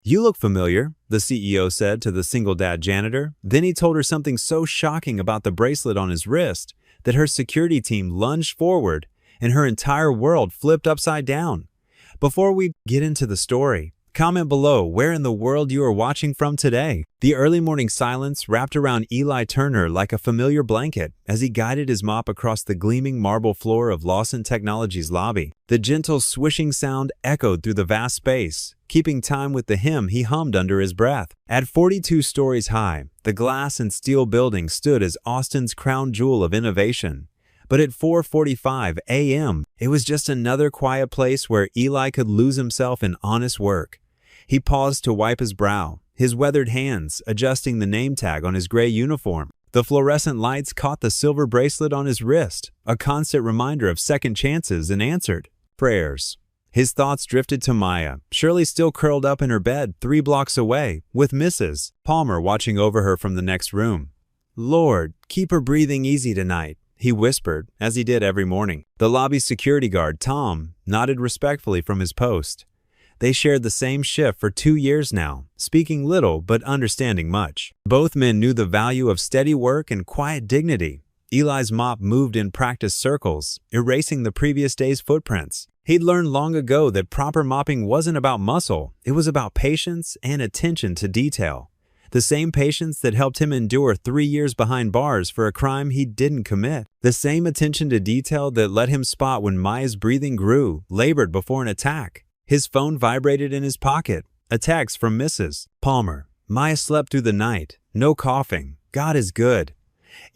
"You look familiar," the CEO said to the single dad janitor. Then he told her something so shocking about the bracelet on his wrist that her security team lunged forward and her entire world flipped upside down. Before we get into the story, comment below where in the world you are watching from today. The early morning silence wrapped around Eli Turner like a familiar blanket as he guided his mop across the gleaming marble floor of Lawson Technologies' lobby. The gentle swishing sound echoed through the vast space, keeping time with the hymn he hummed under his breath. At 42 stories high, the glass and steel building stood as Austin's crown jewel of innovation. But at 4:45 a.m., it was just another quiet place where Eli could lose himself in honest work. He paused to wipe his brow, his weathered hands adjusting the name tag on his gray uniform. The fluorescent lights caught the silver bracelet on his wrist, a constant reminder of second chances and answered prayers. His thoughts drifted to Maya, surely still curled up in her bed 3 blocks away, with Mrs. Palmer watching over her from the next room. "Lord, keep her breathing easy tonight," he whispered, as he did every morning. The lobby's security guard, Tom, nodded respectfully from his post. They shared the same shift for 2 years now, speaking little but understanding much. Both men knew the value of steady work and quiet dignity. Eli's mop moved in practiced circles, erasing the previous day's footprints. He'd learned long ago that proper mopping wasn't about muscle, it was about patience and attention to detail. The same patience that helped him endure 3 years behind bars for a crime he didn't commit. The same attention to detail that let him spot when Maya's breathing grew, labored before an attack. His phone vibrated in his pocket. A text from Mrs. Palmer. "Maya slept through the night. No coughing. God is good."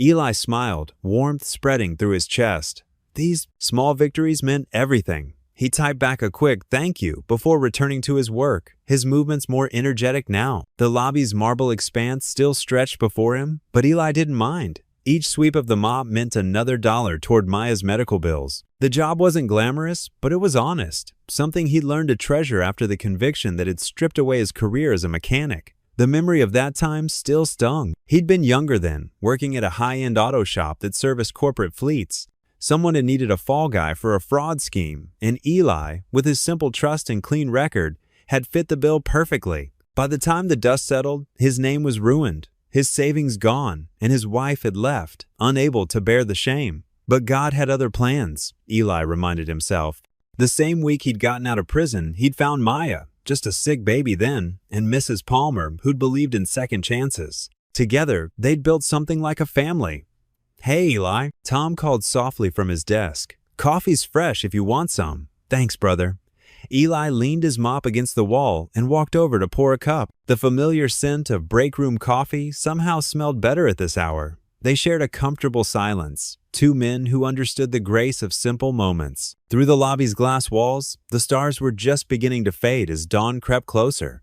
Eli smiled, warmth spreading through his chest. These small victories meant everything. He typed back a quick "thank you" before returning to his work, his movements more energetic now. The lobby's marble expanse still stretched before him, but Eli didn't mind. Each sweep of the mop meant another dollar toward Maya's medical bills. The job wasn't glamorous, but it was honest, something he'd learned to treasure after the conviction that had stripped away his career as a mechanic. The memory of that time still stung. He'd been younger then, working at a high-end auto shop that serviced corporate fleets. Someone had needed a fall guy for a fraud scheme, and Eli, with his simple trust and clean record, had fit the bill perfectly. By the time the dust settled, his name was ruined, his savings gone, and his wife had left, unable to bear the shame. But God had other plans, Eli reminded himself. The same week he'd gotten out of prison, he'd found Maya, just a sick baby then, and Mrs. Palmer, who'd believed in second chances. Together, they'd built something like a family. "Hey, Eli," Tom called softly from his desk. "Coffee's fresh if you want some." "Thanks, brother." Eli leaned his mop against the wall and walked over to pour a cup. The familiar scent of break room coffee somehow smelled better at this hour. They shared a comfortable silence, 2 men who understood the grace of simple moments. Through the lobby's glass walls, the stars were just beginning to fade as dawn crept closer.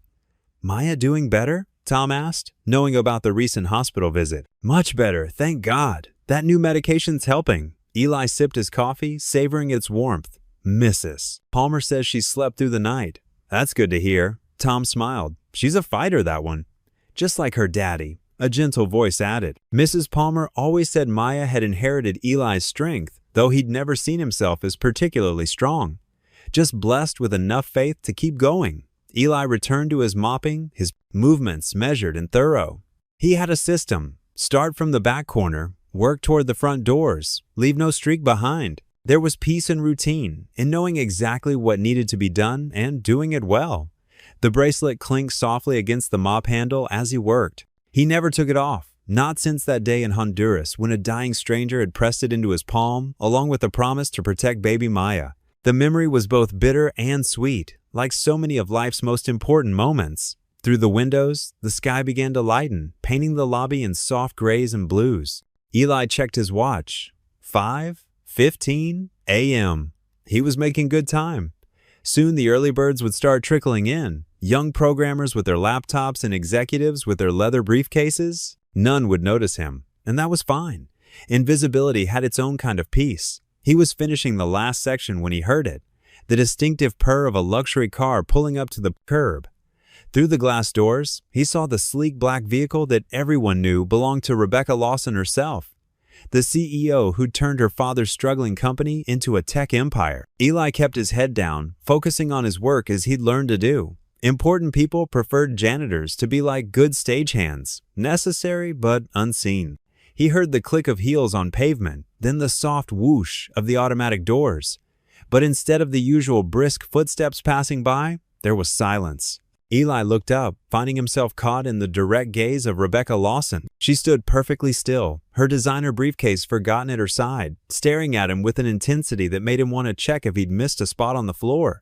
"Maya doing better?" Tom asked, knowing about the recent hospital visit. "Much better, thank God. That new medication's helping." Eli sipped his coffee, savoring its warmth. "Mrs. Palmer says she slept through the night." "That's good to hear." Tom smiled. "She's a fighter, that one." "Just like her daddy," a gentle voice added. Mrs. Palmer always said Maya had inherited Eli's strength, though he'd never seen himself as particularly strong. Just blessed with enough faith to keep going. Eli returned to his mopping, his movements measured and thorough. He had a system. Start from the back corner, work toward the front doors, leave no streak behind. There was peace and routine, in knowing exactly what needed to be done and doing it well. The bracelet clinked softly against the mop handle as he worked. He never took it off, not since that day in Honduras when a dying stranger had pressed it into his palm, along with the promise to protect baby Maya. The memory was both bitter and sweet, like so many of life's most important moments. Through the windows, the sky began to lighten, painting the lobby in soft grays and blues. Eli checked his watch. 5:15 a.m. He was making good time. Soon the early birds would start trickling in, young programmers with their laptops and executives with their leather briefcases. None would notice him, and that was fine. Invisibility had its own kind of peace. He was finishing the last section when he heard it, the distinctive purr of a luxury car pulling up to the curb. Through the glass doors, he saw the sleek black vehicle that everyone knew belonged to Rebecca Lawson herself, the CEO who'd turned her father's struggling company into a tech empire. Eli kept his head down, focusing on his work as he'd learned to do. Important people preferred janitors to be like good stagehands, necessary but unseen. He heard the click of heels on pavement, then the soft whoosh of the automatic doors. But instead of the usual brisk footsteps passing by, there was silence. Eli looked up, finding himself caught in the direct gaze of Rebecca Lawson. She stood perfectly still, her designer briefcase forgotten at her side, staring at him with an intensity that made him want to check if he'd missed a spot on the floor.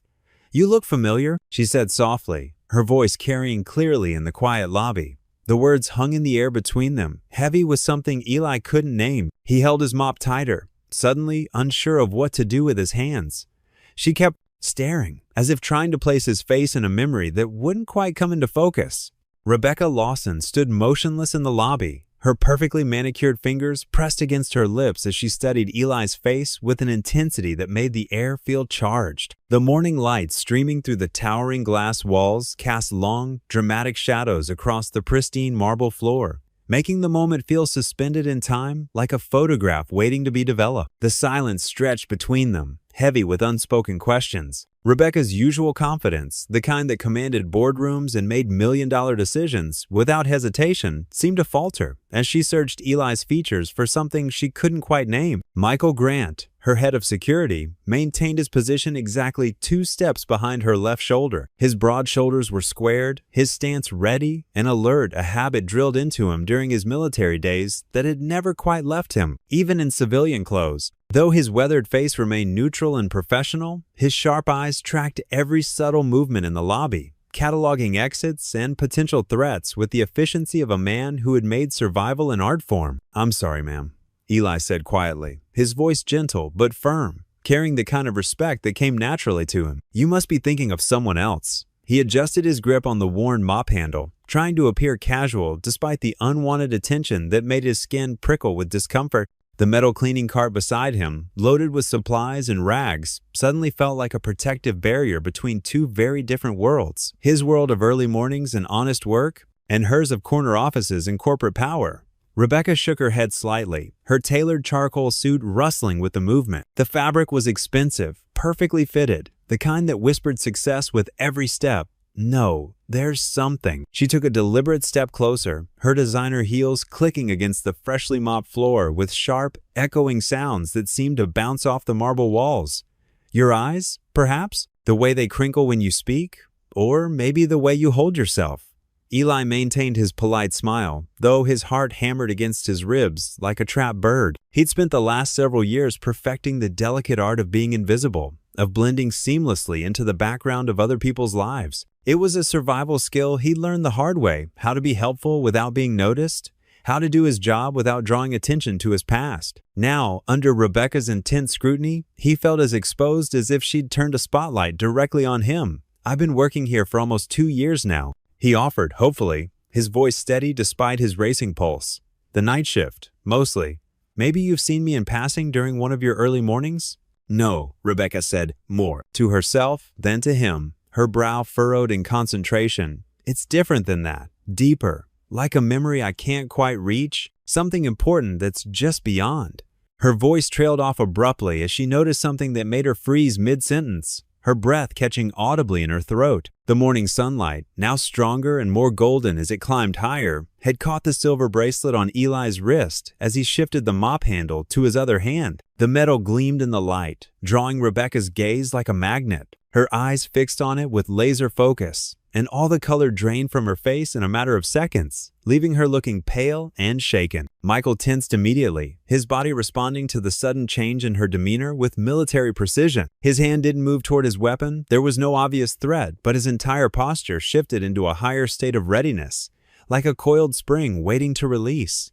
"You look familiar," she said softly, her voice carrying clearly in the quiet lobby. The words hung in the air between them, heavy with something Eli couldn't name. He held his mop tighter, suddenly unsure of what to do with his hands. She kept staring, as if trying to place his face in a memory that wouldn't quite come into focus. Rebecca Lawson stood motionless in the lobby, her perfectly manicured fingers pressed against her lips as she studied Eli's face with an intensity that made the air feel charged. The morning light streaming through the towering glass walls cast long, dramatic shadows across the pristine marble floor, making the moment feel suspended in time like a photograph waiting to be developed. The silence stretched between them, heavy with unspoken questions. Rebecca's usual confidence, the kind that commanded boardrooms and made million-dollar decisions without hesitation, seemed to falter as she searched Eli's features for something she couldn't quite name. Michael Grant, her head of security, maintained his position exactly 2 steps behind her left shoulder. His broad shoulders were squared, his stance ready and alert, a habit drilled into him during his military days that had never quite left him, even in civilian clothes. Though his weathered face remained neutral and professional, his sharp eyes tracked every subtle movement in the lobby, cataloging exits and potential threats with the efficiency of a man who had made survival an art form. "I'm sorry, ma'am," Eli said quietly, his voice gentle but firm, carrying the kind of respect that came naturally to him. "You must be thinking of someone else." He adjusted his grip on the worn mop handle, trying to appear casual despite the unwanted attention that made his skin prickle with discomfort. The metal cleaning cart beside him, loaded with supplies and rags, suddenly felt like a protective barrier between 2 very different worlds. His world of early mornings and honest work, and hers of corner offices and corporate power. Rebecca shook her head slightly, her tailored charcoal suit rustling with the movement. The fabric was expensive, perfectly fitted, the kind that whispered success with every step. "No, there's something." She took a deliberate step closer, her designer heels clicking against the freshly mopped floor with sharp, echoing sounds that seemed to bounce off the marble walls. "Your eyes, perhaps? The way they crinkle when you speak? Or maybe the way you hold yourself?" Eli maintained his polite smile, though his heart hammered against his ribs like a trapped bird. He'd spent the last several years perfecting the delicate art of being invisible, of blending seamlessly into the background of other people's lives. It was a survival skill he learned the hard way, how to be helpful without being noticed, how to do his job without drawing attention to his past. Now, under Rebecca's intense scrutiny, he felt as exposed as if she'd turned a spotlight directly on him. "I've been working here for almost 2 years now," he offered, hopefully, his voice steady despite his racing pulse. "The night shift, mostly. Maybe you've seen me in passing during one of your early mornings?" "No," Rebecca said, more to herself than to him, her brow furrowed in concentration. "It's different than that, deeper, like a memory I can't quite reach, something important that's just beyond." Her voice trailed off abruptly as she noticed something that made her freeze mid-sentence, her breath catching audibly in her throat. The morning sunlight, now stronger and more golden as it climbed higher, had caught the silver bracelet on Eli's wrist as he shifted the mop handle to his other hand. The metal gleamed in the light, drawing Rebecca's gaze like a magnet, her eyes fixed on it with laser focus, and all the color drained from her face in a matter of seconds, leaving her looking pale and shaken. Michael tensed immediately, his body responding to the sudden change in her demeanor with military precision. His hand didn't move toward his weapon, there was no obvious threat, but his entire posture shifted into a higher state of readiness, like a coiled spring waiting to release.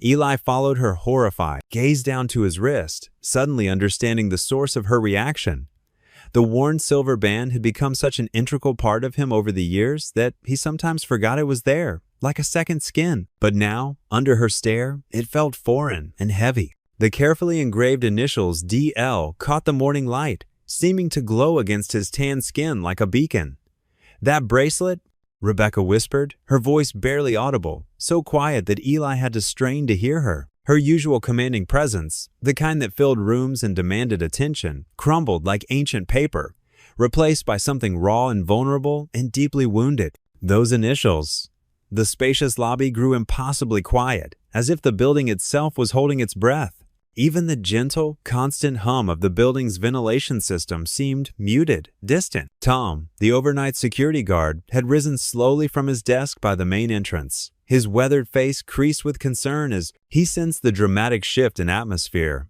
Eli followed her horrified, gazed down to his wrist, suddenly understanding the source of her reaction. The worn silver band had become such an integral part of him over the years that he sometimes forgot it was there, like a second skin. But now, under her stare, it felt foreign and heavy. The carefully engraved initials DL caught the morning light, seeming to glow against his tan skin like a beacon. "That bracelet?" Rebecca whispered, her voice barely audible, so quiet that Eli had to strain to hear her. Her usual commanding presence, the kind that filled rooms and demanded attention, crumbled like ancient paper. replaced by something raw and vulnerable and deeply wounded. Those initials. The spacious lobby grew impossibly quiet, as if the building itself was holding its breath. Even the gentle, constant hum of the building's ventilation system seemed muted, distant. Tom, the overnight security guard, had risen slowly from his desk by the main entrance. His weathered face creased with concern as he sensed the dramatic shift in atmosphere.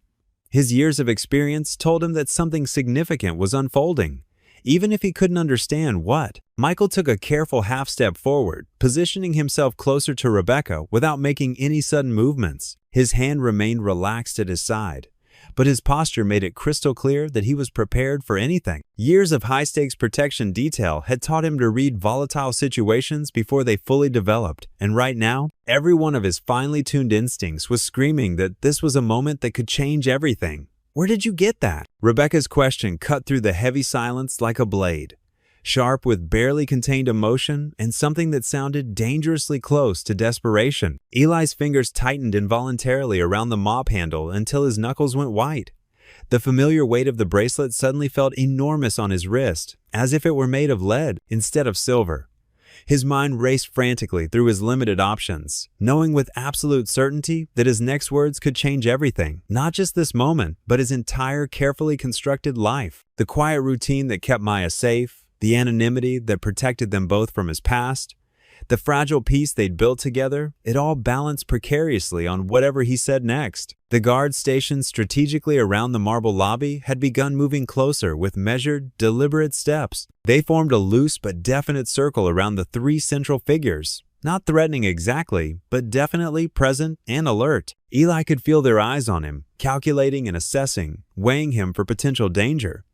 His years of experience told him that something significant was unfolding, even if he couldn't understand what. Michael took a careful half-step forward, positioning himself closer to Rebecca without making any sudden movements. His hand remained relaxed at his side, but his posture made it crystal clear that he was prepared for anything. Years of high-stakes protection detail had taught him to read volatile situations before they fully developed, and right now, every one of his finely tuned instincts was screaming that this was a moment that could change everything. "Where did you get that?" Rebecca's question cut through the heavy silence like a blade, sharp with barely contained emotion and something that sounded dangerously close to desperation. Eli's fingers tightened involuntarily around the mop handle until his knuckles went white. The familiar weight of the bracelet suddenly felt enormous on his wrist, as if it were made of lead instead of silver. His mind raced frantically through his limited options, knowing with absolute certainty that his next words could change everything, not just this moment, but his entire carefully constructed life. The quiet routine that kept Maya safe, the anonymity that protected them both from his past, the fragile peace they'd built together, it all balanced precariously on whatever he said next. The guards stationed strategically around the marble lobby had begun moving closer with measured, deliberate steps. They formed a loose but definite circle around the three central figures, not threatening exactly, but definitely present and alert. Eli could feel their eyes on him, calculating and assessing, weighing him for potential danger.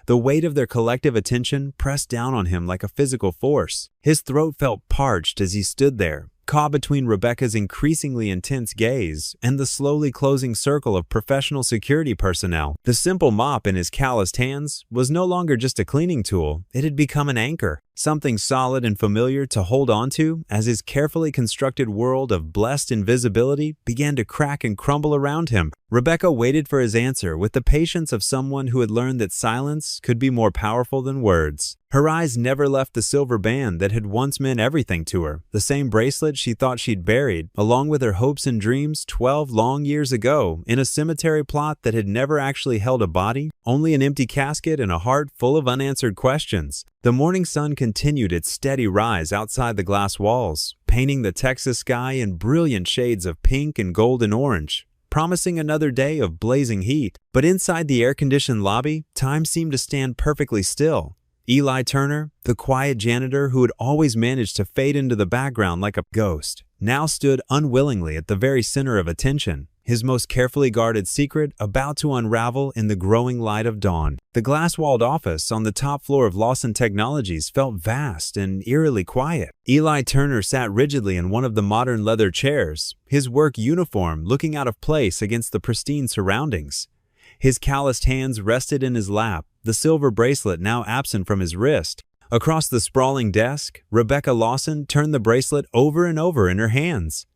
The weight of their collective attention pressed down on him like a physical force. His throat felt parched as he stood there, caught between Rebecca's increasingly intense gaze and the slowly closing circle of professional security personnel. The simple mop in his calloused hands was no longer just a cleaning tool, it had become an anchor, something solid and familiar to hold onto as his carefully constructed world of blessed invisibility began to crack and crumble around him. Rebecca waited for his answer with the patience of someone who had learned that silence could be more powerful than words. Her eyes never left the silver band that had once meant everything to her, the same bracelet she thought she'd buried, along with her hopes and dreams 12 long years ago, in a cemetery plot that had never actually held a body, only an empty casket and a heart full of unanswered questions. The morning sun continued its steady rise outside the glass walls, painting the Texas sky in brilliant shades of pink and gold and orange, promising another day of blazing heat. But inside the air-conditioned lobby, time seemed to stand perfectly still. Eli Turner, the quiet janitor who had always managed to fade into the background like a ghost, now stood unwillingly at the very center of attention, his most carefully guarded secret about to unravel in the growing light of dawn. The glass-walled office on the top floor of Lawson Technologies felt vast and eerily quiet. Eli Turner sat rigidly in one of the modern leather chairs, his work uniform looking out of place against the pristine surroundings. His calloused hands rested in his lap, the silver bracelet now absent from his wrist. Across the sprawling desk, Rebecca Lawson turned the bracelet over and over in her hands.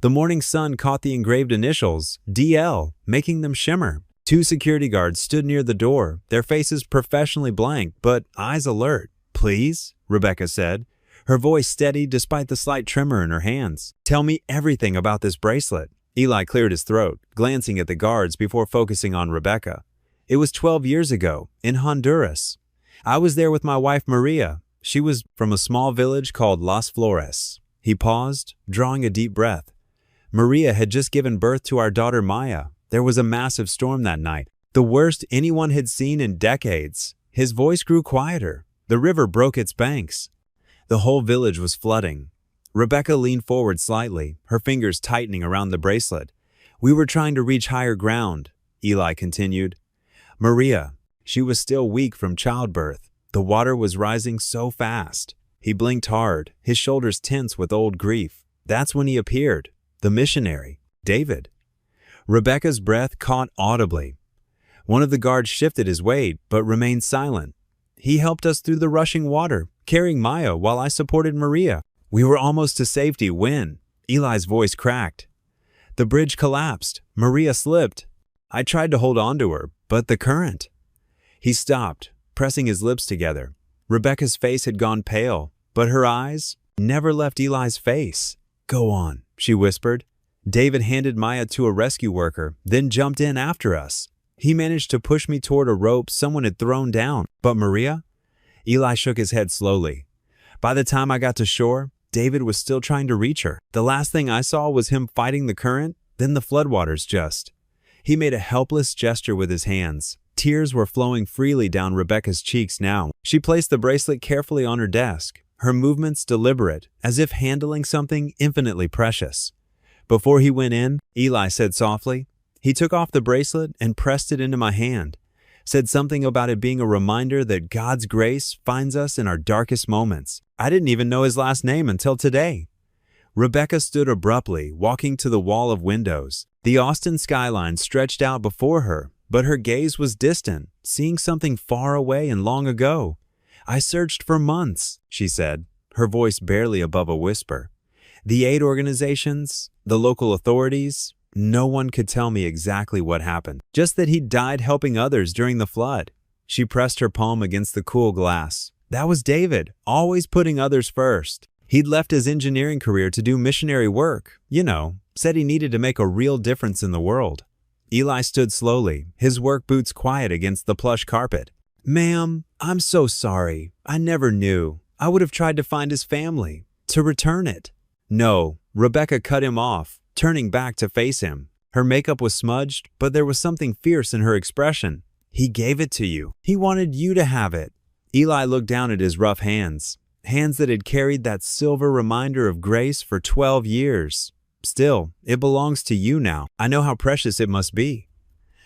The morning sun caught the engraved initials, DL, making them shimmer. Two security guards stood near the door, their faces professionally blank, but eyes alert. "Please," Rebecca said, her voice steady despite the slight tremor in her hands. "Tell me everything about this bracelet." Eli cleared his throat, glancing at the guards before focusing on Rebecca. "It was 12 years ago, in Honduras. I was there with my wife Maria. She was from a small village called Las Flores." He paused, drawing a deep breath. "Maria had just given birth to our daughter Maya. There was a massive storm that night, the worst anyone had seen in decades." His voice grew quieter. "The river broke its banks. The whole village was flooding." Rebecca leaned forward slightly, her fingers tightening around the bracelet. "We were trying to reach higher ground," Eli continued. "Maria, she was still weak from childbirth. The water was rising so fast." He blinked hard, his shoulders tense with old grief. "That's when he appeared. The missionary, David." Rebecca's breath caught audibly. One of the guards shifted his weight, but remained silent. "He helped us through the rushing water, carrying Maya while I supported Maria. We were almost to safety when..." Eli's voice cracked. "The bridge collapsed. Maria slipped. I tried to hold on to her, but the current..." He stopped, pressing his lips together. Rebecca's face had gone pale, but her eyes never left Eli's face. "Go on," she whispered. David handed Maya to a rescue worker, then jumped in after us. He managed to push me toward a rope someone had thrown down. "But Maria?" Eli shook his head slowly. "By the time I got to shore, David was still trying to reach her. The last thing I saw was him fighting the current, then the floodwaters just." He made a helpless gesture with his hands. Tears were flowing freely down Rebecca's cheeks now. She placed the bracelet carefully on her desk, her movements deliberate, as if handling something infinitely precious. Before he went in, Eli said softly, he took off the bracelet and pressed it into my hand, said something about it being a reminder that God's grace finds us in our darkest moments. I didn't even know his last name until today. Rebecca stood abruptly, walking to the wall of windows. The Austin skyline stretched out before her, but her gaze was distant, seeing something far away and long ago. "I searched for months," she said, her voice barely above a whisper. "The aid organizations, the local authorities, no one could tell me exactly what happened, just that he died helping others during the flood." She pressed her palm against the cool glass. "That was David, always putting others first. He'd left his engineering career to do missionary work, said he needed to make a real difference in the world." Eli stood slowly, his work boots quiet against the plush carpet. "Ma'am, I'm so sorry. I never knew. I would have tried to find his family, to return it." "No," Rebecca cut him off, turning back to face him. Her makeup was smudged, but there was something fierce in her expression. "He gave it to you. He wanted you to have it." Eli looked down at his rough hands that had carried that silver reminder of grace for 12 years. "Still, it belongs to you now. I know how precious it must be."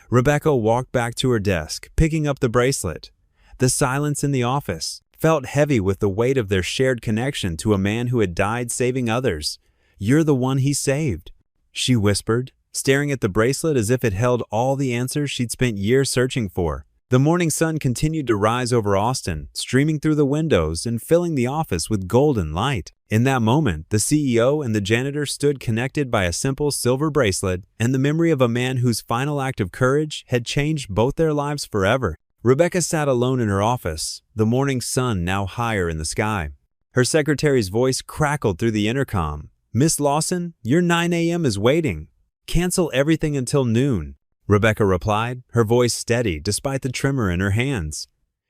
Rebecca walked back to her desk, picking up the bracelet. The silence in the office felt heavy with the weight of their shared connection to a man who had died saving others. "You're the one he saved," she whispered, staring at the bracelet as if it held all the answers she'd spent years searching for. The morning sun continued to rise over Austin, streaming through the windows and filling the office with golden light. In that moment, the CEO and the janitor stood connected by a simple silver bracelet and the memory of a man whose final act of courage had changed both their lives forever. Rebecca sat alone in her office, the morning sun now higher in the sky. Her secretary's voice crackled through the intercom. "Miss Lawson, your 9 a.m. is waiting. Cancel everything until noon." Rebecca replied, her voice steady despite the tremor in her hands.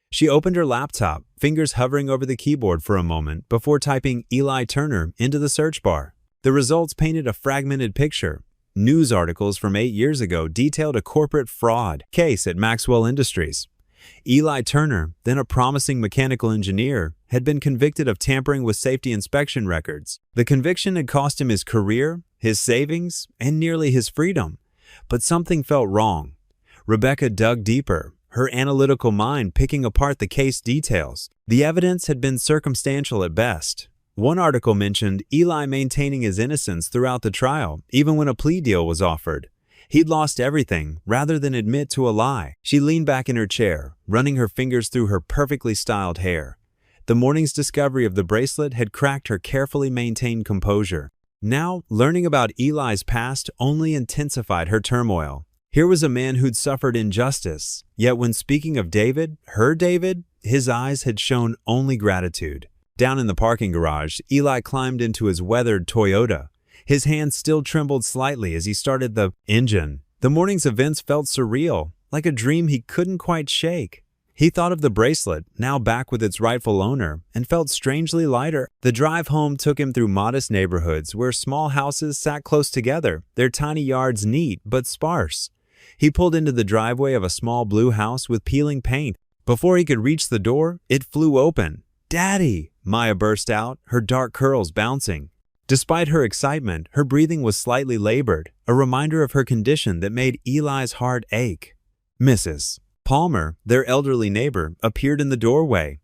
She opened her laptop, fingers hovering over the keyboard for a moment before typing Eli Turner into the search bar. The results painted a fragmented picture. News articles from 8 years ago detailed a corporate fraud case at Maxwell Industries. Eli Turner, then a promising mechanical engineer, had been convicted of tampering with safety inspection records. The conviction had cost him his career, his savings, and nearly his freedom. But something felt wrong. Rebecca dug deeper, her analytical mind picking apart the case details. The evidence had been circumstantial at best. One article mentioned Eli maintaining his innocence throughout the trial, even when a plea deal was offered. He'd lost everything rather than admit to a lie. She leaned back in her chair, running her fingers through her perfectly styled hair. The morning's discovery of the bracelet had cracked her carefully maintained composure. Now, learning about Eli's past only intensified her turmoil. Here was a man who'd suffered injustice, yet when speaking of David, her David, his eyes had shown only gratitude. Down in the parking garage, Eli climbed into his weathered Toyota. His hand still trembled slightly as he started the engine. The morning's events felt surreal, like a dream he couldn't quite shake. He thought of the bracelet, now back with its rightful owner, and felt strangely lighter. The drive home took him through modest neighborhoods where small houses sat close together, their tiny yards neat but sparse. He pulled into the driveway of a small blue house with peeling paint. Before he could reach the door, it flew open. "Daddy!" Maya burst out, her dark curls bouncing. Despite her excitement, her breathing was slightly labored, a reminder of her condition that made Eli's heart ache. Mrs. Palmer, their elderly neighbor, appeared in the doorway.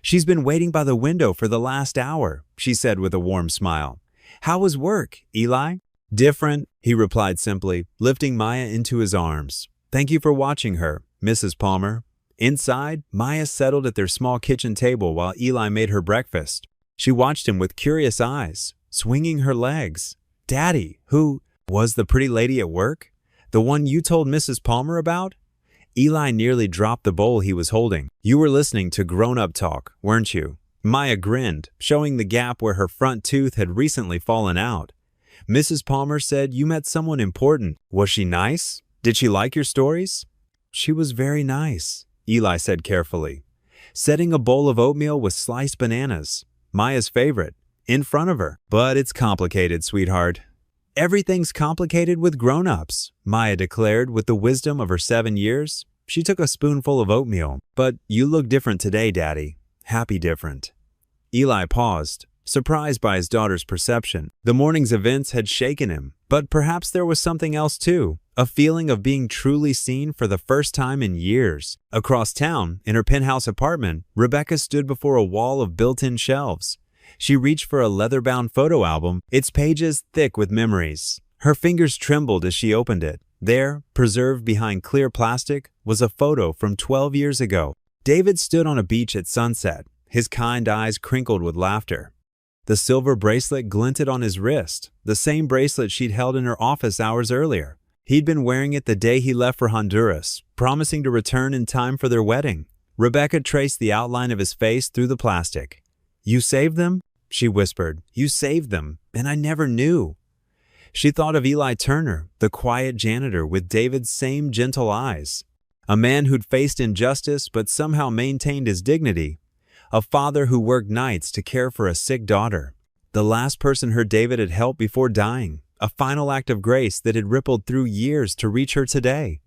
"She's been waiting by the window for the last hour," she said with a warm smile. "How was work, Eli?" "Different," he replied simply, lifting Maya into his arms. "Thank you for watching her, Mrs. Palmer." Inside, Maya settled at their small kitchen table while Eli made her breakfast. She watched him with curious eyes, swinging her legs. "Daddy, who was the pretty lady at work? The one you told Mrs. Palmer about?" Eli nearly dropped the bowl he was holding. "You were listening to grown-up talk, weren't you?" Maya grinned, showing the gap where her front tooth had recently fallen out. "Mrs. Palmer said you met someone important. Was she nice? Did she like your stories?" "She was very nice," Eli said carefully, setting a bowl of oatmeal with sliced bananas, Maya's favorite, in front of her. "But it's complicated, sweetheart." "Everything's complicated with grown-ups," Maya declared with the wisdom of her 7 years. She took a spoonful of oatmeal. "But you look different today, Daddy. Happy different." Eli paused, surprised by his daughter's perception. The morning's events had shaken him, but perhaps there was something else too, a feeling of being truly seen for the first time in years. Across town, in her penthouse apartment, Rebecca stood before a wall of built-in shelves. She reached for a leather-bound photo album, its pages thick with memories. Her fingers trembled as she opened it. There, preserved behind clear plastic, was a photo from 12 years ago. David stood on a beach at sunset, his kind eyes crinkled with laughter. The silver bracelet glinted on his wrist, the same bracelet she'd held in her office hours earlier. He'd been wearing it the day he left for Honduras, promising to return in time for their wedding. Rebecca traced the outline of his face through the plastic. "You saved them?" she whispered. "You saved them, and I never knew." She thought of Eli Turner, the quiet janitor with David's same gentle eyes. A man who'd faced injustice but somehow maintained his dignity. A father who worked nights to care for a sick daughter. The last person her David had helped before dying. A final act of grace that had rippled through years to reach her today.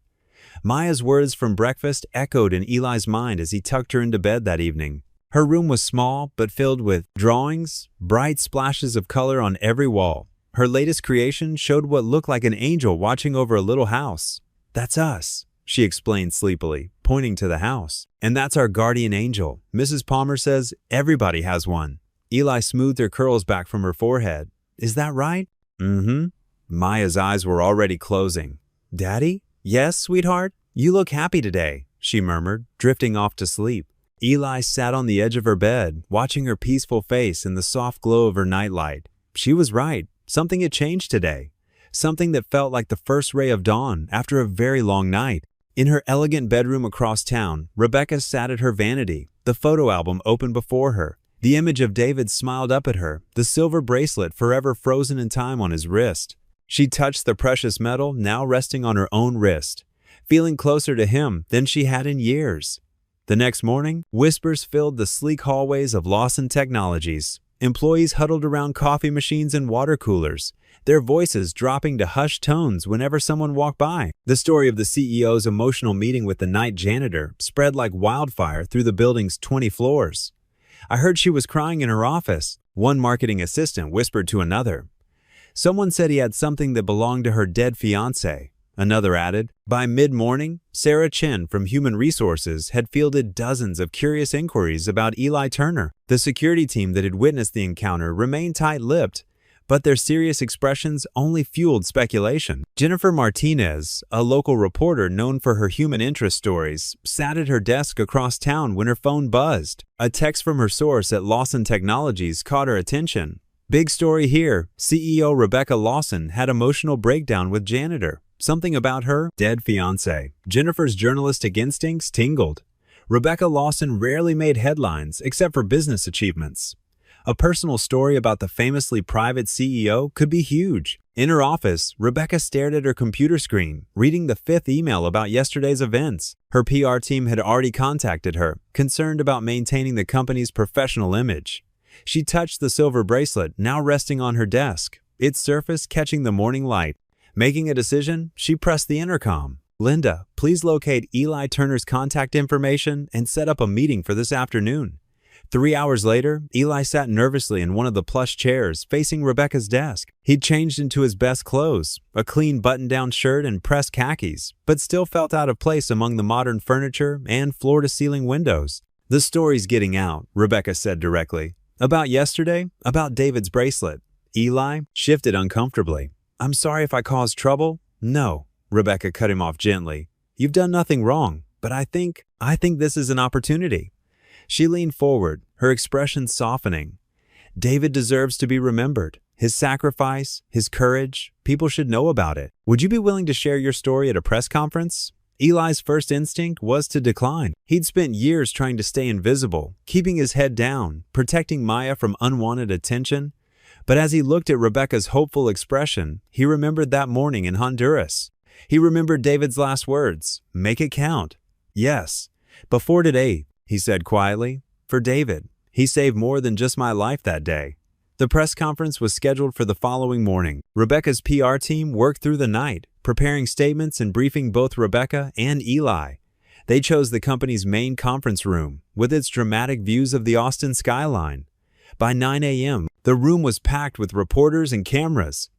Maya's words from breakfast echoed in Eli's mind as he tucked her into bed that evening. Her room was small but filled with drawings, bright splashes of color on every wall. Her latest creation showed what looked like an angel watching over a little house. "That's us," she explained sleepily, pointing to the house. "And that's our guardian angel. Mrs. Palmer says everybody has one." Eli smoothed her curls back from her forehead. "Is that right?" "Mm-hmm." Maya's eyes were already closing. "Daddy?" "Yes, sweetheart? You look happy today," she murmured, drifting off to sleep. Eli sat on the edge of her bed, watching her peaceful face in the soft glow of her nightlight. She was right. Something had changed today. Something that felt like the first ray of dawn after a very long night. In her elegant bedroom across town, Rebecca sat at her vanity, the photo album open before her. The image of David smiled up at her, the silver bracelet forever frozen in time on his wrist. She touched the precious metal now resting on her own wrist, feeling closer to him than she had in years. The next morning, whispers filled the sleek hallways of Lawson Technologies. Employees huddled around coffee machines and water coolers, their voices dropping to hushed tones whenever someone walked by. The story of the CEO's emotional meeting with the night janitor spread like wildfire through the building's 20 floors. "I heard she was crying in her office," one marketing assistant whispered to another. "Someone said he had something that belonged to her dead fiancé," another added. By mid-morning, Sarah Chen from Human Resources had fielded dozens of curious inquiries about Eli Turner. The security team that had witnessed the encounter remained tight-lipped, but their serious expressions only fueled speculation. Jennifer Martinez, a local reporter known for her human interest stories, sat at her desk across town when her phone buzzed. A text from her source at Lawson Technologies caught her attention. "Big story here. CEO Rebecca Lawson had emotional breakdown with janitor. Something about her dead fiancé." Jennifer's journalistic instincts tingled. Rebecca Lawson rarely made headlines except for business achievements. A personal story about the famously private CEO could be huge. In her office, Rebecca stared at her computer screen, reading the 5th email about yesterday's events. Her PR team had already contacted her, concerned about maintaining the company's professional image. She touched the silver bracelet, now resting on her desk, its surface catching the morning light. Making a decision, she pressed the intercom. "Linda, please locate Eli Turner's contact information and set up a meeting for this afternoon." 3 hours later, Eli sat nervously in one of the plush chairs facing Rebecca's desk. He'd changed into his best clothes, a clean button-down shirt and pressed khakis, but still felt out of place among the modern furniture and floor-to-ceiling windows. "The story's getting out," Rebecca said directly. "About yesterday, about David's bracelet." Eli shifted uncomfortably. "I'm sorry if I caused trouble." "No," Rebecca cut him off gently. "You've done nothing wrong, but I think this is an opportunity." She leaned forward, her expression softening. "David deserves to be remembered. His sacrifice, his courage, people should know about it. Would you be willing to share your story at a press conference?" Eli's first instinct was to decline. He'd spent years trying to stay invisible, keeping his head down, protecting Maya from unwanted attention. But as he looked at Rebecca's hopeful expression, he remembered that morning in Honduras. He remembered David's last words, "Make it count." "Yes, before today," he said quietly. "For David. He saved more than just my life that day." The press conference was scheduled for the following morning. Rebecca's PR team worked through the night, preparing statements and briefing both Rebecca and Eli. They chose the company's main conference room, with its dramatic views of the Austin skyline. By 9 a.m., the room was packed with reporters and cameras.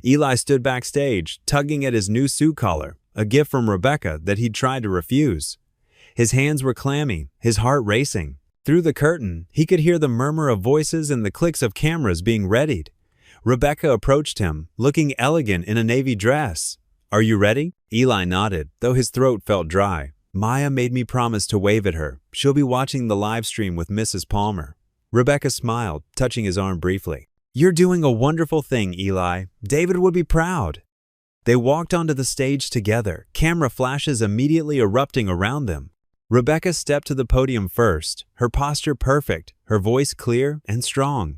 Eli stood backstage, tugging at his new suit collar, a gift from Rebecca that he'd tried to refuse. His hands were clammy, his heart racing. Through the curtain, he could hear the murmur of voices and the clicks of cameras being readied. Rebecca approached him, looking elegant in a navy dress. "Are you ready?" Eli nodded, though his throat felt dry. "Maya made me promise to wave at her. She'll be watching the live stream with Mrs. Palmer." Rebecca smiled, touching his arm briefly. "You're doing a wonderful thing, Eli. David would be proud." They walked onto the stage together, camera flashes immediately erupting around them. Rebecca stepped to the podium first, her posture perfect, her voice clear and strong.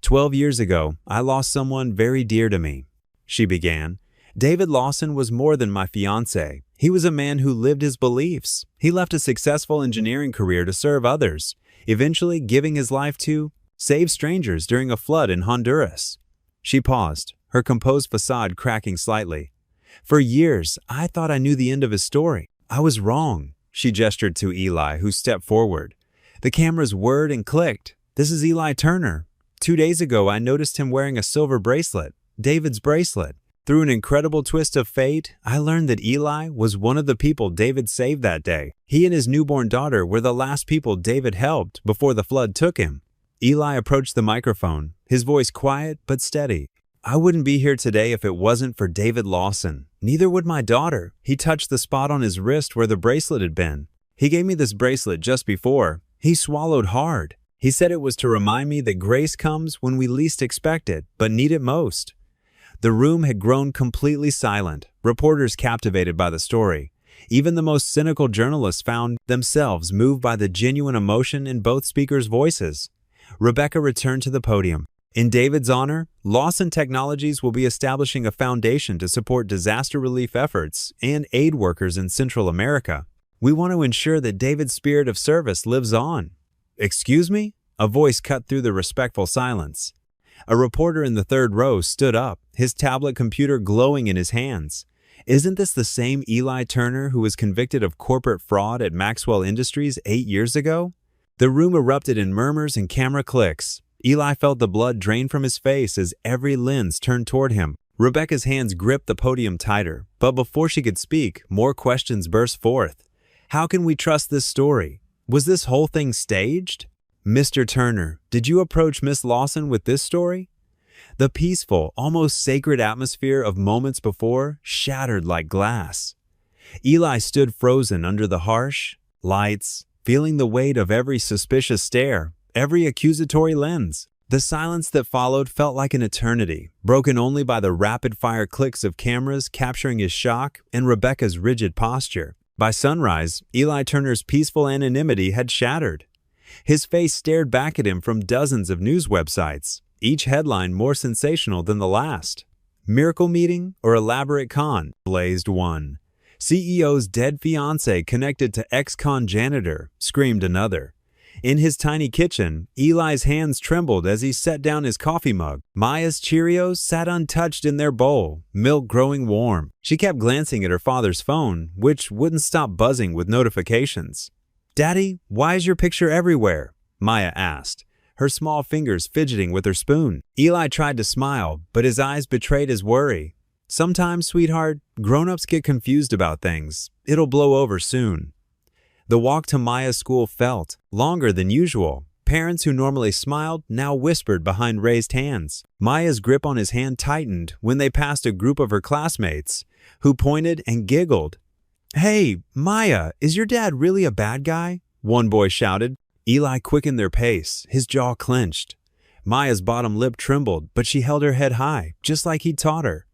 12 years ago, I lost someone very dear to me," she began. "David Lawson was more than my fiancé. He was a man who lived his beliefs. He left a successful engineering career to serve others, eventually giving his life to save strangers during a flood in Honduras." She paused, her composed facade cracking slightly. "For years, I thought I knew the end of his story. I was wrong." She gestured to Eli, who stepped forward. The cameras whirred and clicked. "This is Eli Turner. 2 days ago, I noticed him wearing a silver bracelet, David's bracelet. Through an incredible twist of fate, I learned that Eli was one of the people David saved that day. He and his newborn daughter were the last people David helped before the flood took him." Eli approached the microphone, his voice quiet but steady. "I wouldn't be here today if it wasn't for David Lawson. Neither would my daughter." He touched the spot on his wrist where the bracelet had been. "He gave me this bracelet just before. He swallowed hard. He said it was to remind me that grace comes when we least expect it, but need it most." The room had grown completely silent, reporters captivated by the story. Even the most cynical journalists found themselves moved by the genuine emotion in both speakers' voices. Rebecca returned to the podium. "In David's honor, Lawson Technologies will be establishing a foundation to support disaster relief efforts and aid workers in Central America. We want to ensure that David's spirit of service lives on." "Excuse me?" A voice cut through the respectful silence. A reporter in the third row stood up, his tablet computer glowing in his hands. "Isn't this the same Eli Turner who was convicted of corporate fraud at Maxwell Industries 8 years ago?" The room erupted in murmurs and camera clicks. Eli felt the blood drain from his face as every lens turned toward him. Rebecca's hands gripped the podium tighter, but before she could speak, more questions burst forth. "How can we trust this story? Was this whole thing staged? Mr. Turner, did you approach Miss Lawson with this story?" The peaceful, almost sacred atmosphere of moments before shattered like glass. Eli stood frozen under the harsh lights, feeling the weight of every suspicious stare, every accusatory lens. The silence that followed felt like an eternity, broken only by the rapid-fire clicks of cameras capturing his shock and Rebecca's rigid posture. By sunrise, Eli Turner's peaceful anonymity had shattered. His face stared back at him from dozens of news websites, each headline more sensational than the last. "Miracle meeting or elaborate con?" blazed one. "CEO's dead fiancé connected to ex-con janitor," screamed another. In his tiny kitchen, Eli's hands trembled as he set down his coffee mug. Maya's Cheerios sat untouched in their bowl, milk growing warm. She kept glancing at her father's phone, which wouldn't stop buzzing with notifications. "Daddy, why is your picture everywhere?" Maya asked, her small fingers fidgeting with her spoon. Eli tried to smile, but his eyes betrayed his worry. "Sometimes, sweetheart, grown-ups get confused about things. It'll blow over soon." The walk to Maya's school felt longer than usual. Parents who normally smiled now whispered behind raised hands. Maya's grip on his hand tightened when they passed a group of her classmates, who pointed and giggled. "Hey, Maya, is your dad really a bad guy?" one boy shouted. Eli quickened their pace, his jaw clenched. Maya's bottom lip trembled, but she held her head high, just like he'd taught her.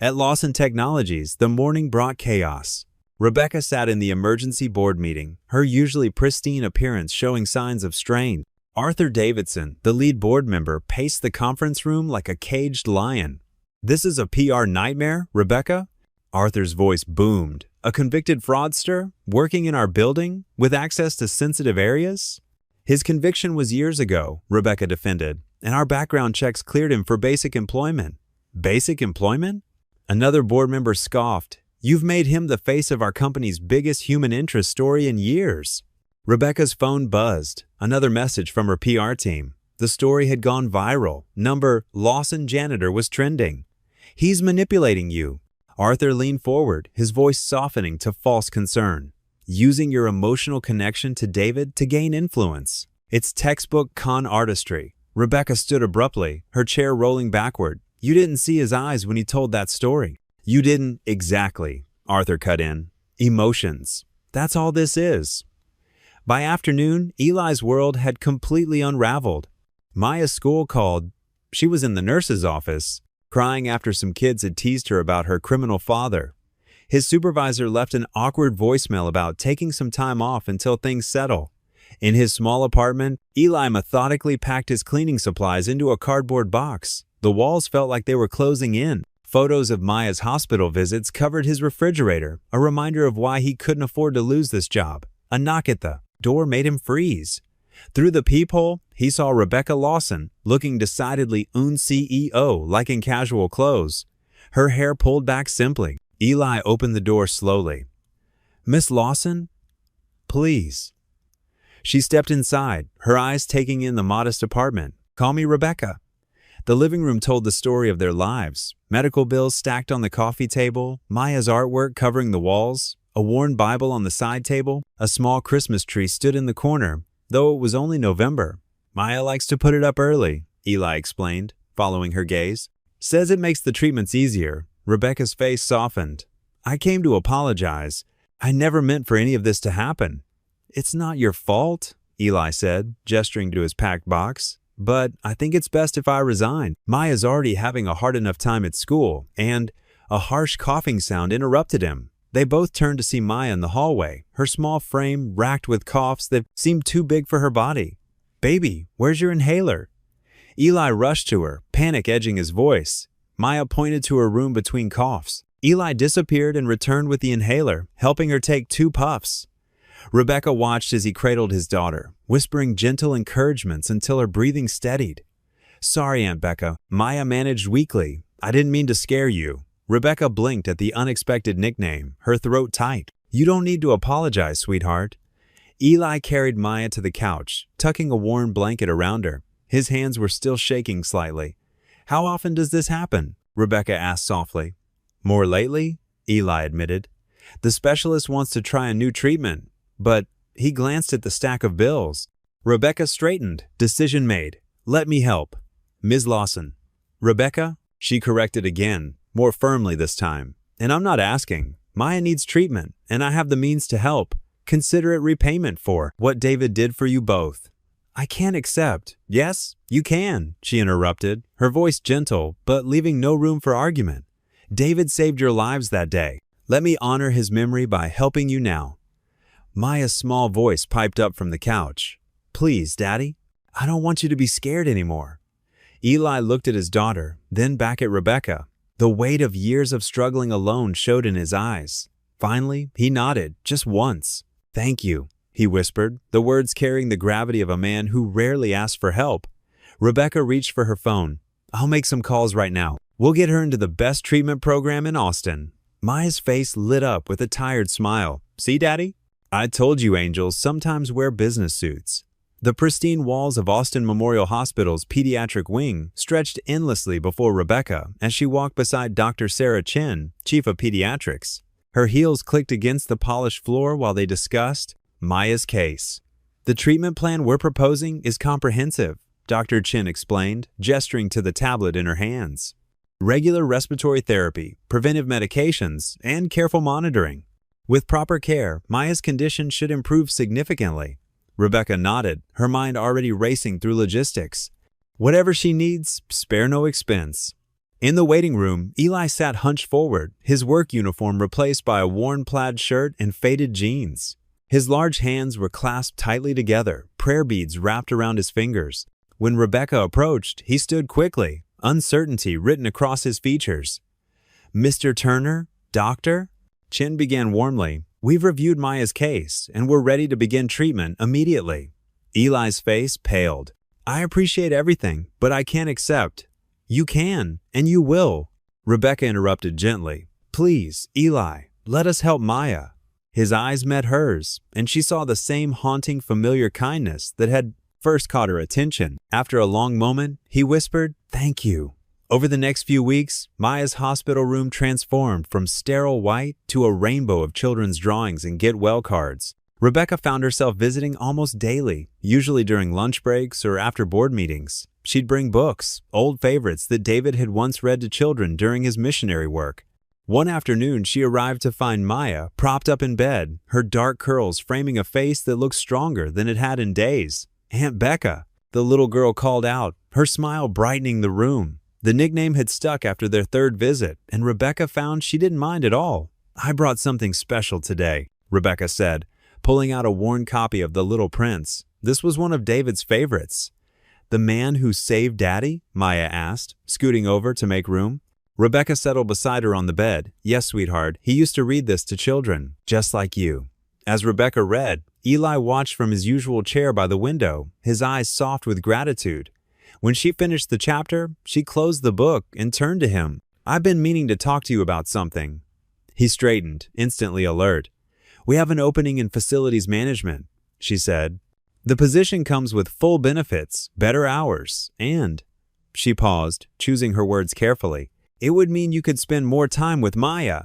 At Lawson Technologies, the morning brought chaos. Rebecca sat in the emergency board meeting, her usually pristine appearance showing signs of strain. Arthur Davidson, the lead board member, paced the conference room like a caged lion. "This is a PR nightmare, Rebecca?" Arthur's voice boomed. "A convicted fraudster, working in our building, with access to sensitive areas?" "His conviction was years ago," Rebecca defended, "and our background checks cleared him for basic employment." "Basic employment?" Another board member scoffed. "You've made him the face of our company's biggest human interest story in years." Rebecca's phone buzzed. Another message from her PR team. The story had gone viral. Number Lawson Janitor was trending. "He's manipulating you." Arthur leaned forward, his voice softening to false concern. "Using your emotional connection to David to gain influence. It's textbook con artistry." Rebecca stood abruptly, her chair rolling backward. "You didn't see his eyes when he told that story." "You didn't exactly," Arthur cut in. "Emotions. That's all this is." By afternoon, Eli's world had completely unraveled. Maya's school called. She was in the nurse's office, crying after some kids had teased her about her criminal father. His supervisor left an awkward voicemail about taking some time off until things settle. In his small apartment, Eli methodically packed his cleaning supplies into a cardboard box. The walls felt like they were closing in. Photos of Maya's hospital visits covered his refrigerator, a reminder of why he couldn't afford to lose this job. A knock at the door made him freeze. Through the peephole, he saw Rebecca Lawson, looking decidedly un CEO, like in casual clothes. Her hair pulled back simply. Eli opened the door slowly. "Miss Lawson? Please." She stepped inside, her eyes taking in the modest apartment. "Call me Rebecca." The living room told the story of their lives. Medical bills stacked on the coffee table, Maya's artwork covering the walls, a worn Bible on the side table, a small Christmas tree stood in the corner, though it was only November. "Maya likes to put it up early," Eli explained, following her gaze. "Says it makes the treatments easier." Rebecca's face softened. "I came to apologize. I never meant for any of this to happen." "It's not your fault," Eli said, gesturing to his packed box. "But I think it's best if I resign. Maya's already having a hard enough time at school," and a harsh coughing sound interrupted him. They both turned to see Maya in the hallway, her small frame racked with coughs that seemed too big for her body. "Baby, where's your inhaler?" Eli rushed to her, panic edging his voice. Maya pointed to her room between coughs. Eli disappeared and returned with the inhaler, helping her take 2 puffs. Rebecca watched as he cradled his daughter, whispering gentle encouragements until her breathing steadied. "Sorry, Aunt Becca. Maya managed weakly. I didn't mean to scare you." Rebecca blinked at the unexpected nickname, her throat tight. "You don't need to apologize, sweetheart." Eli carried Maya to the couch, tucking a warm blanket around her. His hands were still shaking slightly. "How often does this happen?" Rebecca asked softly. "More lately," Eli admitted. "The specialist wants to try a new treatment, but..." He glanced at the stack of bills. Rebecca straightened. Decision made. "Let me help." "Ms. Lawson." "Rebecca," she corrected again, more firmly this time. "And I'm not asking. Maya needs treatment, and I have the means to help. Consider it repayment for what David did for you both." "I can't accept." "Yes, you can," she interrupted, her voice gentle, but leaving no room for argument. "David saved your lives that day. Let me honor his memory by helping you now." Maya's small voice piped up from the couch. "Please, Daddy, I don't want you to be scared anymore." Eli looked at his daughter, then back at Rebecca. The weight of years of struggling alone showed in his eyes. Finally, he nodded, just once. "Thank you," he whispered, the words carrying the gravity of a man who rarely asked for help. Rebecca reached for her phone. "I'll make some calls right now. We'll get her into the best treatment program in Austin." Maya's face lit up with a tired smile. "See, Daddy? I told you angels sometimes wear business suits." The pristine walls of Austin Memorial Hospital's pediatric wing stretched endlessly before Rebecca as she walked beside Dr. Sarah Chin, chief of pediatrics. Her heels clicked against the polished floor while they discussed Maya's case. "The treatment plan we're proposing is comprehensive," Dr. Chin explained, gesturing to the tablet in her hands. "Regular respiratory therapy, preventive medications, and careful monitoring. With proper care, Maya's condition should improve significantly." Rebecca nodded, her mind already racing through logistics. "Whatever she needs, spare no expense." In the waiting room, Eli sat hunched forward, his work uniform replaced by a worn plaid shirt and faded jeans. His large hands were clasped tightly together, prayer beads wrapped around his fingers. When Rebecca approached, he stood quickly, uncertainty written across his features. "Mr. Turner? Doctor?" Chin began warmly. "We've reviewed Maya's case, and we're ready to begin treatment immediately." Eli's face paled. "I appreciate everything, but I can't accept." "You can, and you will." Rebecca interrupted gently. "Please, Eli, let us help Maya." His eyes met hers, and she saw the same haunting, familiar kindness that had first caught her attention. After a long moment, he whispered, "Thank you." Over the next few weeks, Maya's hospital room transformed from sterile white to a rainbow of children's drawings and get well cards. Rebecca found herself visiting almost daily, usually during lunch breaks or after board meetings. She'd bring books, old favorites that David had once read to children during his missionary work. One afternoon, she arrived to find Maya propped up in bed, her dark curls framing a face that looked stronger than it had in days. "Aunt Becca," the little girl called out, her smile brightening the room. The nickname had stuck after their third visit, and Rebecca found she didn't mind at all. "I brought something special today," Rebecca said, pulling out a worn copy of The Little Prince. This was one of David's favorites. "The man who saved Daddy?" Maya asked, scooting over to make room. Rebecca settled beside her on the bed. "Yes, sweetheart, he used to read this to children, just like you." As Rebecca read, Eli watched from his usual chair by the window, his eyes soft with gratitude. When she finished the chapter, she closed the book and turned to him. "I've been meaning to talk to you about something." He straightened, instantly alert. "We have an opening in facilities management," she said. "The position comes with full benefits, better hours, and—" She paused, choosing her words carefully. "It would mean you could spend more time with Maya."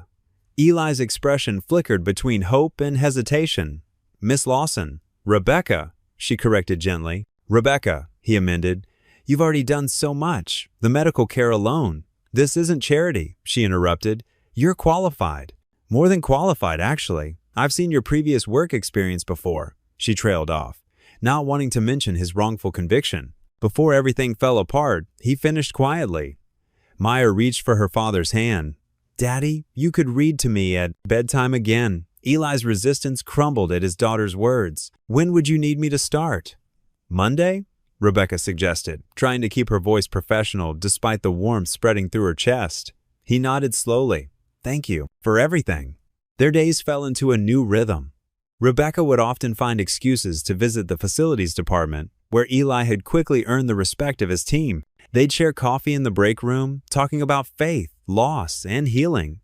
Eli's expression flickered between hope and hesitation. "Miss Lawson." "Rebecca," she corrected gently. "Rebecca," he amended. "You've already done so much, the medical care alone." "This isn't charity," she interrupted. "You're qualified." "More than qualified, actually. I've seen your previous work experience before," she trailed off, not wanting to mention his wrongful conviction. Before everything fell apart, he finished quietly. Maya reached for her father's hand. "Daddy, you could read to me at bedtime again." Eli's resistance crumbled at his daughter's words. "When would you need me to start?" "Monday?" Rebecca suggested, trying to keep her voice professional despite the warmth spreading through her chest. He nodded slowly. "Thank you for everything." Their days fell into a new rhythm. Rebecca would often find excuses to visit the facilities department, where Eli had quickly earned the respect of his team. They'd share coffee in the break room, talking about faith, loss, and healing.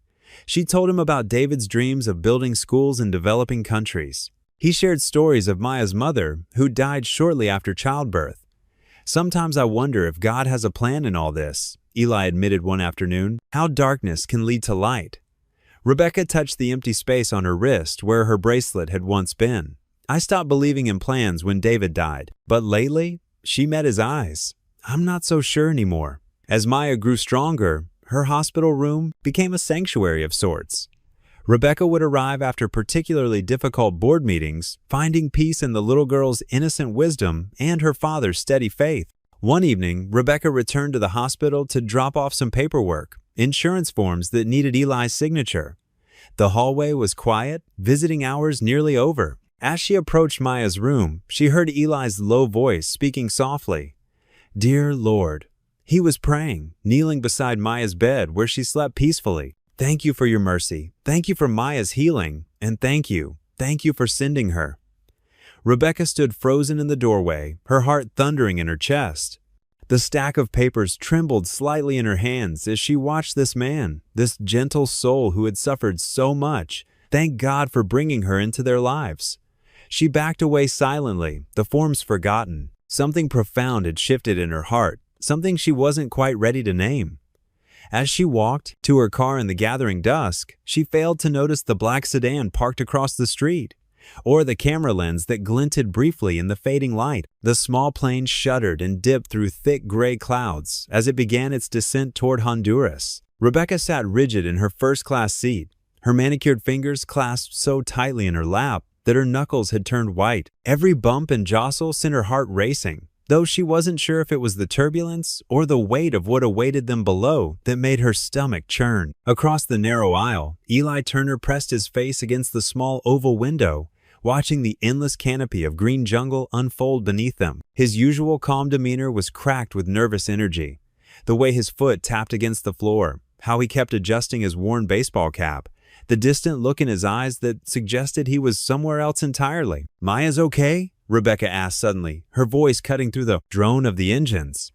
She told him about David's dreams of building schools in developing countries. He shared stories of Maya's mother, who died shortly after childbirth. "Sometimes I wonder if God has a plan in all this," Eli admitted one afternoon, "how darkness can lead to light." Rebecca touched the empty space on her wrist where her bracelet had once been. "I stopped believing in plans when David died, but lately," she met his eyes. "I'm not so sure anymore." As Maya grew stronger, her hospital room became a sanctuary of sorts. Rebecca would arrive after particularly difficult board meetings, finding peace in the little girl's innocent wisdom and her father's steady faith. One evening, Rebecca returned to the hospital to drop off some paperwork, insurance forms that needed Eli's signature. The hallway was quiet, visiting hours nearly over. As she approached Maya's room, she heard Eli's low voice speaking softly. "Dear Lord." He was praying, kneeling beside Maya's bed where she slept peacefully. "Thank you for your mercy. Thank you for Maya's healing. And thank you for sending her." Rebecca stood frozen in the doorway, her heart thundering in her chest. The stack of papers trembled slightly in her hands as she watched this man, this gentle soul who had suffered so much, thank God for bringing her into their lives. She backed away silently, the forms forgotten. Something profound had shifted in her heart, something she wasn't quite ready to name. As she walked to her car in the gathering dusk, she failed to notice the black sedan parked across the street, or the camera lens that glinted briefly in the fading light. The small plane shuddered and dipped through thick gray clouds as it began its descent toward Honduras. Rebecca sat rigid in her first-class seat, her manicured fingers clasped so tightly in her lap that her knuckles had turned white. Every bump and jostle sent her heart racing. though she wasn't sure if it was the turbulence or the weight of what awaited them below that made her stomach churn. Across the narrow aisle, Eli Turner pressed his face against the small oval window, watching the endless canopy of green jungle unfold beneath them. His usual calm demeanor was cracked with nervous energy. The way his foot tapped against the floor, how he kept adjusting his worn baseball cap, the distant look in his eyes that suggested he was somewhere else entirely. "Maya's okay?" Rebecca asked suddenly, her voice cutting through the drone of the engines.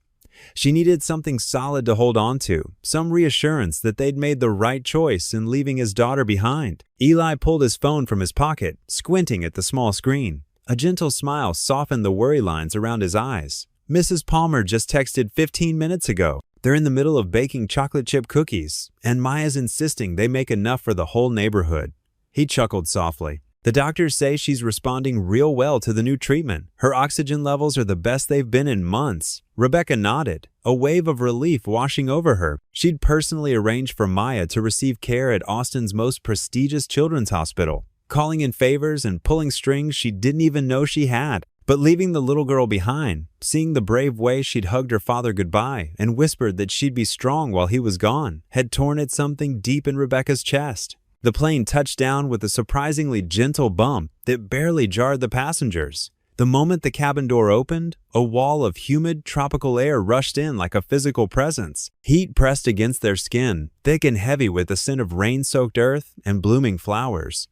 She needed something solid to hold on to, some reassurance that they'd made the right choice in leaving his daughter behind. Eli pulled his phone from his pocket, squinting at the small screen. A gentle smile softened the worry lines around his eyes. "Mrs. Palmer just texted 15 minutes ago. They're in the middle of baking chocolate chip cookies, and Maya's insisting they make enough for the whole neighborhood." He chuckled softly. "The doctors say she's responding real well to the new treatment. Her oxygen levels are the best they've been in months." Rebecca nodded, a wave of relief washing over her. She'd personally arranged for Maya to receive care at Austin's most prestigious children's hospital, calling in favors and pulling strings she didn't even know she had. But leaving the little girl behind, seeing the brave way she'd hugged her father goodbye and whispered that she'd be strong while he was gone, had torn at something deep in Rebecca's chest. The plane touched down with a surprisingly gentle bump that barely jarred the passengers. The moment the cabin door opened, a wall of humid, tropical air rushed in like a physical presence. Heat pressed against their skin, thick and heavy with the scent of rain-soaked earth and blooming flowers.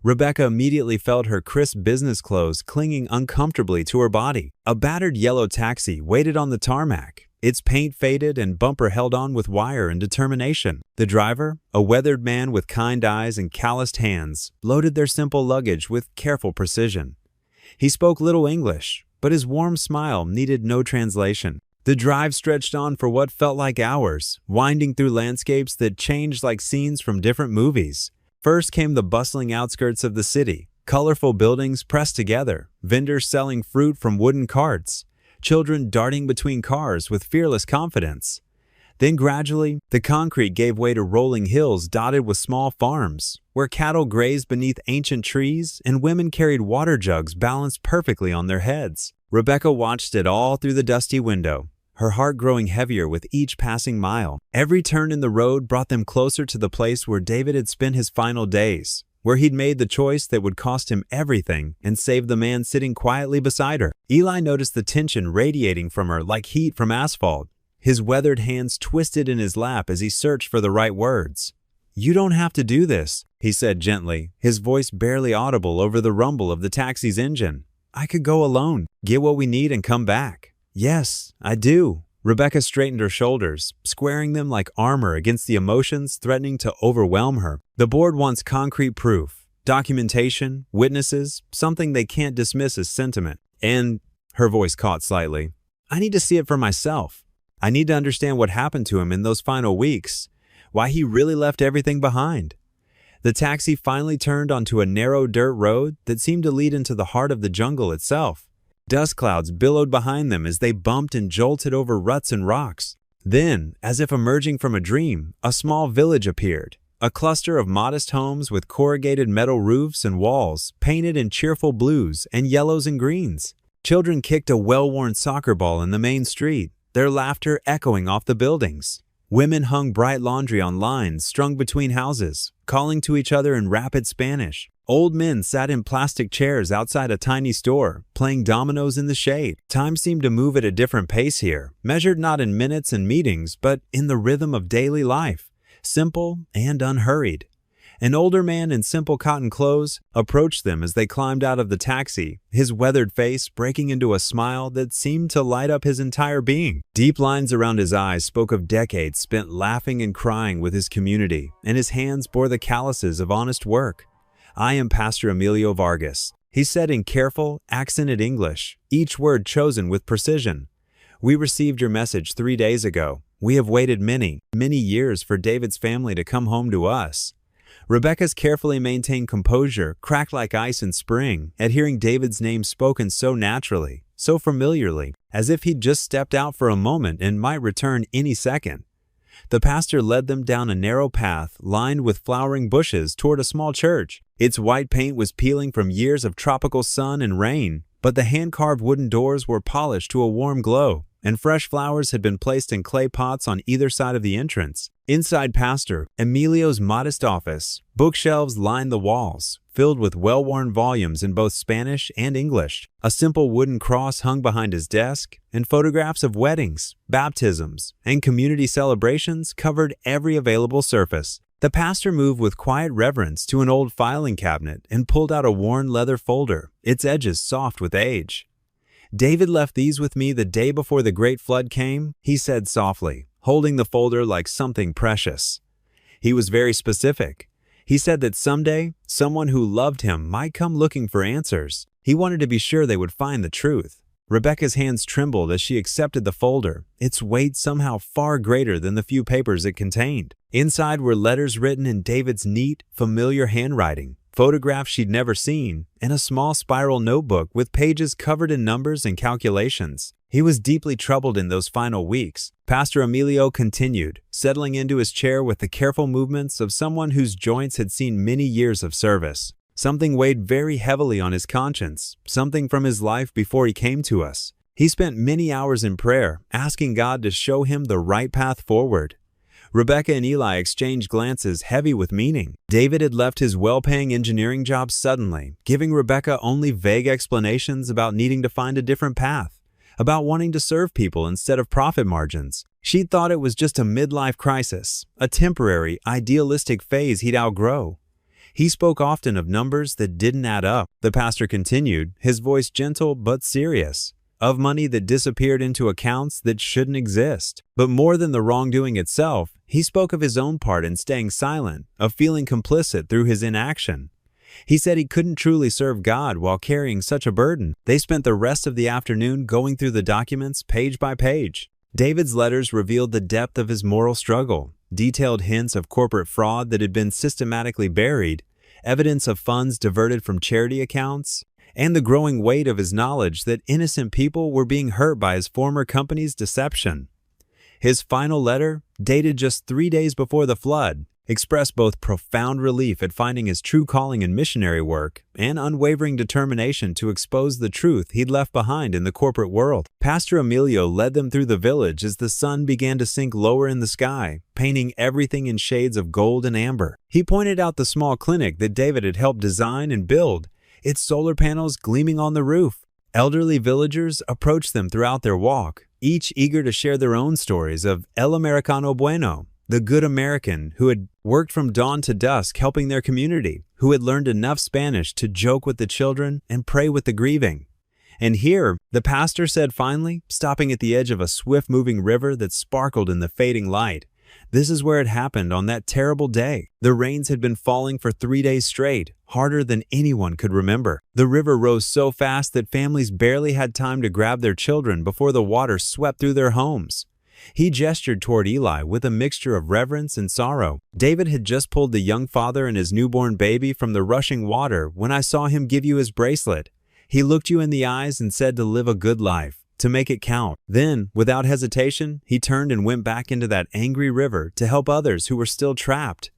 Rebecca immediately felt her crisp business clothes clinging uncomfortably to her body. A battered yellow taxi waited on the tarmac, its paint faded and bumper held on with wire and determination. The driver, a weathered man with kind eyes and calloused hands, loaded their simple luggage with careful precision. He spoke little English, but his warm smile needed no translation. The drive stretched on for what felt like hours, winding through landscapes that changed like scenes from different movies. First came the bustling outskirts of the city, colorful buildings pressed together, vendors selling fruit from wooden carts, children darting between cars with fearless confidence. Then gradually, the concrete gave way to rolling hills dotted with small farms, where cattle grazed beneath ancient trees and women carried water jugs balanced perfectly on their heads. Rebecca watched it all through the dusty window, her heart growing heavier with each passing mile. Every turn in the road brought them closer to the place where David had spent his final days, where he'd made the choice that would cost him everything and save the man sitting quietly beside her. Eli noticed the tension radiating from her like heat from asphalt. His weathered hands twisted in his lap as he searched for the right words. "You don't have to do this," he said gently, his voice barely audible over the rumble of the taxi's engine. "I could go alone, get what we need and come back." "Yes, I do." Rebecca straightened her shoulders, squaring them like armor against the emotions threatening to overwhelm her. "The board wants concrete proof, documentation, witnesses, something they can't dismiss as sentiment. And," her voice caught slightly, "I need to see it for myself. I need to understand what happened to him in those final weeks, why he really left everything behind." The taxi finally turned onto a narrow dirt road that seemed to lead into the heart of the jungle itself. Dust clouds billowed behind them as they bumped and jolted over ruts and rocks. Then, as if emerging from a dream, a small village appeared, a cluster of modest homes with corrugated metal roofs and walls painted in cheerful blues and yellows and greens. Children kicked a well-worn soccer ball in the main street, their laughter echoing off the buildings. Women hung bright laundry on lines strung between houses, calling to each other in rapid Spanish. Old men sat in plastic chairs outside a tiny store, playing dominoes in the shade. Time seemed to move at a different pace here, measured not in minutes and meetings, but in the rhythm of daily life, simple and unhurried. An older man in simple cotton clothes approached them as they climbed out of the taxi, his weathered face breaking into a smile that seemed to light up his entire being. Deep lines around his eyes spoke of decades spent laughing and crying with his community, and his hands bore the calluses of honest work. "I am Pastor Emilio Vargas," he said in careful, accented English, each word chosen with precision. "We received your message 3 days ago. We have waited many, many years for David's family to come home to us." Rebecca's carefully maintained composure cracked like ice in spring at hearing David's name spoken so naturally, so familiarly, as if he'd just stepped out for a moment and might return any second. The pastor led them down a narrow path lined with flowering bushes toward a small church. Its white paint was peeling from years of tropical sun and rain, but the hand-carved wooden doors were polished to a warm glow, and fresh flowers had been placed in clay pots on either side of the entrance. Inside Pastor Emilio's modest office, bookshelves lined the walls, filled with well-worn volumes in both Spanish and English. A simple wooden cross hung behind his desk, and photographs of weddings, baptisms, and community celebrations covered every available surface. The pastor moved with quiet reverence to an old filing cabinet and pulled out a worn leather folder, its edges soft with age. "David left these with me the day before the great flood came," he said softly, holding the folder like something precious. He was very specific. He said that someday, someone who loved him might come looking for answers. He wanted to be sure they would find the truth. Rebecca's hands trembled as she accepted the folder, its weight somehow far greater than the few papers it contained. Inside were letters written in David's neat, familiar handwriting, photographs she'd never seen, and a small spiral notebook with pages covered in numbers and calculations. He was deeply troubled in those final weeks. Pastor Emilio continued, settling into his chair with the careful movements of someone whose joints had seen many years of service. Something weighed very heavily on his conscience, something from his life before he came to us. He spent many hours in prayer, asking God to show him the right path forward. Rebecca and Eli exchanged glances heavy with meaning. David had left his well-paying engineering job suddenly, giving Rebecca only vague explanations about needing to find a different path, about wanting to serve people instead of profit margins. She thought it was just a midlife crisis, a temporary, idealistic phase he'd outgrow. He spoke often of numbers that didn't add up. The pastor continued, his voice gentle but serious, of money that disappeared into accounts that shouldn't exist. But more than the wrongdoing itself, he spoke of his own part in staying silent, of feeling complicit through his inaction. He said he couldn't truly serve God while carrying such a burden. They spent the rest of the afternoon going through the documents page by page. David's letters revealed the depth of his moral struggle, detailed hints of corporate fraud that had been systematically buried, evidence of funds diverted from charity accounts, and the growing weight of his knowledge that innocent people were being hurt by his former company's deception. His final letter, dated just 3 days before the flood, expressed both profound relief at finding his true calling in missionary work and unwavering determination to expose the truth he'd left behind in the corporate world. Pastor Emilio led them through the village as the sun began to sink lower in the sky, painting everything in shades of gold and amber. He pointed out the small clinic that David had helped design and build, its solar panels gleaming on the roof. Elderly villagers approached them throughout their walk, each eager to share their own stories of El Americano Bueno, the good American who had worked from dawn to dusk helping their community, who had learned enough Spanish to joke with the children and pray with the grieving. "And here," the pastor said finally, stopping at the edge of a swift-moving river that sparkled in the fading light, "this is where it happened on that terrible day. The rains had been falling for 3 days straight, harder than anyone could remember. The river rose so fast that families barely had time to grab their children before the water swept through their homes." He gestured toward Eli with a mixture of reverence and sorrow. "David had just pulled the young father and his newborn baby from the rushing water when I saw him give you his bracelet. He looked you in the eyes and said to live a good life, to make it count. Then, without hesitation, he turned and went back into that angry river to help others who were still trapped."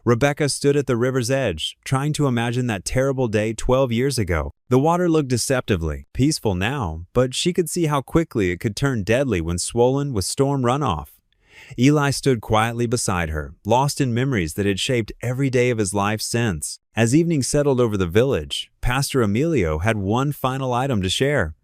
Rebecca stood at the river's edge, trying to imagine that terrible day 12 years ago. The water looked deceptively peaceful now, but she could see how quickly it could turn deadly when swollen with storm runoff. Eli stood quietly beside her, lost in memories that had shaped every day of his life since. As evening settled over the village, Pastor Emilio had one final item to share.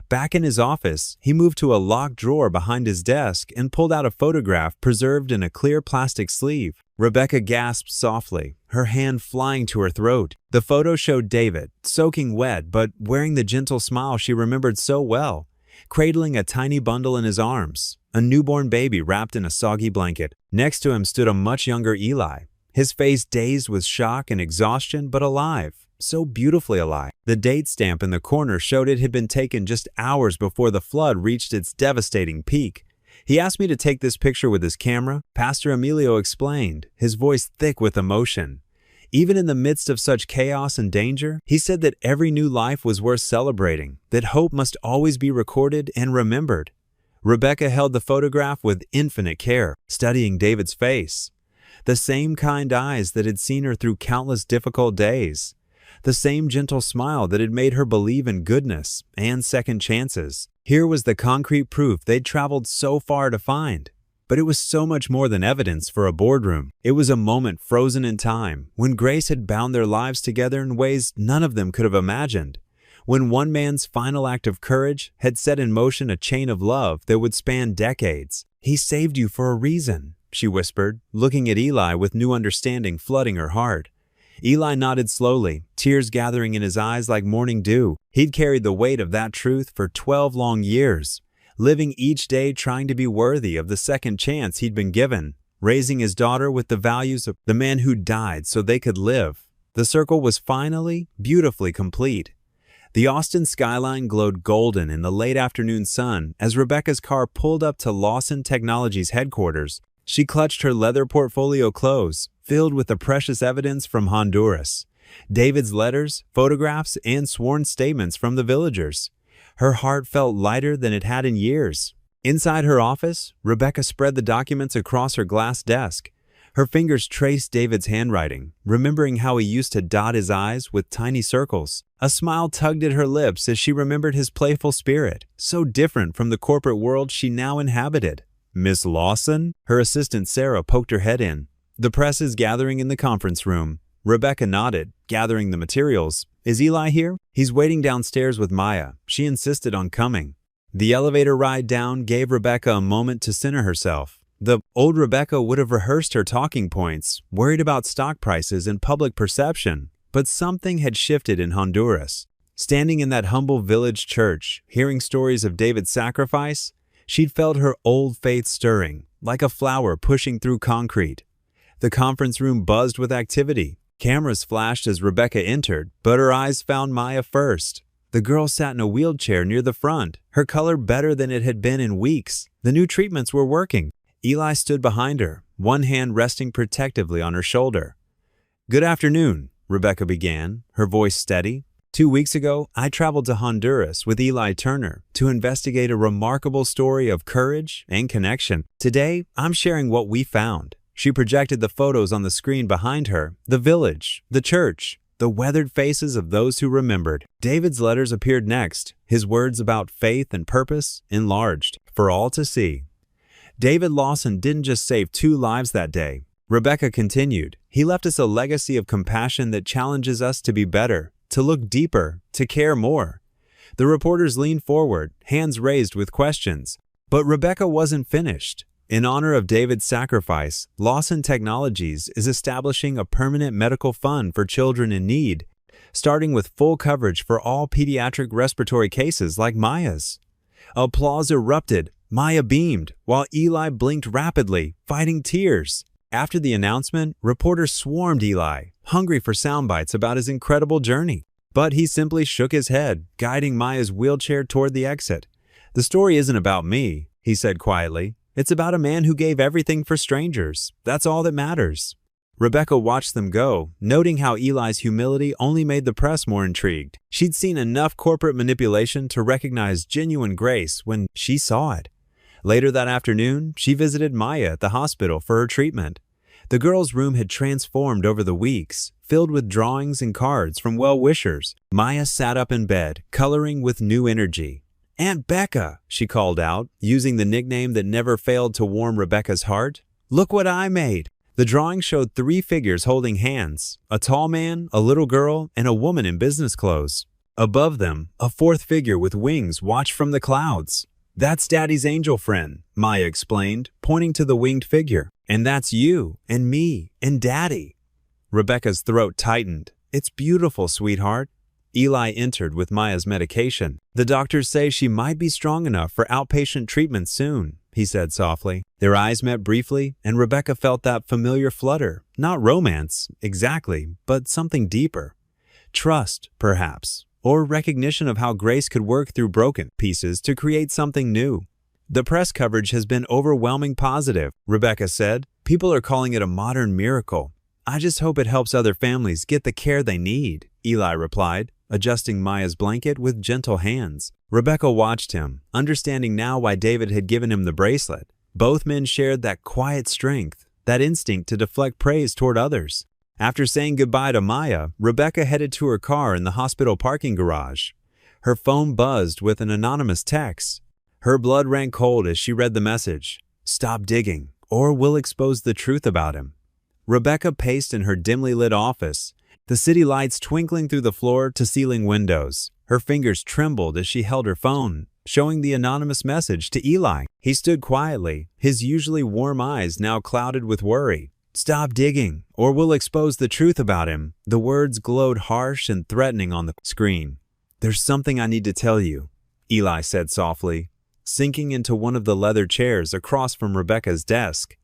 Back in his office, he moved to a locked drawer behind his desk and pulled out a photograph preserved in a clear plastic sleeve. Rebecca gasped softly, her hand flying to her throat. The photo showed David, soaking wet but wearing the gentle smile she remembered so well, cradling a tiny bundle in his arms, a newborn baby wrapped in a soggy blanket. Next to him stood a much younger Eli, his face dazed with shock and exhaustion but alive. So beautifully alive. The date stamp in the corner showed it had been taken just hours before the flood reached its devastating peak. "He asked me to take this picture with his camera," Pastor Emilio explained, his voice thick with emotion. Even in the midst of such chaos and danger, he said that every new life was worth celebrating, that hope must always be recorded and remembered. Rebecca held the photograph with infinite care, studying David's face. The same kind eyes that had seen her through countless difficult days. the same gentle smile that had made her believe in goodness and second chances. Here was the concrete proof they'd traveled so far to find. But it was so much more than evidence for a boardroom. It was a moment frozen in time, when Grace had bound their lives together in ways none of them could have imagined. When one man's final act of courage had set in motion a chain of love that would span decades. "He saved you for a reason," she whispered, looking at Eli with new understanding flooding her heart. Eli nodded slowly, tears gathering in his eyes like morning dew. He'd carried the weight of that truth for 12 long years, living each day trying to be worthy of the second chance he'd been given, raising his daughter with the values of the man who died so they could live. The circle was finally, beautifully complete. The Austin skyline glowed golden in the late afternoon sun as Rebecca's car pulled up to Lawson Technologies headquarters. She clutched her leather portfolio close, filled with the precious evidence from Honduras. David's letters, photographs, and sworn statements from the villagers. Her heart felt lighter than it had in years. Inside her office, Rebecca spread the documents across her glass desk. Her fingers traced David's handwriting, remembering how he used to dot his I's with tiny circles. A smile tugged at her lips as she remembered his playful spirit, so different from the corporate world she now inhabited. "Miss Lawson?" Her assistant Sarah poked her head in. "The press is gathering in the conference room." Rebecca nodded, gathering the materials. "Is Eli here?" "He's waiting downstairs with Maya. She insisted on coming." The elevator ride down gave Rebecca a moment to center herself. The old Rebecca would have rehearsed her talking points, worried about stock prices and public perception. But something had shifted in Honduras. Standing in that humble village church, hearing stories of David's sacrifice, she'd felt her old faith stirring, like a flower pushing through concrete. The conference room buzzed with activity. Cameras flashed as Rebecca entered, but her eyes found Maya first. The girl sat in a wheelchair near the front, her color better than it had been in weeks. The new treatments were working. Eli stood behind her, one hand resting protectively on her shoulder. "Good afternoon," Rebecca began, her voice steady. 2 weeks ago, I traveled to Honduras with Eli Turner to investigate a remarkable story of courage and connection. Today, I'm sharing what we found." She projected the photos on the screen behind her, the village, the church, the weathered faces of those who remembered. David's letters appeared next, his words about faith and purpose enlarged for all to see. David Lawson didn't just save 2 lives that day. Rebecca continued, "He left us a legacy of compassion that challenges us to be better, to look deeper, to care more." The reporters leaned forward, hands raised with questions. But Rebecca wasn't finished. In honor of David's sacrifice, Lawson Technologies is establishing a permanent medical fund for children in need, starting with full coverage for all pediatric respiratory cases like Maya's. Applause erupted. Maya beamed, while Eli blinked rapidly, fighting tears. After the announcement, reporters swarmed Eli, hungry for sound bites about his incredible journey. But he simply shook his head, guiding Maya's wheelchair toward the exit. "The story isn't about me," he said quietly. "It's about a man who gave everything for strangers. That's all that matters." Rebecca watched them go, noting how Eli's humility only made the press more intrigued. She'd seen enough corporate manipulation to recognize genuine grace when she saw it. Later that afternoon, she visited Maya at the hospital for her treatment. The girl's room had transformed over the weeks, filled with drawings and cards from well-wishers. Maya sat up in bed, coloring with new energy. "Aunt Becca," she called out, using the nickname that never failed to warm Rebecca's heart. "Look what I made." The drawing showed 3 figures holding hands, a tall man, a little girl, and a woman in business clothes. Above them, a 4th figure with wings watched from the clouds. "That's Daddy's angel friend," Maya explained, pointing to the winged figure. "And that's you, and me, and Daddy." Rebecca's throat tightened. "It's beautiful, sweetheart." Eli entered with Maya's medication. "The doctors say she might be strong enough for outpatient treatment soon," he said softly. Their eyes met briefly, and Rebecca felt that familiar flutter. Not romance, exactly, but something deeper. Trust, perhaps, or recognition of how grace could work through broken pieces to create something new. "The press coverage has been overwhelming positive," Rebecca said. "People are calling it a modern miracle. I just hope it helps other families get the care they need," Eli replied, adjusting Maya's blanket with gentle hands. Rebecca watched him, understanding now why David had given him the bracelet. Both men shared that quiet strength, that instinct to deflect praise toward others. After saying goodbye to Maya, Rebecca headed to her car in the hospital parking garage. Her phone buzzed with an anonymous text. Her blood ran cold as she read the message. "Stop digging, or we'll expose the truth about him." Rebecca paced in her dimly lit office, the city lights twinkling through the floor-to-ceiling windows. Her fingers trembled as she held her phone, showing the anonymous message to Eli. He stood quietly, his usually warm eyes now clouded with worry. "Stop digging, or we'll expose the truth about him." The words glowed harsh and threatening on the screen. "There's something I need to tell you," Eli said softly, sinking into one of the leather chairs across from Rebecca's desk.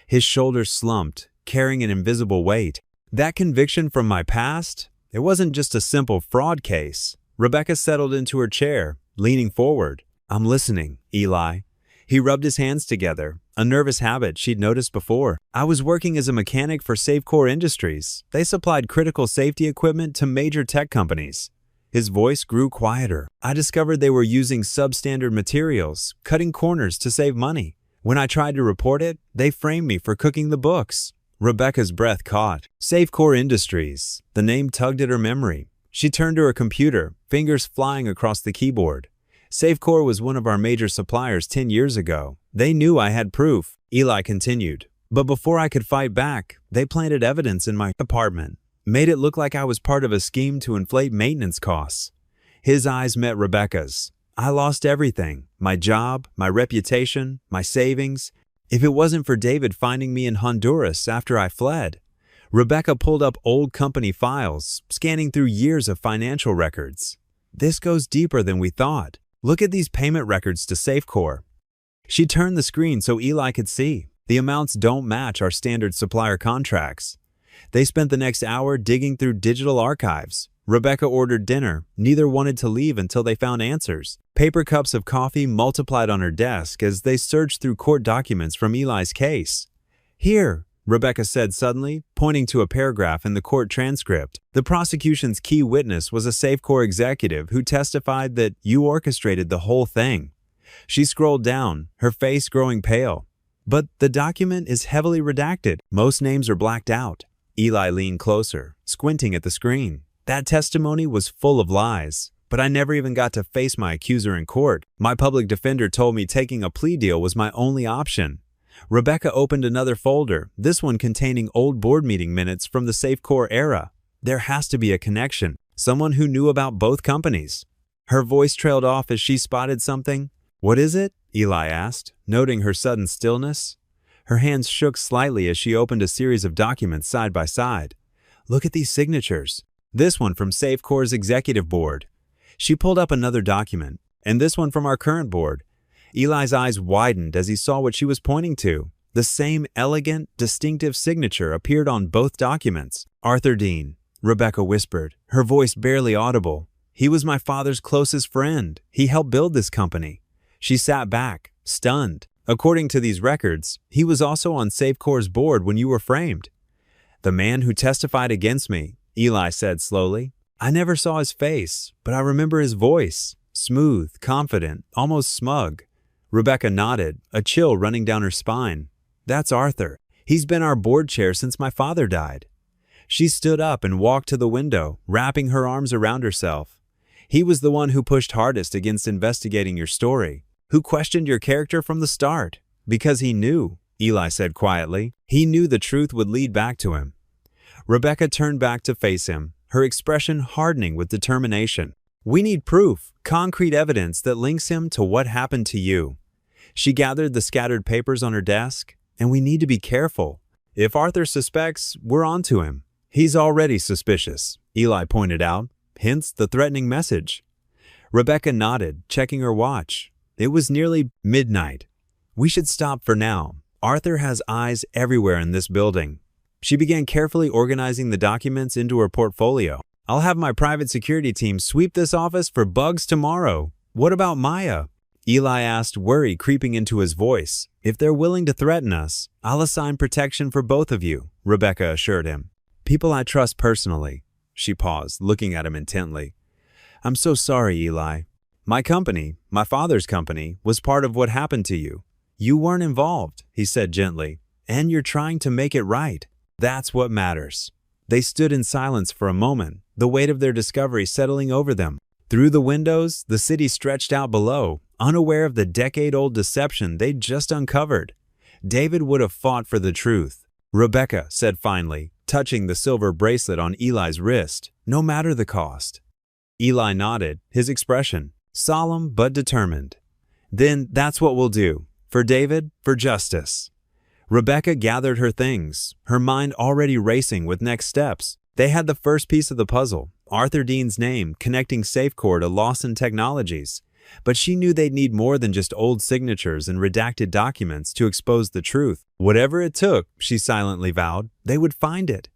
His shoulders slumped, carrying an invisible weight. "That conviction from my past? It wasn't just a simple fraud case." Rebecca settled into her chair, leaning forward. "I'm listening, Eli." He rubbed his hands together, a nervous habit she'd noticed before. "I was working as a mechanic for Safecore Industries. They supplied critical safety equipment to major tech companies." His voice grew quieter. "I discovered they were using substandard materials, cutting corners to save money. When I tried to report it, they framed me for cooking the books." Rebecca's breath caught. Safecore Industries. The name tugged at her memory. She turned to her computer, fingers flying across the keyboard. Safecore was one of our major suppliers 10 years ago. They knew I had proof, Eli continued. But before I could fight back, they planted evidence in my apartment, made it look like I was part of a scheme to inflate maintenance costs. His eyes met Rebecca's. "I lost everything. My job, my reputation, my savings. If it wasn't for David finding me in Honduras after I fled." Rebecca pulled up old company files, scanning through years of financial records. "This goes deeper than we thought. Look at these payment records to Safecore." She turned the screen so Eli could see. The amounts don't match our standard supplier contracts. They spent the next hour digging through digital archives. Rebecca ordered dinner. Neither wanted to leave until they found answers. Paper cups of coffee multiplied on her desk as they searched through court documents from Eli's case. "Here," Rebecca said suddenly, pointing to a paragraph in the court transcript. "The prosecution's key witness was a Safecore executive who testified that you orchestrated the whole thing." She scrolled down, her face growing pale. "But the document is heavily redacted. Most names are blacked out." Eli leaned closer, squinting at the screen. "That testimony was full of lies, but I never even got to face my accuser in court. My public defender told me taking a plea deal was my only option." Rebecca opened another folder, this one containing old board meeting minutes from the Safecore era. There has to be a connection, someone who knew about both companies. Her voice trailed off as she spotted something. "What is it?" Eli asked, noting her sudden stillness. Her hands shook slightly as she opened a series of documents side by side. "Look at these signatures. This one from Safecore's executive board." She pulled up another document, "And this one from our current board." Eli's eyes widened as he saw what she was pointing to. The same elegant, distinctive signature appeared on both documents. "Arthur Dean," Rebecca whispered, her voice barely audible. "He was my father's closest friend. He helped build this company." She sat back, stunned. "According to these records, he was also on Safecore's board when you were framed." "The man who testified against me," Eli said slowly. "I never saw his face, but I remember his voice. Smooth, confident, almost smug." Rebecca nodded, a chill running down her spine. "That's Arthur. He's been our board chair since my father died." She stood up and walked to the window, wrapping her arms around herself. "He was the one who pushed hardest against investigating your story, who questioned your character from the start. Because he knew," Eli said quietly. "He knew the truth would lead back to him." Rebecca turned back to face him, her expression hardening with determination. "We need proof, concrete evidence that links him to what happened to you." She gathered the scattered papers on her desk. "And we need to be careful. If Arthur suspects, we're on to him." "He's already suspicious," Eli pointed out, hence the threatening message. Rebecca nodded, checking her watch. It was nearly midnight. "We should stop for now. Arthur has eyes everywhere in this building." She began carefully organizing the documents into her portfolio. "I'll have my private security team sweep this office for bugs tomorrow." "What about Maya?" Eli asked, worry creeping into his voice. "If they're willing to threaten us, I'll assign protection for both of you," Rebecca assured him. "People I trust personally." She paused, looking at him intently. "I'm so sorry, Eli. My company, my father's company, was part of what happened to you. You weren't involved," he said gently, "and you're trying to make it right. That's what matters." They stood in silence for a moment, the weight of their discovery settling over them. Through the windows, the city stretched out below, unaware of the decade-old deception they'd just uncovered. David would have fought for the truth. Rebecca said finally, touching the silver bracelet on Eli's wrist, no matter the cost. Eli nodded, his expression solemn but determined. Then that's what we'll do. For David, for justice. Rebecca gathered her things, her mind already racing with next steps. They had the first piece of the puzzle, Arthur Dean's name connecting Safecore to Lawson Technologies. But she knew they'd need more than just old signatures and redacted documents to expose the truth. Whatever it took, she silently vowed, they would find it.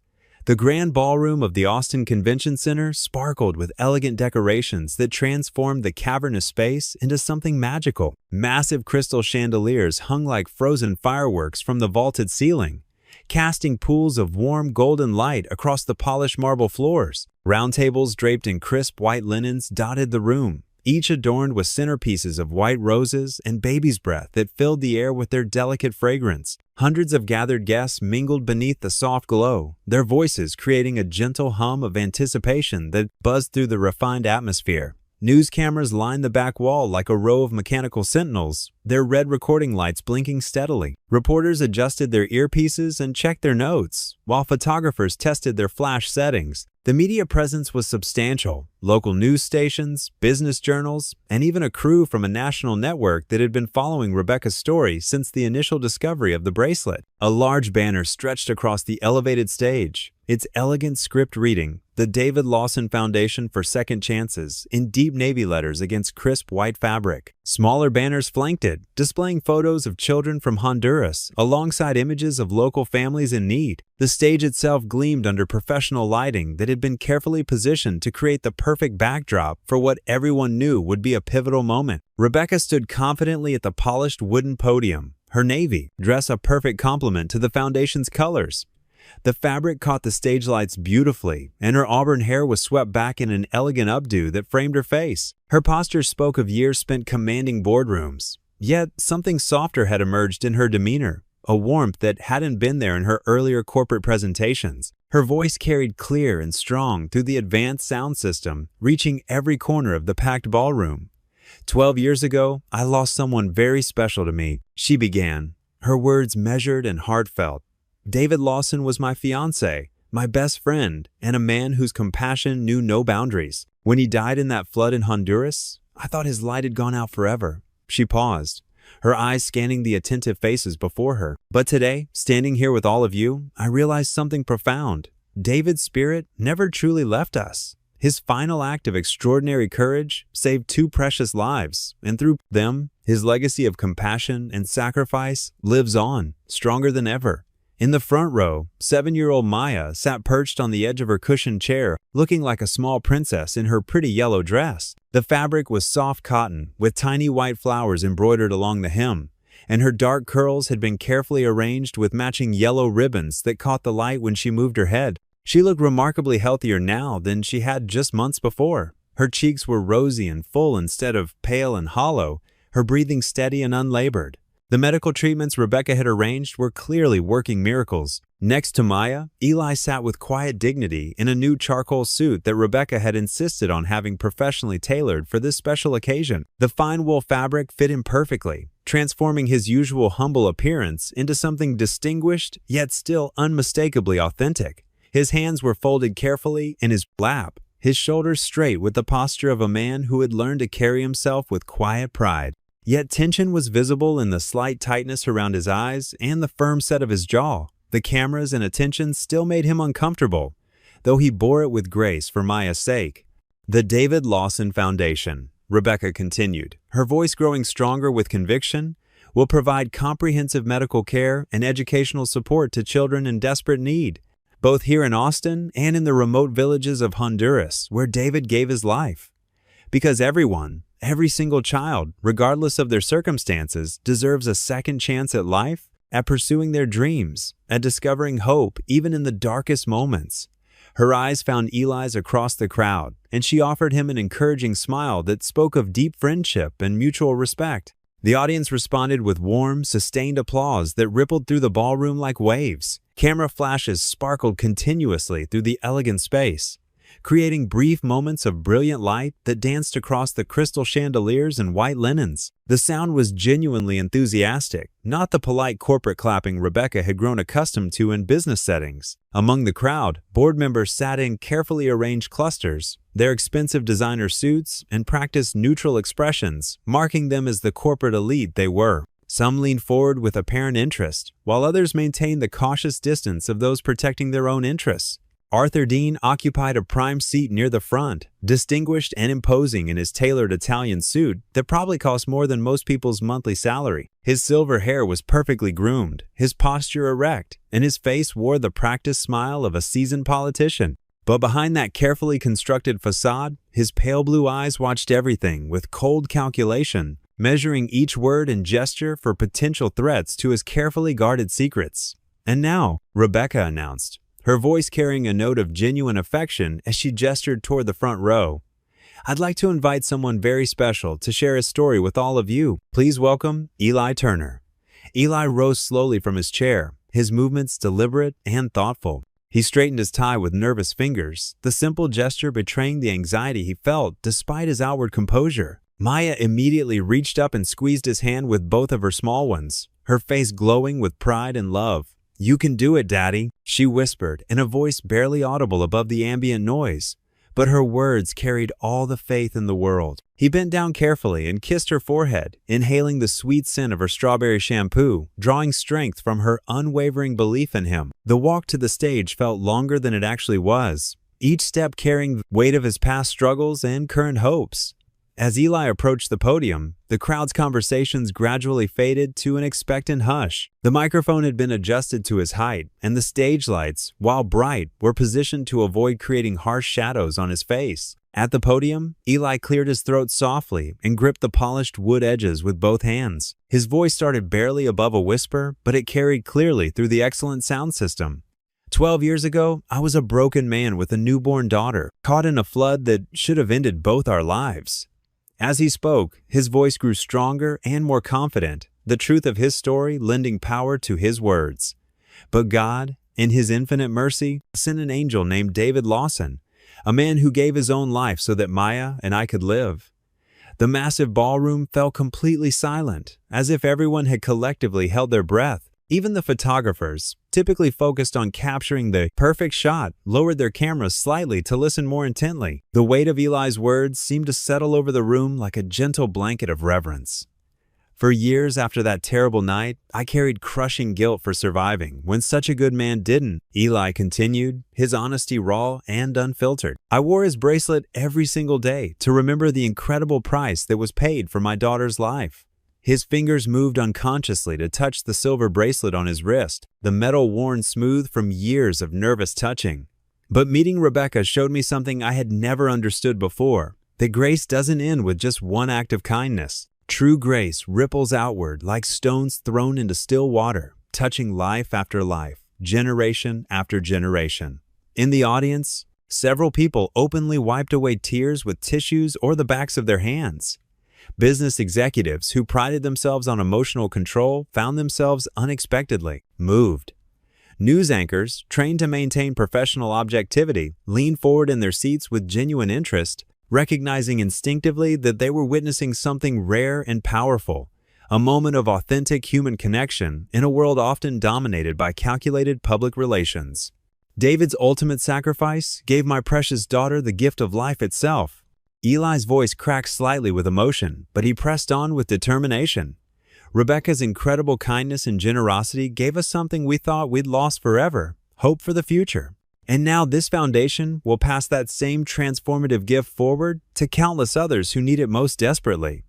The grand ballroom of the Austin Convention Center sparkled with elegant decorations that transformed the cavernous space into something magical. Massive crystal chandeliers hung like frozen fireworks from the vaulted ceiling, casting pools of warm golden light across the polished marble floors. Round tables draped in crisp white linens dotted the room, each adorned with centerpieces of white roses and baby's breath that filled the air with their delicate fragrance. Hundreds of gathered guests mingled beneath the soft glow, their voices creating a gentle hum of anticipation that buzzed through the refined atmosphere. News cameras lined the back wall like a row of mechanical sentinels, their red recording lights blinking steadily. Reporters adjusted their earpieces and checked their notes, while photographers tested their flash settings. The media presence was substantial. Local news stations, business journals, and even a crew from a national network that had been following Rebecca's story since the initial discovery of the bracelet. A large banner stretched across the elevated stage, its elegant script reading, "The David Lawson Foundation for Second Chances," in deep navy letters against crisp white fabric. Smaller banners flanked it, displaying photos of children from Honduras, alongside images of local families in need. The stage itself gleamed under professional lighting that had been carefully positioned to create the perfect backdrop for what everyone knew would be a pivotal moment. Rebecca stood confidently at the polished wooden podium, her navy dress a perfect complement to the foundation's colors. The fabric caught the stage lights beautifully, and her auburn hair was swept back in an elegant updo that framed her face. Her posture spoke of years spent commanding boardrooms. Yet something softer had emerged in her demeanor, a warmth that hadn't been there in her earlier corporate presentations. Her voice carried clear and strong through the advanced sound system, reaching every corner of the packed ballroom. 12 years ago, I lost someone very special to me, she began, her words measured and heartfelt. David Lawson was my fiancé, my best friend, and a man whose compassion knew no boundaries. When he died in that flood in Honduras, I thought his light had gone out forever. She paused, her eyes scanning the attentive faces before her. But today, standing here with all of you, I realized something profound. David's spirit never truly left us. His final act of extraordinary courage saved 2 precious lives, and through them, his legacy of compassion and sacrifice lives on, stronger than ever. In the front row, 7-year-old Maya sat perched on the edge of her cushioned chair, looking like a small princess in her pretty yellow dress. The fabric was soft cotton, with tiny white flowers embroidered along the hem, and her dark curls had been carefully arranged with matching yellow ribbons that caught the light when she moved her head. She looked remarkably healthier now than she had just months before. Her cheeks were rosy and full instead of pale and hollow, her breathing steady and unlabored. The medical treatments Rebecca had arranged were clearly working miracles. Next to Maya, Eli sat with quiet dignity in a new charcoal suit that Rebecca had insisted on having professionally tailored for this special occasion. The fine wool fabric fit him perfectly, transforming his usual humble appearance into something distinguished yet still unmistakably authentic. His hands were folded carefully in his lap, his shoulders straight with the posture of a man who had learned to carry himself with quiet pride. Yet tension was visible in the slight tightness around his eyes and the firm set of his jaw. The cameras and attention still made him uncomfortable, though he bore it with grace for Maya's sake. The David Lawson Foundation, Rebecca continued, her voice growing stronger with conviction, will provide comprehensive medical care and educational support to children in desperate need, both here in Austin and in the remote villages of Honduras, where David gave his life. Because every single child, regardless of their circumstances, deserves a second chance at life, at pursuing their dreams, at discovering hope even in the darkest moments. Her eyes found Eli's across the crowd, and she offered him an encouraging smile that spoke of deep friendship and mutual respect. The audience responded with warm, sustained applause that rippled through the ballroom like waves. Camera flashes sparkled continuously through the elegant space, creating brief moments of brilliant light that danced across the crystal chandeliers and white linens. The sound was genuinely enthusiastic, not the polite corporate clapping Rebecca had grown accustomed to in business settings. Among the crowd, board members sat in carefully arranged clusters, their expensive designer suits and practiced neutral expressions, marking them as the corporate elite they were. Some leaned forward with apparent interest, while others maintained the cautious distance of those protecting their own interests. Arthur Dean occupied a prime seat near the front, distinguished and imposing in his tailored Italian suit that probably cost more than most people's monthly salary. His silver hair was perfectly groomed, his posture erect, and his face wore the practiced smile of a seasoned politician. But behind that carefully constructed facade, his pale blue eyes watched everything with cold calculation, measuring each word and gesture for potential threats to his carefully guarded secrets. "And now," Rebecca announced, her voice carrying a note of genuine affection as she gestured toward the front row, "I'd like to invite someone very special to share his story with all of you. Please welcome Eli Turner." Eli rose slowly from his chair, his movements deliberate and thoughtful. He straightened his tie with nervous fingers, the simple gesture betraying the anxiety he felt despite his outward composure. Maya immediately reached up and squeezed his hand with both of her small ones, her face glowing with pride and love. "You can do it, Daddy," she whispered in a voice barely audible above the ambient noise, but her words carried all the faith in the world. He bent down carefully and kissed her forehead, inhaling the sweet scent of her strawberry shampoo, drawing strength from her unwavering belief in him. The walk to the stage felt longer than it actually was, each step carrying the weight of his past struggles and current hopes. As Eli approached the podium, the crowd's conversations gradually faded to an expectant hush. The microphone had been adjusted to his height, and the stage lights, while bright, were positioned to avoid creating harsh shadows on his face. At the podium, Eli cleared his throat softly and gripped the polished wood edges with both hands. His voice started barely above a whisper, but it carried clearly through the excellent sound system. 12 years ago, I was a broken man with a newborn daughter, caught in a flood that should have ended both our lives. As he spoke, his voice grew stronger and more confident, the truth of his story lending power to his words. But God, in his infinite mercy, sent an angel named David Lawson, a man who gave his own life so that Maya and I could live. The massive ballroom fell completely silent, as if everyone had collectively held their breath. Even the photographers, typically focused on capturing the perfect shot, lowered their cameras slightly to listen more intently. The weight of Eli's words seemed to settle over the room like a gentle blanket of reverence. For years after that terrible night, I carried crushing guilt for surviving when such a good man didn't. Eli continued, his honesty raw and unfiltered. I wore his bracelet every single day to remember the incredible price that was paid for my daughter's life. His fingers moved unconsciously to touch the silver bracelet on his wrist, the metal worn smooth from years of nervous touching. But meeting Rebecca showed me something I had never understood before, that grace doesn't end with just one act of kindness. True grace ripples outward like stones thrown into still water, touching life after life, generation after generation. In the audience, several people openly wiped away tears with tissues or the backs of their hands. Business executives who prided themselves on emotional control found themselves unexpectedly moved. News anchors, trained to maintain professional objectivity, leaned forward in their seats with genuine interest, recognizing instinctively that they were witnessing something rare and powerful, a moment of authentic human connection in a world often dominated by calculated public relations. David's ultimate sacrifice gave my precious daughter the gift of life itself. Eli's voice cracked slightly with emotion, but he pressed on with determination. Rebecca's incredible kindness and generosity gave us something we thought we'd lost forever, hope for the future. And now this foundation will pass that same transformative gift forward to countless others who need it most desperately.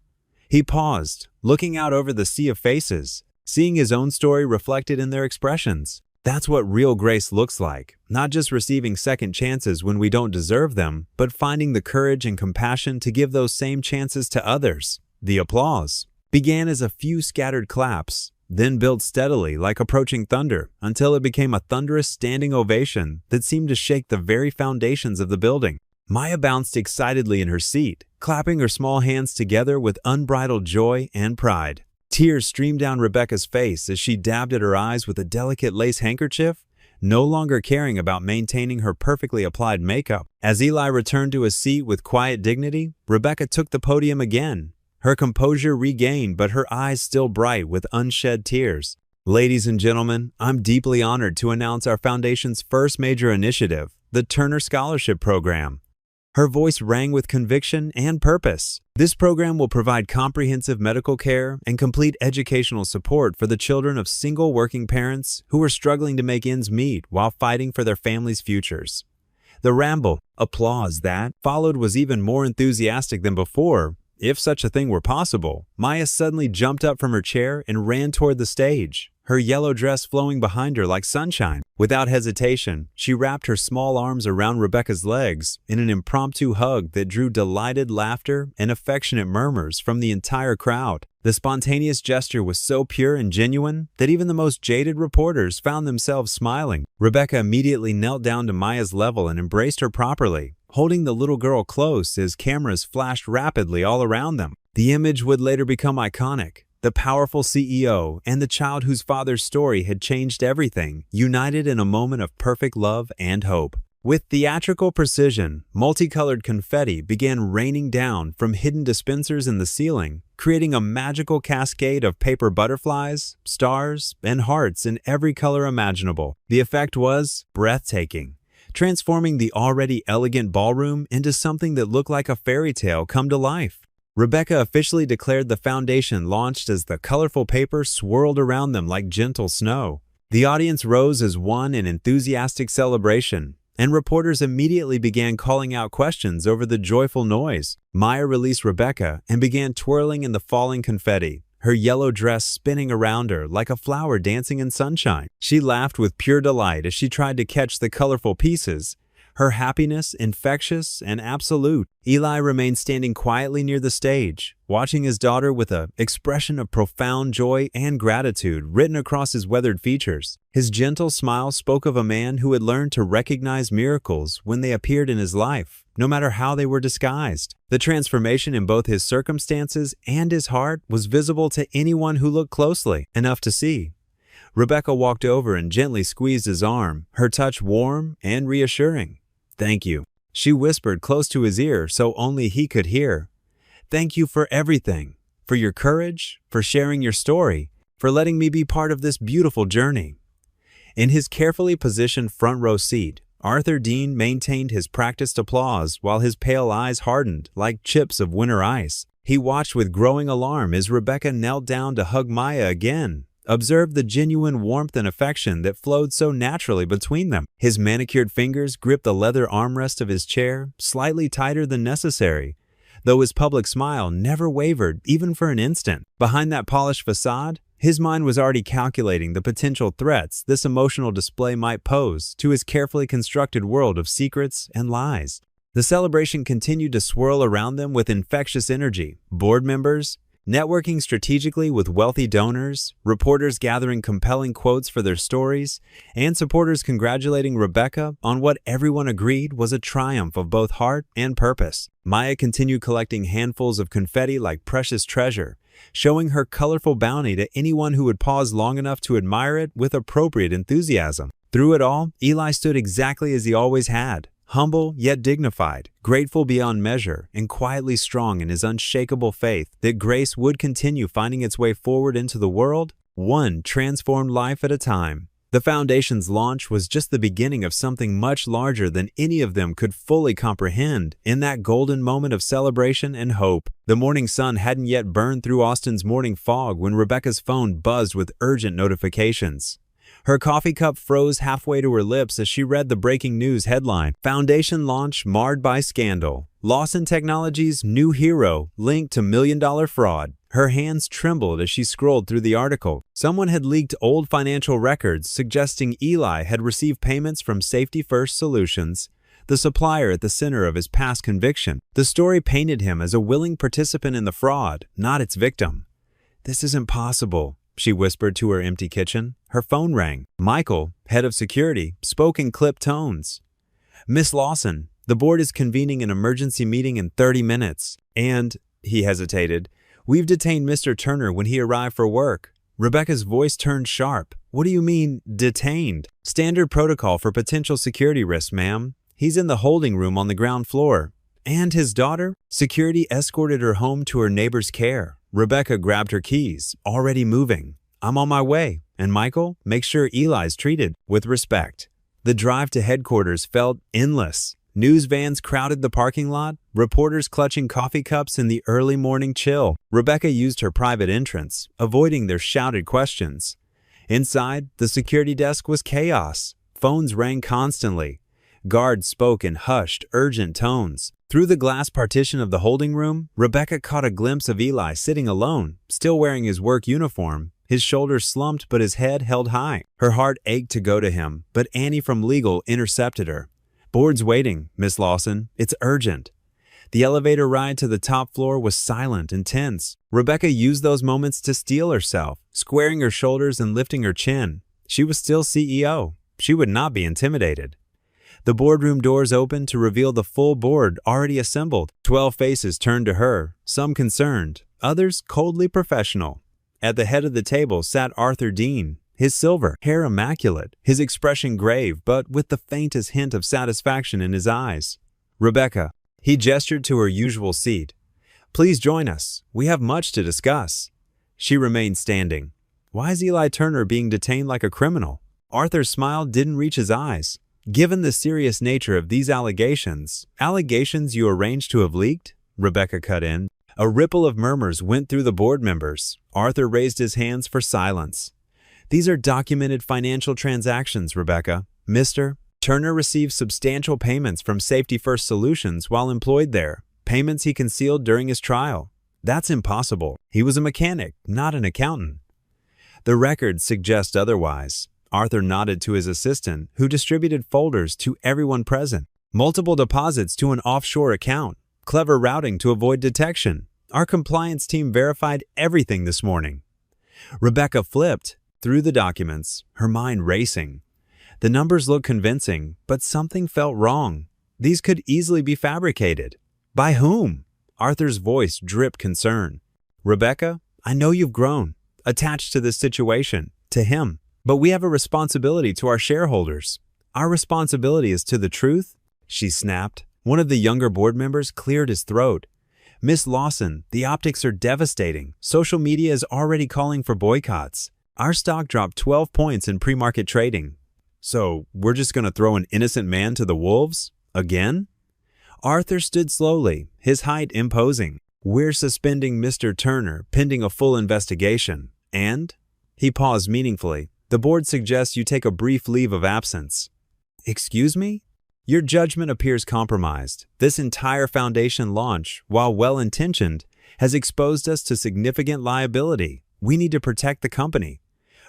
He paused, looking out over the sea of faces, seeing his own story reflected in their expressions. That's what real grace looks like, not just receiving second chances when we don't deserve them, but finding the courage and compassion to give those same chances to others. The applause began as a few scattered claps, then built steadily like approaching thunder until it became a thunderous standing ovation that seemed to shake the very foundations of the building. Maya bounced excitedly in her seat, clapping her small hands together with unbridled joy and pride. Tears streamed down Rebecca's face as she dabbed at her eyes with a delicate lace handkerchief, no longer caring about maintaining her perfectly applied makeup. As Eli returned to his seat with quiet dignity, Rebecca took the podium again. Her composure regained, but her eyes still bright with unshed tears. Ladies and gentlemen, I'm deeply honored to announce our foundation's first major initiative, the Turner Scholarship Program. Her voice rang with conviction and purpose. This program will provide comprehensive medical care and complete educational support for the children of single working parents who are struggling to make ends meet while fighting for their families' futures. The ramble, applause that followed was even more enthusiastic than before. If such a thing were possible, Maya suddenly jumped up from her chair and ran toward the stage, her yellow dress flowing behind her like sunshine. Without hesitation, she wrapped her small arms around Rebecca's legs in an impromptu hug that drew delighted laughter and affectionate murmurs from the entire crowd. The spontaneous gesture was so pure and genuine that even the most jaded reporters found themselves smiling. Rebecca immediately knelt down to Maya's level and embraced her properly, holding the little girl close as cameras flashed rapidly all around them. The image would later become iconic. The powerful CEO and the child whose father's story had changed everything, united in a moment of perfect love and hope. With theatrical precision, multicolored confetti began raining down from hidden dispensers in the ceiling, creating a magical cascade of paper butterflies, stars, and hearts in every color imaginable. The effect was breathtaking, transforming the already elegant ballroom into something that looked like a fairy tale come to life. Rebecca officially declared the foundation launched as the colorful paper swirled around them like gentle snow. The audience rose as one in enthusiastic celebration, and reporters immediately began calling out questions over the joyful noise. Maya released Rebecca and began twirling in the falling confetti, her yellow dress spinning around her like a flower dancing in sunshine. She laughed with pure delight as she tried to catch the colorful pieces, her happiness infectious and absolute. Eli remained standing quietly near the stage, watching his daughter with an expression of profound joy and gratitude written across his weathered features. His gentle smile spoke of a man who had learned to recognize miracles when they appeared in his life, no matter how they were disguised. The transformation in both his circumstances and his heart was visible to anyone who looked closely enough to see. Rebecca walked over and gently squeezed his arm, her touch warm and reassuring. "Thank you," she whispered close to his ear so only he could hear. "Thank you for everything, for your courage, for sharing your story, for letting me be part of this beautiful journey." In his carefully positioned front row seat, Arthur Dean maintained his practiced applause while his pale eyes hardened like chips of winter ice. He watched with growing alarm as Rebecca knelt down to hug Maya again, observed the genuine warmth and affection that flowed so naturally between them. His manicured fingers gripped the leather armrest of his chair, slightly tighter than necessary, though his public smile never wavered even for an instant. Behind that polished facade, his mind was already calculating the potential threats this emotional display might pose to his carefully constructed world of secrets and lies. The celebration continued to swirl around them with infectious energy. Board members networking strategically with wealthy donors, reporters gathering compelling quotes for their stories, and supporters congratulating Rebecca on what everyone agreed was a triumph of both heart and purpose. Maya continued collecting handfuls of confetti like precious treasure, showing her colorful bounty to anyone who would pause long enough to admire it with appropriate enthusiasm. Through it all, Eli stood exactly as he always had. Humble yet dignified, grateful beyond measure, and quietly strong in his unshakable faith that grace would continue finding its way forward into the world, one transformed life at a time. The foundation's launch was just the beginning of something much larger than any of them could fully comprehend. In that golden moment of celebration and hope, the morning sun hadn't yet burned through Austin's morning fog when Rebecca's phone buzzed with urgent notifications. Her coffee cup froze halfway to her lips as she read the breaking news headline, "Foundation launch marred by scandal. Lawson Technologies' new hero linked to million-dollar fraud." Her hands trembled as she scrolled through the article. Someone had leaked old financial records suggesting Eli had received payments from Safety First Solutions, the supplier at the center of his past conviction. The story painted him as a willing participant in the fraud, not its victim. "This is impossible," she whispered to her empty kitchen. Her phone rang. Michael, head of security, spoke in clipped tones. "Miss Lawson, the board is convening an emergency meeting in 30 minutes, and," he hesitated, "we've detained Mr. Turner when he arrived for work. Rebecca's voice turned sharp. What do you mean, detained? Standard protocol for potential security risks, ma'am. He's in the holding room on the ground floor. And his daughter? Security escorted her home to her neighbor's care. Rebecca grabbed her keys, already moving. I'm on my way. And Michael, make sure Eli's treated with respect. The drive to headquarters felt endless. News vans crowded the parking lot, reporters clutching coffee cups in the early morning chill. Rebecca used her private entrance, avoiding their shouted questions. Inside, the security desk was chaos. Phones rang constantly. Guards spoke in hushed, urgent tones. Through the glass partition of the holding room, Rebecca caught a glimpse of Eli sitting alone, still wearing his work uniform. His shoulders slumped, but his head held high. Her heart ached to go to him, but Annie from legal intercepted her. Board's waiting, Miss Lawson. It's urgent. The elevator ride to the top floor was silent and tense. Rebecca used those moments to steel herself, squaring her shoulders and lifting her chin. She was still CEO. She would not be intimidated. The boardroom doors opened to reveal the full board already assembled. 12 faces turned to her, some concerned, others coldly professional. At the head of the table sat Arthur Dean, his silver hair immaculate, his expression grave but with the faintest hint of satisfaction in his eyes. Rebecca, he gestured to her usual seat. Please join us. We have much to discuss. She remained standing. Why is Eli Turner being detained like a criminal? Arthur's smile didn't reach his eyes. Given the serious nature of these allegations you arranged to have leaked? Rebecca cut in. A ripple of murmurs went through the board members. Arthur raised his hands for silence. These are documented financial transactions, Rebecca. Mr. Turner received substantial payments from Safety First Solutions while employed there, payments he concealed during his trial. That's impossible. He was a mechanic, not an accountant. The records suggest otherwise. Arthur nodded to his assistant, who distributed folders to everyone present. Multiple deposits to an offshore account. Clever routing to avoid detection. Our compliance team verified everything this morning. Rebecca flipped through the documents, her mind racing. The numbers looked convincing, but something felt wrong. These could easily be fabricated. By whom? Arthur's voice dripped concern. Rebecca, I know you've grown, attached to this situation, to him, but we have a responsibility to our shareholders. Our responsibility is to the truth, she snapped. One of the younger board members cleared his throat. Miss Lawson, the optics are devastating. Social media is already calling for boycotts. Our stock dropped 12 points in pre-market trading. So, we're just going to throw an innocent man to the wolves? Again? Arthur stood slowly, his height imposing. We're suspending Mr. Turner, pending a full investigation. And? He paused meaningfully. The board suggests you take a brief leave of absence. Excuse me? Your judgment appears compromised. This entire foundation launch, while well-intentioned, has exposed us to significant liability. We need to protect the company.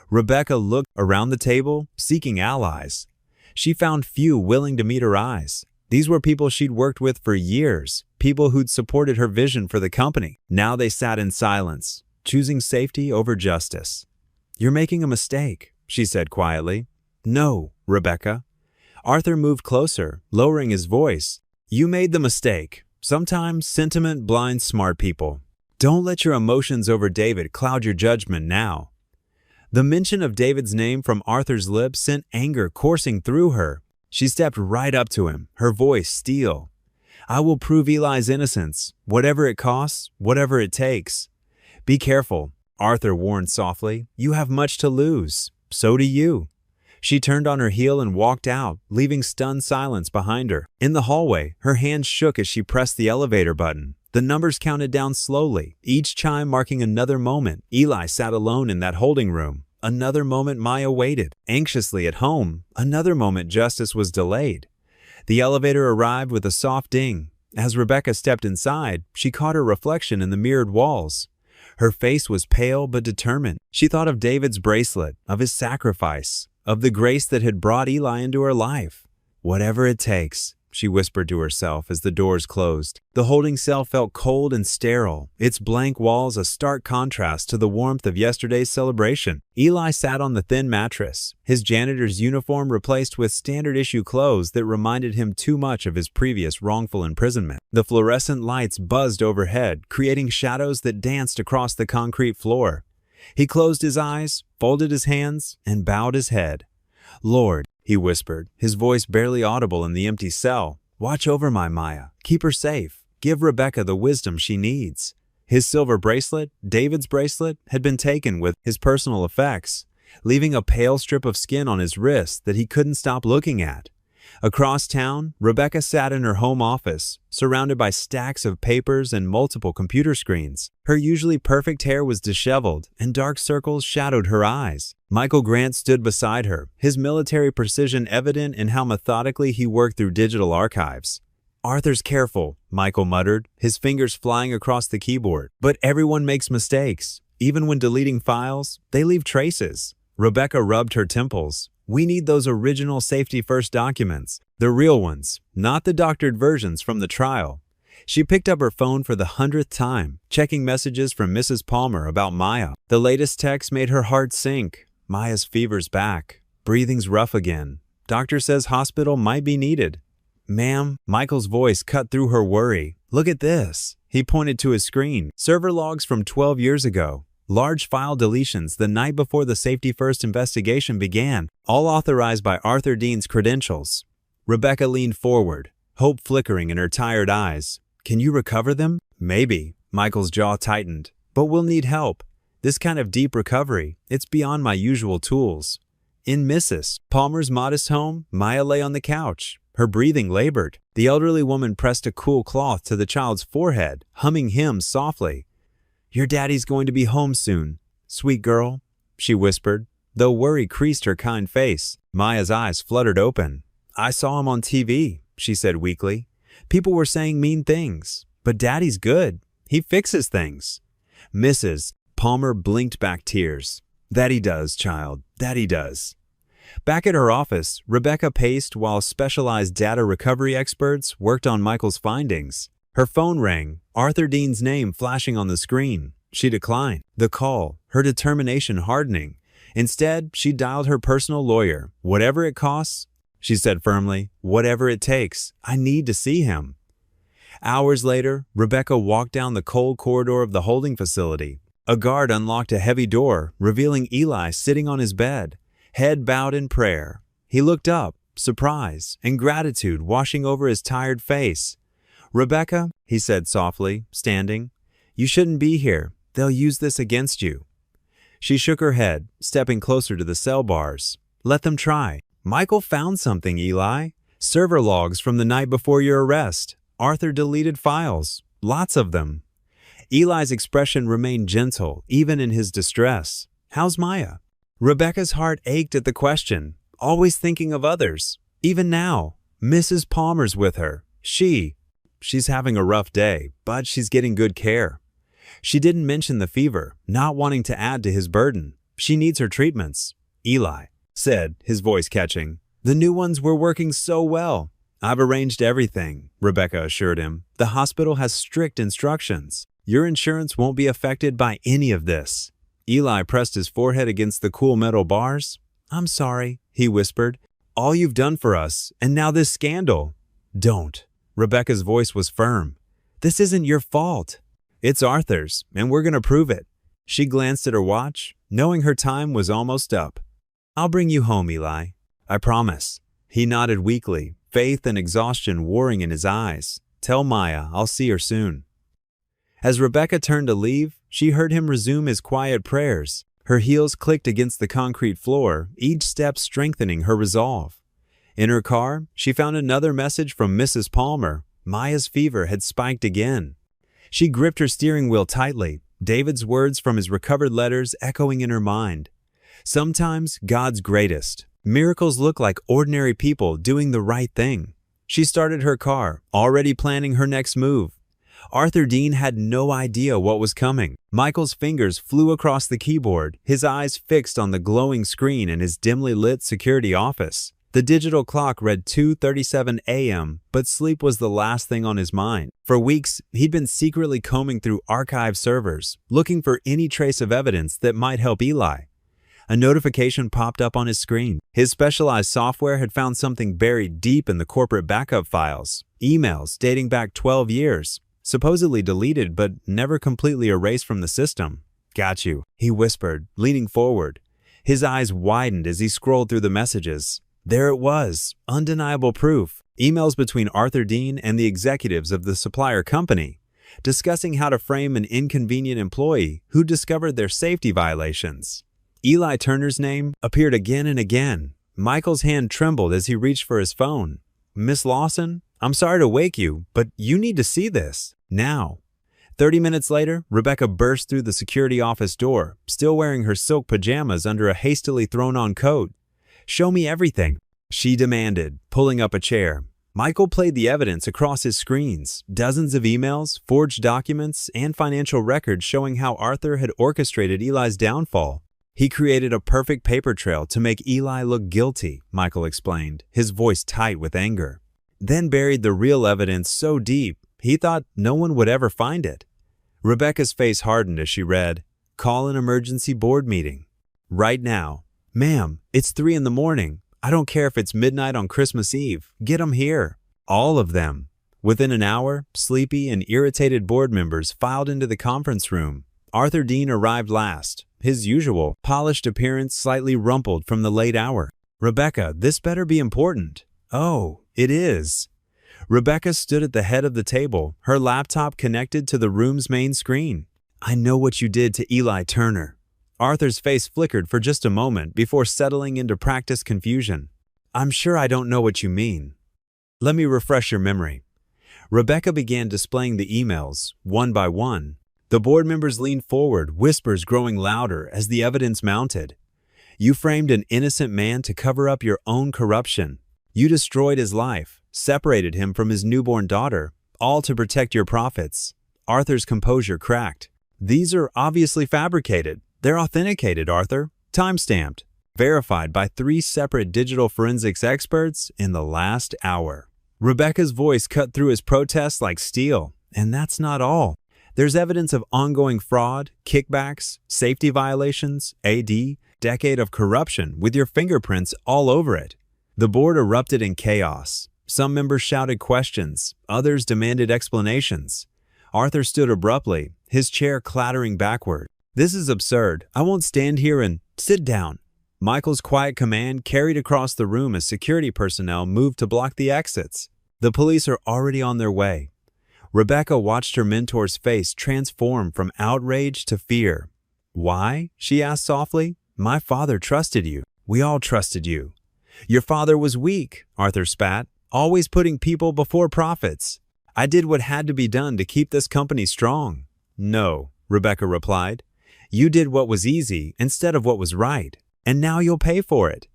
Rebecca looked around the table, seeking allies. She found few willing to meet her eyes. These were people she'd worked with for years, people who'd supported her vision for the company. Now they sat in silence, choosing safety over justice. You're making a mistake, she said quietly. No, Rebecca. Arthur moved closer, lowering his voice. You made the mistake. Sometimes sentiment blinds smart people. Don't let your emotions over David cloud your judgment now. The mention of David's name from Arthur's lips sent anger coursing through her. She stepped right up to him, her voice steel. I will prove Eli's innocence, whatever it costs, whatever it takes. Be careful, Arthur warned softly. You have much to lose. So do you. She turned on her heel and walked out, leaving stunned silence behind her. In the hallway, her hands shook as she pressed the elevator button. The numbers counted down slowly, each chime marking another moment. Eli sat alone in that holding room. Another moment Maya waited, anxiously at home. Another moment justice was delayed. The elevator arrived with a soft ding. As Rebecca stepped inside, she caught her reflection in the mirrored walls. Her face was pale but determined. She thought of David's bracelet, of his sacrifice, of the grace that had brought Eli into her life. Whatever it takes, she whispered to herself as the doors closed. The holding cell felt cold and sterile, its blank walls a stark contrast to the warmth of yesterday's celebration. Eli sat on the thin mattress, his janitor's uniform replaced with standard-issue clothes that reminded him too much of his previous wrongful imprisonment. The fluorescent lights buzzed overhead, creating shadows that danced across the concrete floor. He closed his eyes, folded his hands, and bowed his head. "Lord," he whispered, his voice barely audible in the empty cell, "watch over my Maya. Keep her safe. Give Rebecca the wisdom she needs." His silver bracelet, David's bracelet, had been taken with his personal effects, leaving a pale strip of skin on his wrist that he couldn't stop looking at. Across town, Rebecca sat in her home office, surrounded by stacks of papers and multiple computer screens. Her usually perfect hair was disheveled, and dark circles shadowed her eyes. Michael Grant stood beside her, his military precision evident in how methodically he worked through digital archives. "Arthur's careful," Michael muttered, his fingers flying across the keyboard. "But everyone makes mistakes. Even when deleting files, they leave traces." Rebecca rubbed her temples. "We need those original safety-first documents, the real ones, not the doctored versions from the trial." She picked up her phone for the 100th time, checking messages from Mrs. Palmer about Maya. The latest text made her heart sink. "Maya's fever's back. Breathing's rough again. Doctor says hospital might be needed." "Ma'am," Michael's voice cut through her worry. "Look at this." He pointed to his screen. Server logs from 12 years ago. Large file deletions the night before the safety-first investigation began, all authorized by Arthur Dean's credentials. Rebecca leaned forward, hope flickering in her tired eyes. "Can you recover them?" "Maybe." Michael's jaw tightened. "But we'll need help. This kind of deep recovery, it's beyond my usual tools." In Mrs. Palmer's modest home, Maya lay on the couch. Her breathing labored. The elderly woman pressed a cool cloth to the child's forehead, humming hymns softly. "Your daddy's going to be home soon, sweet girl," she whispered, though worry creased her kind face. Maya's eyes fluttered open. "I saw him on TV," she said weakly. "People were saying mean things, but daddy's good. He fixes things." Mrs. Palmer blinked back tears. "That he does, child, that he does." Back at her office, Rebecca paced while specialized data recovery experts worked on Michael's findings. Her phone rang, Arthur Dean's name flashing on the screen. She declined the call, her determination hardening. Instead, she dialed her personal lawyer. "Whatever it costs," she said firmly, "whatever it takes, I need to see him." Hours later, Rebecca walked down the cold corridor of the holding facility. A guard unlocked a heavy door, revealing Eli sitting on his bed, head bowed in prayer. He looked up, surprise and gratitude washing over his tired face. "Rebecca," he said softly, standing, "you shouldn't be here. They'll use this against you." She shook her head, stepping closer to the cell bars. "Let them try." "Michael found something, Eli. Server logs from the night before your arrest. Arthur deleted files. Lots of them." Eli's expression remained gentle, even in his distress. "How's Maya?" Rebecca's heart ached at the question, always thinking of others. Even now, Mrs. Palmer's with her. She's having a rough day, but she's getting good care. She didn't mention the fever, not wanting to add to his burden. She needs her treatments. "Eli," said, his voice catching, "the new ones were working so well." "I've arranged everything," Rebecca assured him. "The hospital has strict instructions. Your insurance won't be affected by any of this." Eli pressed his forehead against the cool metal bars. "I'm sorry," he whispered. "All you've done for us, and now this scandal." "Don't." Rebecca's voice was firm. "This isn't your fault. It's Arthur's, and we're going to prove it." She glanced at her watch, knowing her time was almost up. "I'll bring you home, Eli. I promise." He nodded weakly, faith and exhaustion warring in his eyes. "Tell Maya I'll see her soon." As Rebecca turned to leave, she heard him resume his quiet prayers. Her heels clicked against the concrete floor, each step strengthening her resolve. In her car, she found another message from Mrs. Palmer. Maya's fever had spiked again. She gripped her steering wheel tightly, David's words from his recovered letters echoing in her mind. Sometimes God's greatest. Miracles look like ordinary people doing the right thing. She started her car, already planning her next move. Arthur Dean had no idea what was coming. Michael's fingers flew across the keyboard, his eyes fixed on the glowing screen in his dimly lit security office. The digital clock read 2:37 a.m., but sleep was the last thing on his mind. For weeks, he'd been secretly combing through archive servers, looking for any trace of evidence that might help Eli. A notification popped up on his screen. His specialized software had found something buried deep in the corporate backup files. Emails dating back 12 years. Supposedly deleted but never completely erased from the system. Got you, he whispered, leaning forward. His eyes widened as he scrolled through the messages. There it was, undeniable proof. Emails between Arthur Dean and the executives of the supplier company, discussing how to frame an inconvenient employee who discovered their safety violations. Eli Turner's name appeared again and again. Michael's hand trembled as he reached for his phone. Miss Lawson, I'm sorry to wake you, but you need to see this. Now. 30 minutes later, Rebecca burst through the security office door, still wearing her silk pajamas under a hastily thrown-on coat. Show me everything, she demanded, pulling up a chair. Michael played the evidence across his screens, dozens of emails, forged documents, and financial records showing how Arthur had orchestrated Eli's downfall. He created a perfect paper trail to make Eli look guilty, Michael explained, his voice tight with anger. Then buried the real evidence so deep, he thought no one would ever find it. Rebecca's face hardened as she read, "Call an emergency board meeting. Right now. Ma'am, it's 3 in the morning. I don't care if it's midnight on Christmas Eve. Get 'em here. All of them." Within an hour, sleepy and irritated board members filed into the conference room. Arthur Dean arrived last, his usual polished appearance slightly rumpled from the late hour. "Rebecca, this better be important." "Oh, it is." Rebecca stood at the head of the table, her laptop connected to the room's main screen. "I know what you did to Eli Turner." Arthur's face flickered for just a moment before settling into practiced confusion. "I'm sure I don't know what you mean." "Let me refresh your memory." Rebecca began displaying the emails, one by one. The board members leaned forward, whispers growing louder as the evidence mounted. "You framed an innocent man to cover up your own corruption. You destroyed his life, separated him from his newborn daughter, all to protect your profits." Arthur's composure cracked. "These are obviously fabricated. They're authenticated, Arthur. Time-stamped. Verified by 3 separate digital forensics experts in the last hour." Rebecca's voice cut through his protests like steel. "And that's not all. There's evidence of ongoing fraud, kickbacks, safety violations, decade of corruption with your fingerprints all over it." The board erupted in chaos. Some members shouted questions, others demanded explanations. Arthur stood abruptly, his chair clattering backward. "This is absurd. I won't stand here and sit down." Michael's quiet command carried across the room as security personnel moved to block the exits. "The police are already on their way." Rebecca watched her mentor's face transform from outrage to fear. "Why?" she asked softly. "My father trusted you. We all trusted you." "Your father was weak," Arthur spat, "always putting people before profits. I did what had to be done to keep this company strong." "No," Rebecca replied. "You did what was easy instead of what was right, and now you'll pay for it."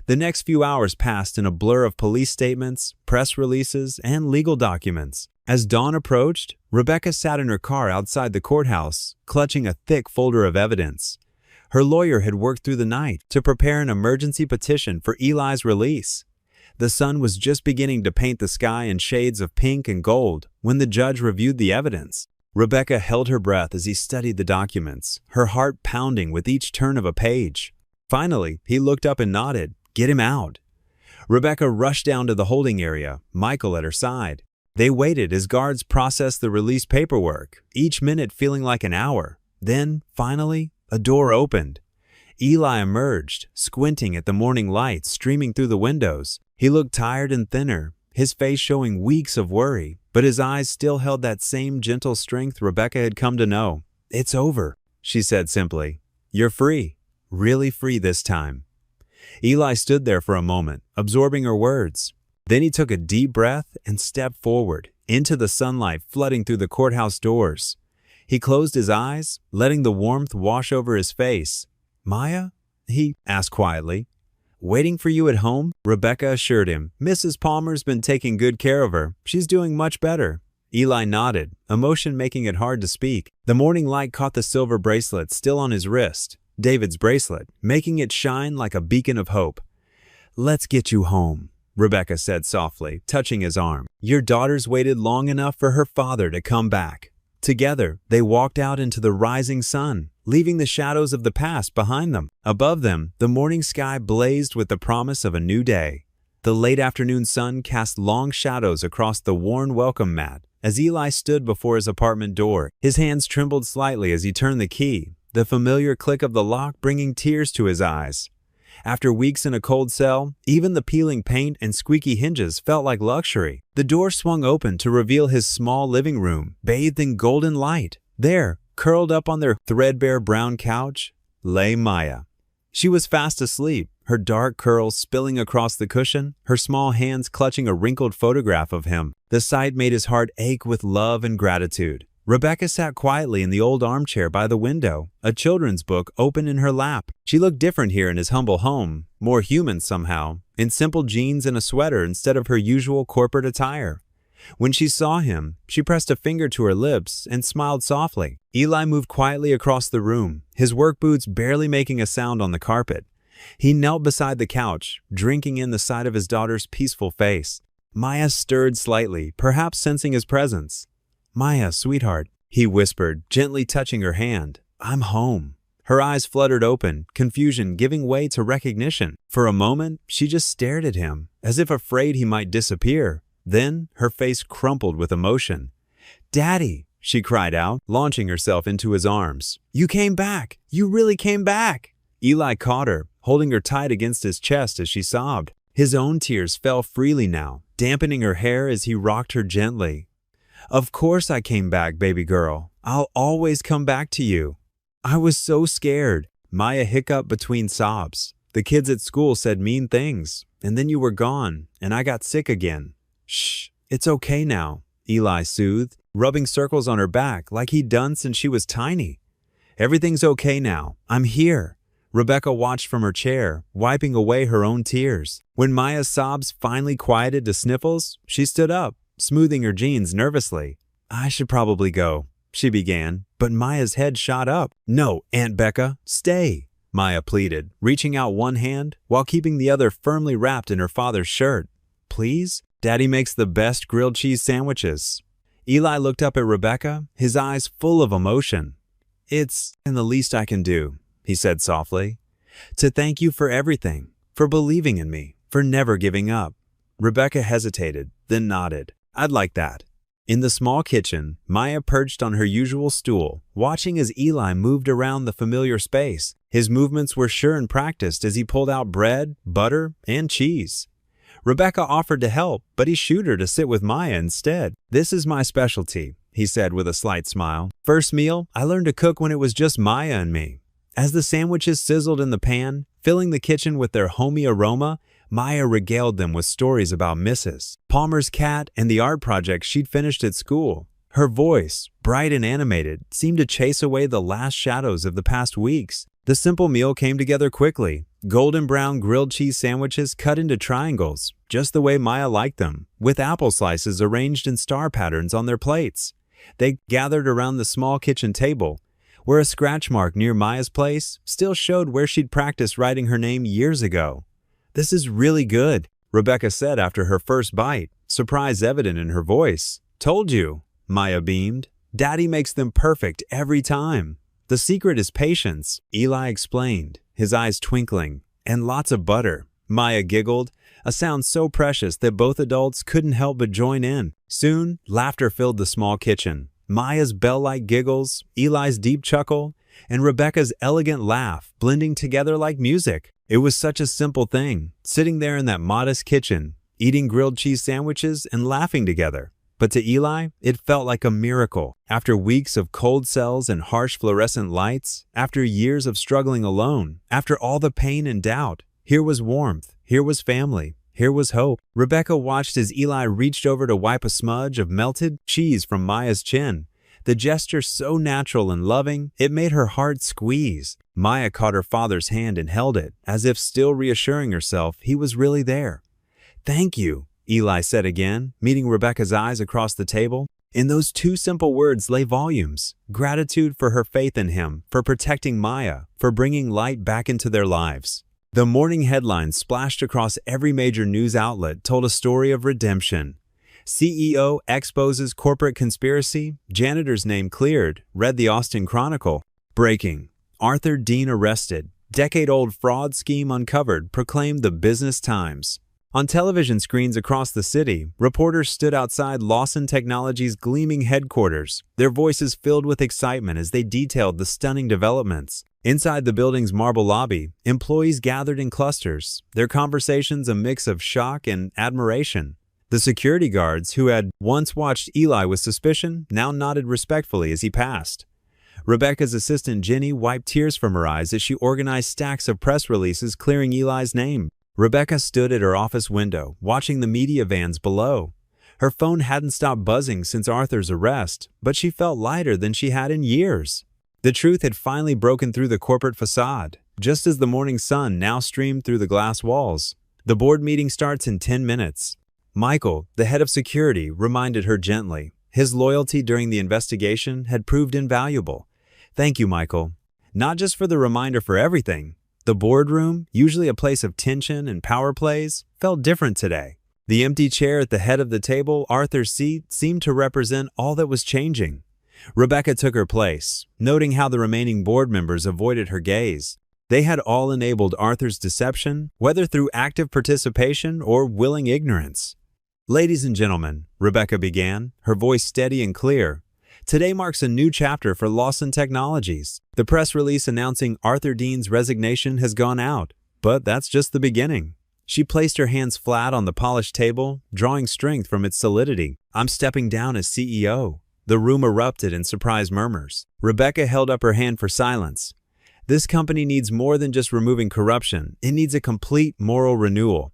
The next few hours passed in a blur of police statements, press releases, and legal documents. As dawn approached, Rebecca sat in her car outside the courthouse, clutching a thick folder of evidence. Her lawyer had worked through the night to prepare an emergency petition for Eli's release. The sun was just beginning to paint the sky in shades of pink and gold when the judge reviewed the evidence. Rebecca held her breath as he studied the documents, her heart pounding with each turn of a page. Finally, he looked up and nodded, "Get him out." Rebecca rushed down to the holding area, Michael at her side. They waited as guards processed the release paperwork, each minute feeling like an hour. Then, finally, a door opened. Eli emerged, squinting at the morning light streaming through the windows. He looked tired and thinner, his face showing weeks of worry, but his eyes still held that same gentle strength Rebecca had come to know. "It's over," she said simply. "You're free, really free this time." Eli stood there for a moment, absorbing her words. Then he took a deep breath and stepped forward, into the sunlight flooding through the courthouse doors. He closed his eyes, letting the warmth wash over his face. "Maya?" he asked quietly. "Waiting for you at home," Rebecca assured him. "Mrs. Palmer's been taking good care of her. She's doing much better." Eli nodded, emotion making it hard to speak. The morning light caught the silver bracelet still on his wrist, David's bracelet, making it shine like a beacon of hope. "Let's get you home," Rebecca said softly, touching his arm. "Your daughter's waited long enough for her father to come back." Together, they walked out into the rising sun, leaving the shadows of the past behind them. Above them, the morning sky blazed with the promise of a new day. The late afternoon sun cast long shadows across the worn welcome mat as Eli stood before his apartment door. His hands trembled slightly as he turned the key, the familiar click of the lock bringing tears to his eyes. After weeks in a cold cell, even the peeling paint and squeaky hinges felt like luxury. The door swung open to reveal his small living room, bathed in golden light. There, curled up on their threadbare brown couch, lay Maya. She was fast asleep, her dark curls spilling across the cushion, her small hands clutching a wrinkled photograph of him. The sight made his heart ache with love and gratitude. Rebecca sat quietly in the old armchair by the window, a children's book open in her lap. She looked different here in his humble home, more human somehow, in simple jeans and a sweater instead of her usual corporate attire. When she saw him, she pressed a finger to her lips and smiled softly. Eli moved quietly across the room, his work boots barely making a sound on the carpet. He knelt beside the couch, drinking in the sight of his daughter's peaceful face. Maya stirred slightly, perhaps sensing his presence. "Maya, sweetheart," he whispered, gently touching her hand. "I'm home." Her eyes fluttered open, confusion giving way to recognition. For a moment, she just stared at him, as if afraid he might disappear. Then, her face crumpled with emotion. "Daddy," she cried out, launching herself into his arms. "You came back! You really came back!" Eli caught her, holding her tight against his chest as she sobbed. His own tears fell freely now, dampening her hair as he rocked her gently. "Of course I came back, baby girl. I'll always come back to you. I was so scared." Maya hiccuped between sobs. "The kids at school said mean things, and then you were gone, and I got sick again." "Shh, it's okay now," Eli soothed, rubbing circles on her back like he'd done since she was tiny. "Everything's okay now. I'm here." Rebecca watched from her chair, wiping away her own tears. When Maya's sobs finally quieted to sniffles, she stood up, smoothing her jeans nervously. "I should probably go," she began, but Maya's head shot up. "No, Aunt Becca, stay," Maya pleaded, reaching out one hand while keeping the other firmly wrapped in her father's shirt. "Please? Daddy makes the best grilled cheese sandwiches." Eli looked up at Rebecca, his eyes full of emotion. "It's the least I can do," he said softly. "To thank you for everything, for believing in me, for never giving up." Rebecca hesitated, then nodded. "I'd like that." In the small kitchen, Maya perched on her usual stool, watching as Eli moved around the familiar space. His movements were sure and practiced as he pulled out bread, butter, and cheese. Rebecca offered to help, but he shooed her to sit with Maya instead. "This is my specialty," he said with a slight smile. "First meal, I learned to cook when it was just Maya and me." As the sandwiches sizzled in the pan, filling the kitchen with their homey aroma, Maya regaled them with stories about Mrs. Palmer's cat and the art project she'd finished at school. Her voice, bright and animated, seemed to chase away the last shadows of the past weeks. The simple meal came together quickly. Golden brown grilled cheese sandwiches cut into triangles, just the way Maya liked them, with apple slices arranged in star patterns on their plates. They gathered around the small kitchen table, where a scratch mark near Maya's place still showed where she'd practiced writing her name years ago. "This is really good," Rebecca said after her first bite, surprise evident in her voice. "Told you," Maya beamed. "Daddy makes them perfect every time." "The secret is patience," Eli explained, his eyes twinkling. "And lots of butter," Maya giggled, a sound so precious that both adults couldn't help but join in. Soon, laughter filled the small kitchen. Maya's bell-like giggles, Eli's deep chuckle, and Rebecca's elegant laugh blending together like music. It was such a simple thing, sitting there in that modest kitchen, eating grilled cheese sandwiches and laughing together. But to Eli, it felt like a miracle. After weeks of cold cells and harsh fluorescent lights, after years of struggling alone, after all the pain and doubt, here was warmth, here was family, here was hope. Rebecca watched as Eli reached over to wipe a smudge of melted cheese from Maya's chin. The gesture so natural and loving, it made her heart squeeze. Maya caught her father's hand and held it, as if still reassuring herself he was really there. "Thank you," Eli said again, meeting Rebecca's eyes across the table. In those two simple words lay volumes. Gratitude for her faith in him, for protecting Maya, for bringing light back into their lives. The morning headlines splashed across every major news outlet told a story of redemption. CEO exposes corporate conspiracy, janitor's name cleared, read the Austin Chronicle. Breaking. Arthur Dean arrested. Decade-old fraud scheme uncovered, proclaimed the Business Times. On television screens across the city, reporters stood outside Lawson Technologies' gleaming headquarters, their voices filled with excitement as they detailed the stunning developments. Inside the building's marble lobby, employees gathered in clusters, their conversations a mix of shock and admiration. The security guards, who had once watched Eli with suspicion, now nodded respectfully as he passed. Rebecca's assistant Jenny wiped tears from her eyes as she organized stacks of press releases clearing Eli's name. Rebecca stood at her office window, watching the media vans below. Her phone hadn't stopped buzzing since Arthur's arrest, but she felt lighter than she had in years. The truth had finally broken through the corporate facade, just as the morning sun now streamed through the glass walls. The board meeting starts in 10 minutes. Michael, the head of security, reminded her gently. His loyalty during the investigation had proved invaluable. Thank you, Michael. Not just for the reminder for everything. The boardroom, usually a place of tension and power plays, felt different today. The empty chair at the head of the table, Arthur's seat, seemed to represent all that was changing. Rebecca took her place, noting how the remaining board members avoided her gaze. They had all enabled Arthur's deception, whether through active participation or willing ignorance. Ladies and gentlemen, Rebecca began, her voice steady and clear. Today marks a new chapter for Lawson Technologies. The press release announcing Arthur Dean's resignation has gone out, but that's just the beginning. She placed her hands flat on the polished table, drawing strength from its solidity. I'm stepping down as CEO. The room erupted in surprised murmurs. Rebecca held up her hand for silence. This company needs more than just removing corruption. It needs a complete moral renewal.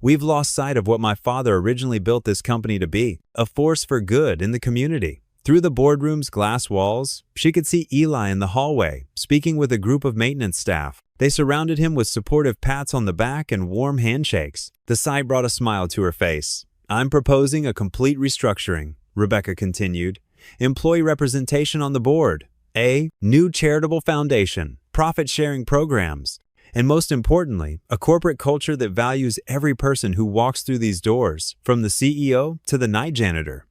We've lost sight of what my father originally built this company to be, a force for good in the community. Through the boardroom's glass walls, she could see Eli in the hallway, speaking with a group of maintenance staff. They surrounded him with supportive pats on the back and warm handshakes. The sight brought a smile to her face. I'm proposing a complete restructuring, Rebecca continued. Employee representation on the board, a new charitable foundation, profit-sharing programs, and most importantly, a corporate culture that values every person who walks through these doors, from the CEO to the night janitor.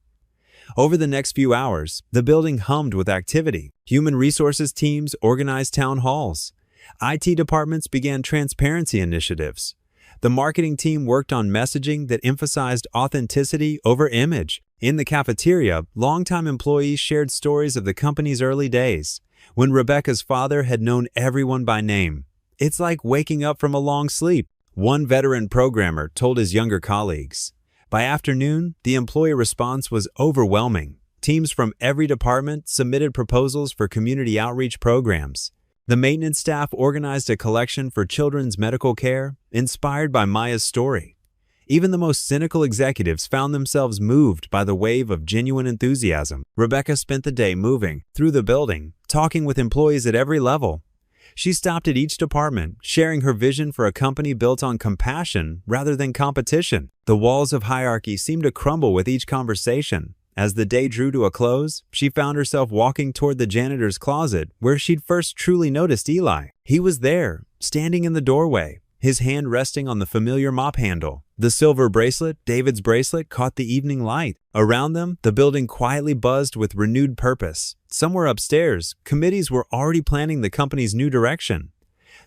Over the next few hours, the building hummed with activity. Human resources teams organized town halls. IT departments began transparency initiatives. The marketing team worked on messaging that emphasized authenticity over image. In the cafeteria, longtime employees shared stories of the company's early days, when Rebecca's father had known everyone by name. It's like waking up from a long sleep, one veteran programmer told his younger colleagues. By afternoon, the employee response was overwhelming. Teams from every department submitted proposals for community outreach programs. The maintenance staff organized a collection for children's medical care, inspired by Maya's story. Even the most cynical executives found themselves moved by the wave of genuine enthusiasm. Rebecca spent the day moving through the building, talking with employees at every level. She stopped at each department, sharing her vision for a company built on compassion rather than competition. The walls of hierarchy seemed to crumble with each conversation. As the day drew to a close, she found herself walking toward the janitor's closet, where she'd first truly noticed Eli. He was there, standing in the doorway, his hand resting on the familiar mop handle. The silver bracelet, David's bracelet, caught the evening light. Around them, the building quietly buzzed with renewed purpose. Somewhere upstairs, committees were already planning the company's new direction.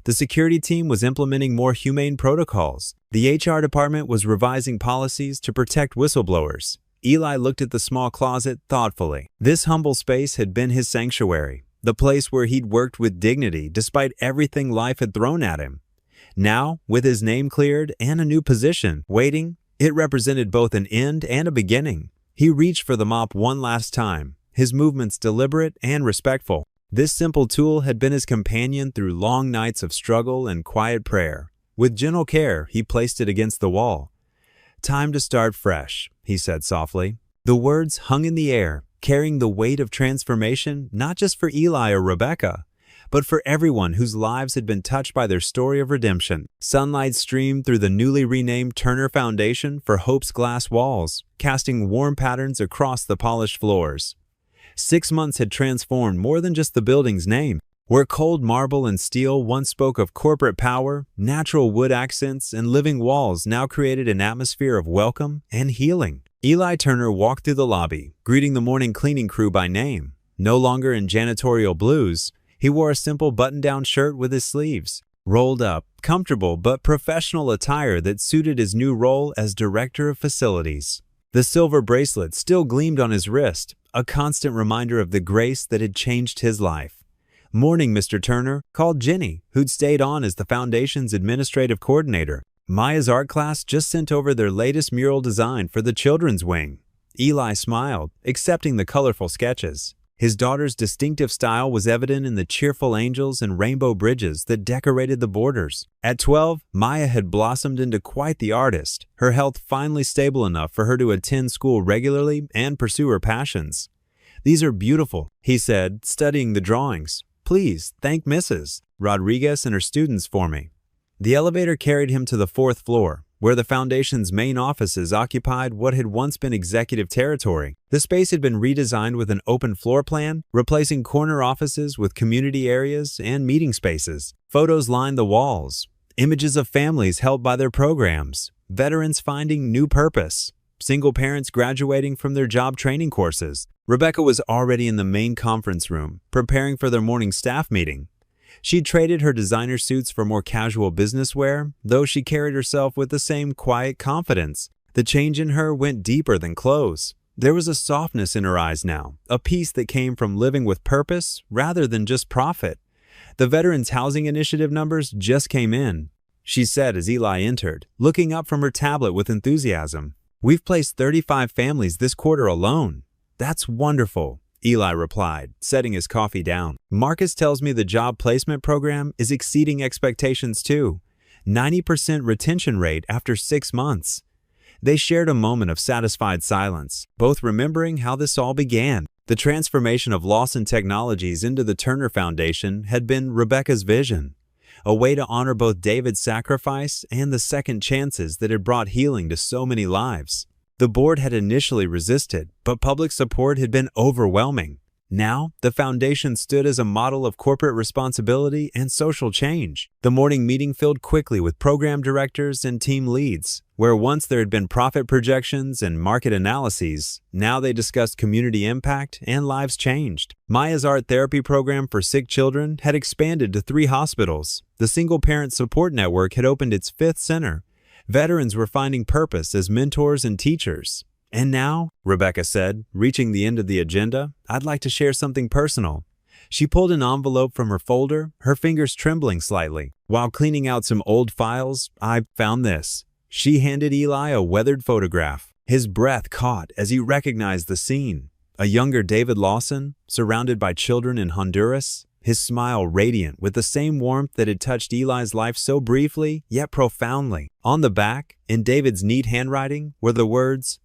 The security team was implementing more humane protocols. The HR department was revising policies to protect whistleblowers. Eli looked at the small closet thoughtfully. This humble space had been his sanctuary, the place where he'd worked with dignity despite everything life had thrown at him. Now, with his name cleared and a new position waiting, it represented both an end and a beginning. He reached for the mop one last time, his movements deliberate and respectful. This simple tool had been his companion through long nights of struggle and quiet prayer. With gentle care, he placed it against the wall. Time to start fresh, he said softly. The words hung in the air, carrying the weight of transformation not just for Eli or Rebecca, but for everyone whose lives had been touched by their story of redemption. Sunlight streamed through the newly renamed Turner Foundation for Hope's glass walls, casting warm patterns across the polished floors. 6 months had transformed more than just the building's name. Where cold marble and steel once spoke of corporate power, natural wood accents and living walls now created an atmosphere of welcome and healing. Eli Turner walked through the lobby, greeting the morning cleaning crew by name. No longer in janitorial blues, he wore a simple button-down shirt with his sleeves. rolled up, comfortable but professional attire that suited his new role as director of facilities. The silver bracelet still gleamed on his wrist, a constant reminder of the grace that had changed his life. "Morning, Mr. Turner," called Jenny, who'd stayed on as the foundation's administrative coordinator. Maya's art class just sent over their latest mural design for the children's wing. Eli smiled, accepting the colorful sketches. His daughter's distinctive style was evident in the cheerful angels and rainbow bridges that decorated the borders. At 12, Maya had blossomed into quite the artist, her health finally stable enough for her to attend school regularly and pursue her passions. "These are beautiful," he said, studying the drawings. "Please thank Mrs. Rodriguez and her students for me." The elevator carried him to the 4th floor, where the foundation's main offices occupied what had once been executive territory. The space had been redesigned with an open floor plan, replacing corner offices with community areas and meeting spaces. Photos lined the walls, images of families helped by their programs, veterans finding new purpose, single parents graduating from their job training courses. Rebecca was already in the main conference room, preparing for their morning staff meeting. She traded her designer suits for more casual business wear, though she carried herself with the same quiet confidence. The change in her went deeper than clothes. There was a softness in her eyes now, a peace that came from living with purpose rather than just profit. The Veterans Housing Initiative numbers just came in, she said as Eli entered, looking up from her tablet with enthusiasm. "We've placed 35 families this quarter alone." "That's wonderful," Eli replied, setting his coffee down. "Marcus tells me the job placement program is exceeding expectations too. 90% retention rate after 6 months. They shared a moment of satisfied silence, both remembering how this all began. The transformation of Lawson Technologies into the Turner Foundation had been Rebecca's vision, a way to honor both David's sacrifice and the second chances that had brought healing to so many lives. The board had initially resisted, but public support had been overwhelming. Now, the foundation stood as a model of corporate responsibility and social change. The morning meeting filled quickly with program directors and team leads, where once there had been profit projections and market analyses, now they discussed community impact and lives changed. Maya's art therapy program for sick children had expanded to 3 hospitals. The Single Parent Support Network had opened its 5th center. Veterans were finding purpose as mentors and teachers. "And now," Rebecca said, reaching the end of the agenda, "I'd like to share something personal." She pulled an envelope from her folder, her fingers trembling slightly. "While cleaning out some old files, I found this." She handed Eli a weathered photograph. His breath caught as he recognized the scene. A younger David Lawson, surrounded by children in Honduras, his smile radiant with the same warmth that had touched Eli's life so briefly, yet profoundly. On the back, in David's neat handwriting, were the words,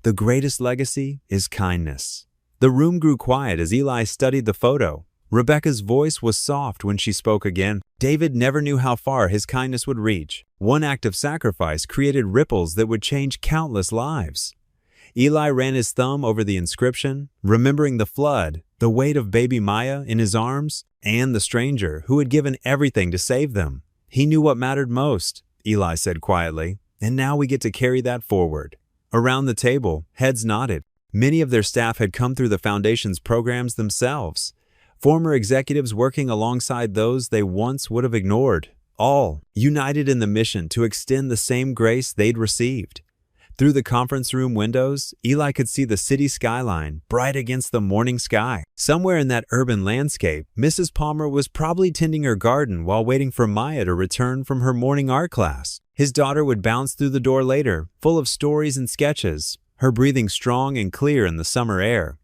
"The greatest legacy is kindness." The room grew quiet as Eli studied the photo. Rebecca's voice was soft when she spoke again. David never knew how far his kindness would reach. One act of sacrifice created ripples that would change countless lives. Eli ran his thumb over the inscription, remembering the flood, the weight of baby Maya in his arms, and the stranger who had given everything to save them. "He knew what mattered most," Eli said quietly, "and now we get to carry that forward." Around the table, heads nodded. Many of their staff had come through the foundation's programs themselves, former executives working alongside those they once would have ignored, all united in the mission to extend the same grace they'd received. Through the conference room windows, Eli could see the city skyline, bright against the morning sky. Somewhere in that urban landscape, Mrs. Palmer was probably tending her garden while waiting for Maya to return from her morning art class. His daughter would bounce through the door later, full of stories and sketches, her breathing strong and clear in the summer air.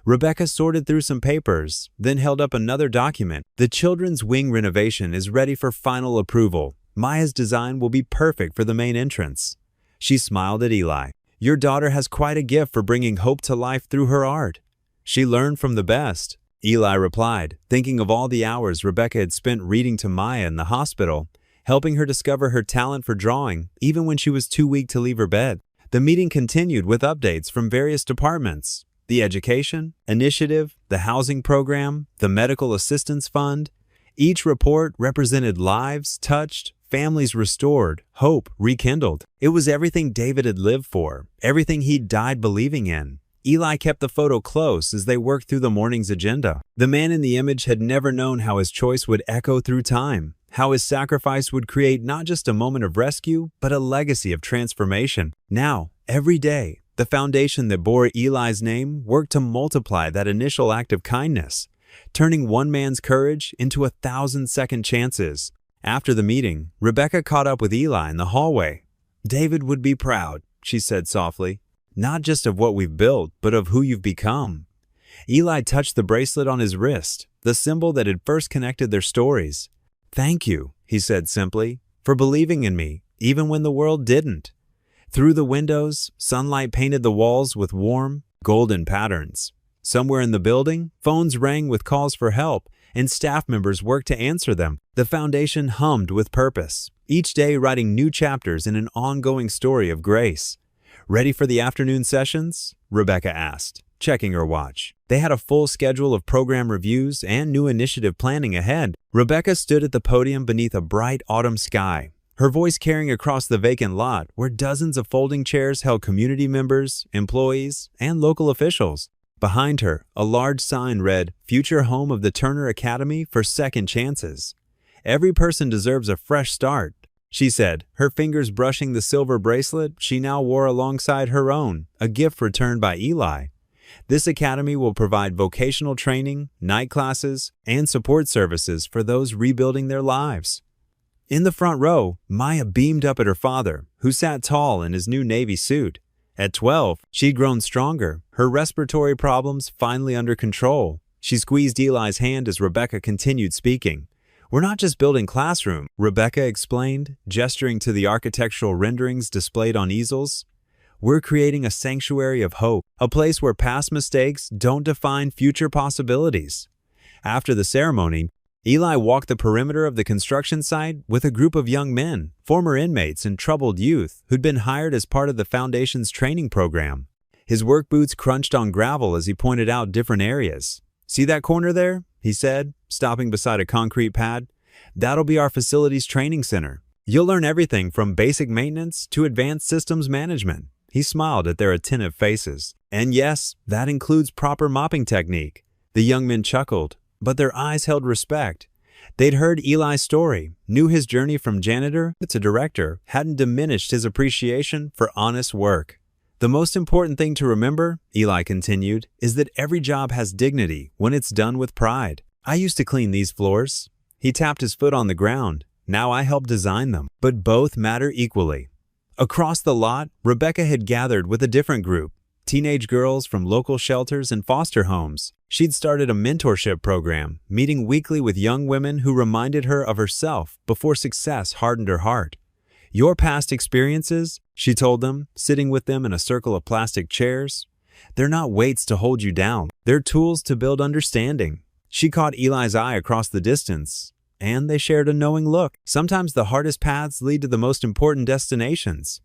Rebecca sorted through some papers, then held up another document. "The children's wing renovation is ready for final approval. Maya's design will be perfect for the main entrance." She smiled at Eli. "Your daughter has quite a gift for bringing hope to life through her art." "She learned from the best," Eli replied, thinking of all the hours Rebecca had spent reading to Maya in the hospital, helping her discover her talent for drawing, even when she was too weak to leave her bed. The meeting continued with updates from various departments: the education initiative, the housing program, the medical assistance fund. Each report represented lives touched, families restored, hope rekindled. It was everything David had lived for, everything he'd died believing in. Eli kept the photo close as they worked through the morning's agenda. The man in the image had never known how his choice would echo through time. how his sacrifice would create not just a moment of rescue, but a legacy of transformation. Now, every day, the foundation that bore Eli's name worked to multiply that initial act of kindness, turning one man's courage into 1,000 second chances. After the meeting, Rebecca caught up with Eli in the hallway. "David would be proud," she said softly, "not just of what we've built, but of who you've become." Eli touched the bracelet on his wrist, the symbol that had first connected their stories. "Thank you," he said simply, "for believing in me, even when the world didn't." Through the windows, sunlight painted the walls with warm, golden patterns. Somewhere in the building, phones rang with calls for help, and staff members worked to answer them. The foundation hummed with purpose, each day writing new chapters in an ongoing story of grace. "Ready for the afternoon sessions?" Rebecca asked, checking her watch. They had a full schedule of program reviews and new initiative planning ahead. Rebecca stood at the podium beneath a bright autumn sky, her voice carrying across the vacant lot where dozens of folding chairs held community members, employees, and local officials. Behind her, a large sign read, "Future Home of the Turner Academy for Second Chances." "Every person deserves a fresh start," she said, her fingers brushing the silver bracelet she now wore alongside her own, a gift returned by Eli. "This academy will provide vocational training, night classes, and support services for those rebuilding their lives." In the front row, Maya beamed up at her father, who sat tall in his new Navy suit. At 12, she'd grown stronger, her respiratory problems finally under control. She squeezed Eli's hand as Rebecca continued speaking. "We're not just building classrooms," Rebecca explained, gesturing to the architectural renderings displayed on easels. "We're creating a sanctuary of hope, a place where past mistakes don't define future possibilities." After the ceremony, Eli walked the perimeter of the construction site with a group of young men, former inmates and troubled youth who'd been hired as part of the foundation's training program. His work boots crunched on gravel as he pointed out different areas. "See that corner there?" he said, stopping beside a concrete pad. "That'll be our facilities training center. You'll learn everything from basic maintenance to advanced systems management." He smiled at their attentive faces. "And yes, that includes proper mopping technique." The young men chuckled, but their eyes held respect. They'd heard Eli's story, knew his journey from janitor to director hadn't diminished his appreciation for honest work. "The most important thing to remember," Eli continued, "is that every job has dignity when it's done with pride. I used to clean these floors." He tapped his foot on the ground. "Now I help design them, but both matter equally." Across the lot, Rebecca had gathered with a different group, teenage girls from local shelters and foster homes. She'd started a mentorship program, meeting weekly with young women who reminded her of herself before success hardened her heart. "Your past experiences," she told them, sitting with them in a circle of plastic chairs, "they're not weights to hold you down. They're tools to build understanding." She caught Eli's eye across the distance, and they shared a knowing look. Sometimes the hardest paths lead to the most important destinations.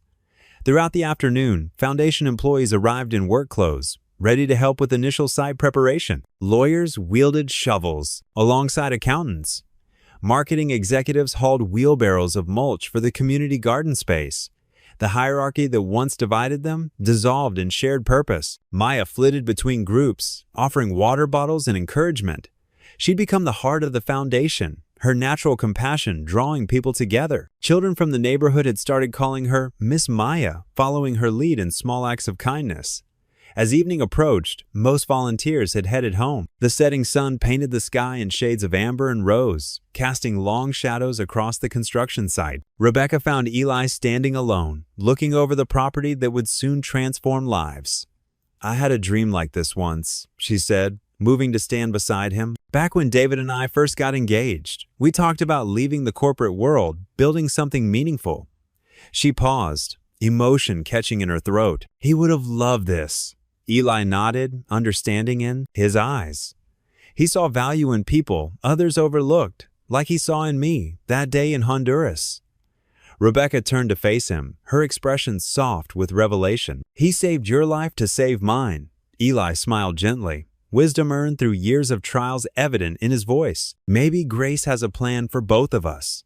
Throughout the afternoon, Foundation employees arrived in work clothes, ready to help with initial site preparation. Lawyers wielded shovels alongside accountants. Marketing executives hauled wheelbarrows of mulch for the community garden space. The hierarchy that once divided them dissolved in shared purpose. Maya flitted between groups, offering water bottles and encouragement. She'd become the heart of the foundation, her natural compassion drawing people together. Children from the neighborhood had started calling her Miss Maya, following her lead in small acts of kindness. As evening approached, most volunteers had headed home. The setting sun painted the sky in shades of amber and rose, casting long shadows across the construction site. Rebecca found Eli standing alone, looking over the property that would soon transform lives. "I had a dream like this once," she said, moving to stand beside him. "Back when David and I first got engaged, we talked about leaving the corporate world, building something meaningful." She paused, emotion catching in her throat. "He would have loved this." Eli nodded, understanding in his eyes. He saw value in people others overlooked, like he saw in me that day in Honduras. Rebecca turned to face him, her expression soft with revelation. "He saved your life to save mine." Eli smiled gently, wisdom earned through years of trials evident in his voice. "Maybe grace has a plan for both of us."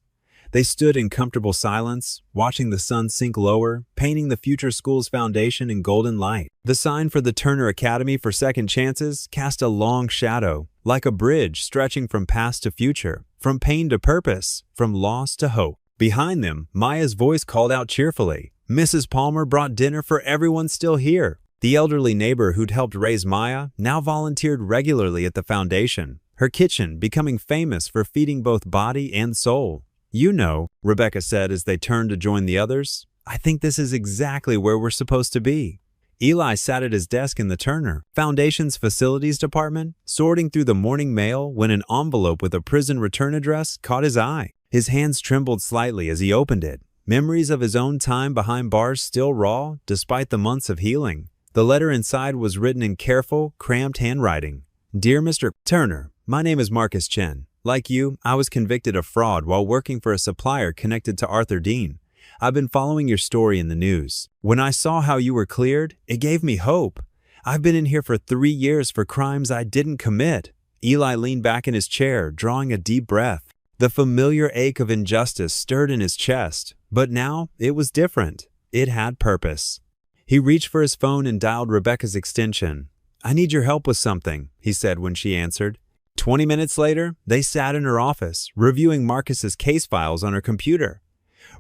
They stood in comfortable silence, watching the sun sink lower, painting the future school's foundation in golden light. The sign for the Turner Academy for Second Chances cast a long shadow, like a bridge stretching from past to future, from pain to purpose, from loss to hope. Behind them, Maya's voice called out cheerfully. Mrs. Palmer brought dinner for everyone still here. The elderly neighbor who'd helped raise Maya now volunteered regularly at the foundation, her kitchen becoming famous for feeding both body and soul. You know, Rebecca said as they turned to join the others, I think this is exactly where we're supposed to be. Eli sat at his desk in the Turner Foundation's facilities department, sorting through the morning mail when an envelope with a prison return address caught his eye. His hands trembled slightly as he opened it. Memories of his own time behind bars still raw, despite the months of healing. The letter inside was written in careful, cramped handwriting. Dear Mr. Turner, my name is Marcus Chen. Like you, I was convicted of fraud while working for a supplier connected to Arthur Dean. I've been following your story in the news. When I saw how you were cleared, it gave me hope. I've been in here for 3 years for crimes I didn't commit. Eli leaned back in his chair, drawing a deep breath. The familiar ache of injustice stirred in his chest, but now it was different. It had purpose. He reached for his phone and dialed Rebecca's extension. I need your help with something, he said when she answered. 20 minutes later, they sat in her office, reviewing Marcus's case files on her computer.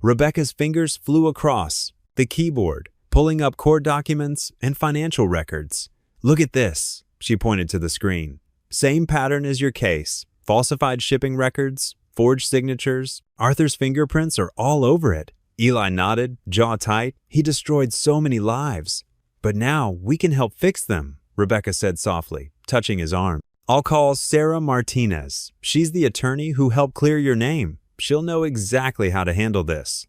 Rebecca's fingers flew across the keyboard, pulling up court documents and financial records. Look at this, she pointed to the screen. Same pattern as your case. Falsified shipping records, forged signatures. Arthur's fingerprints are all over it. Eli nodded, jaw tight. He destroyed so many lives. But now we can help fix them, Rebecca said softly, touching his arm. I'll call Sarah Martinez. She's the attorney who helped clear your name. She'll know exactly how to handle this.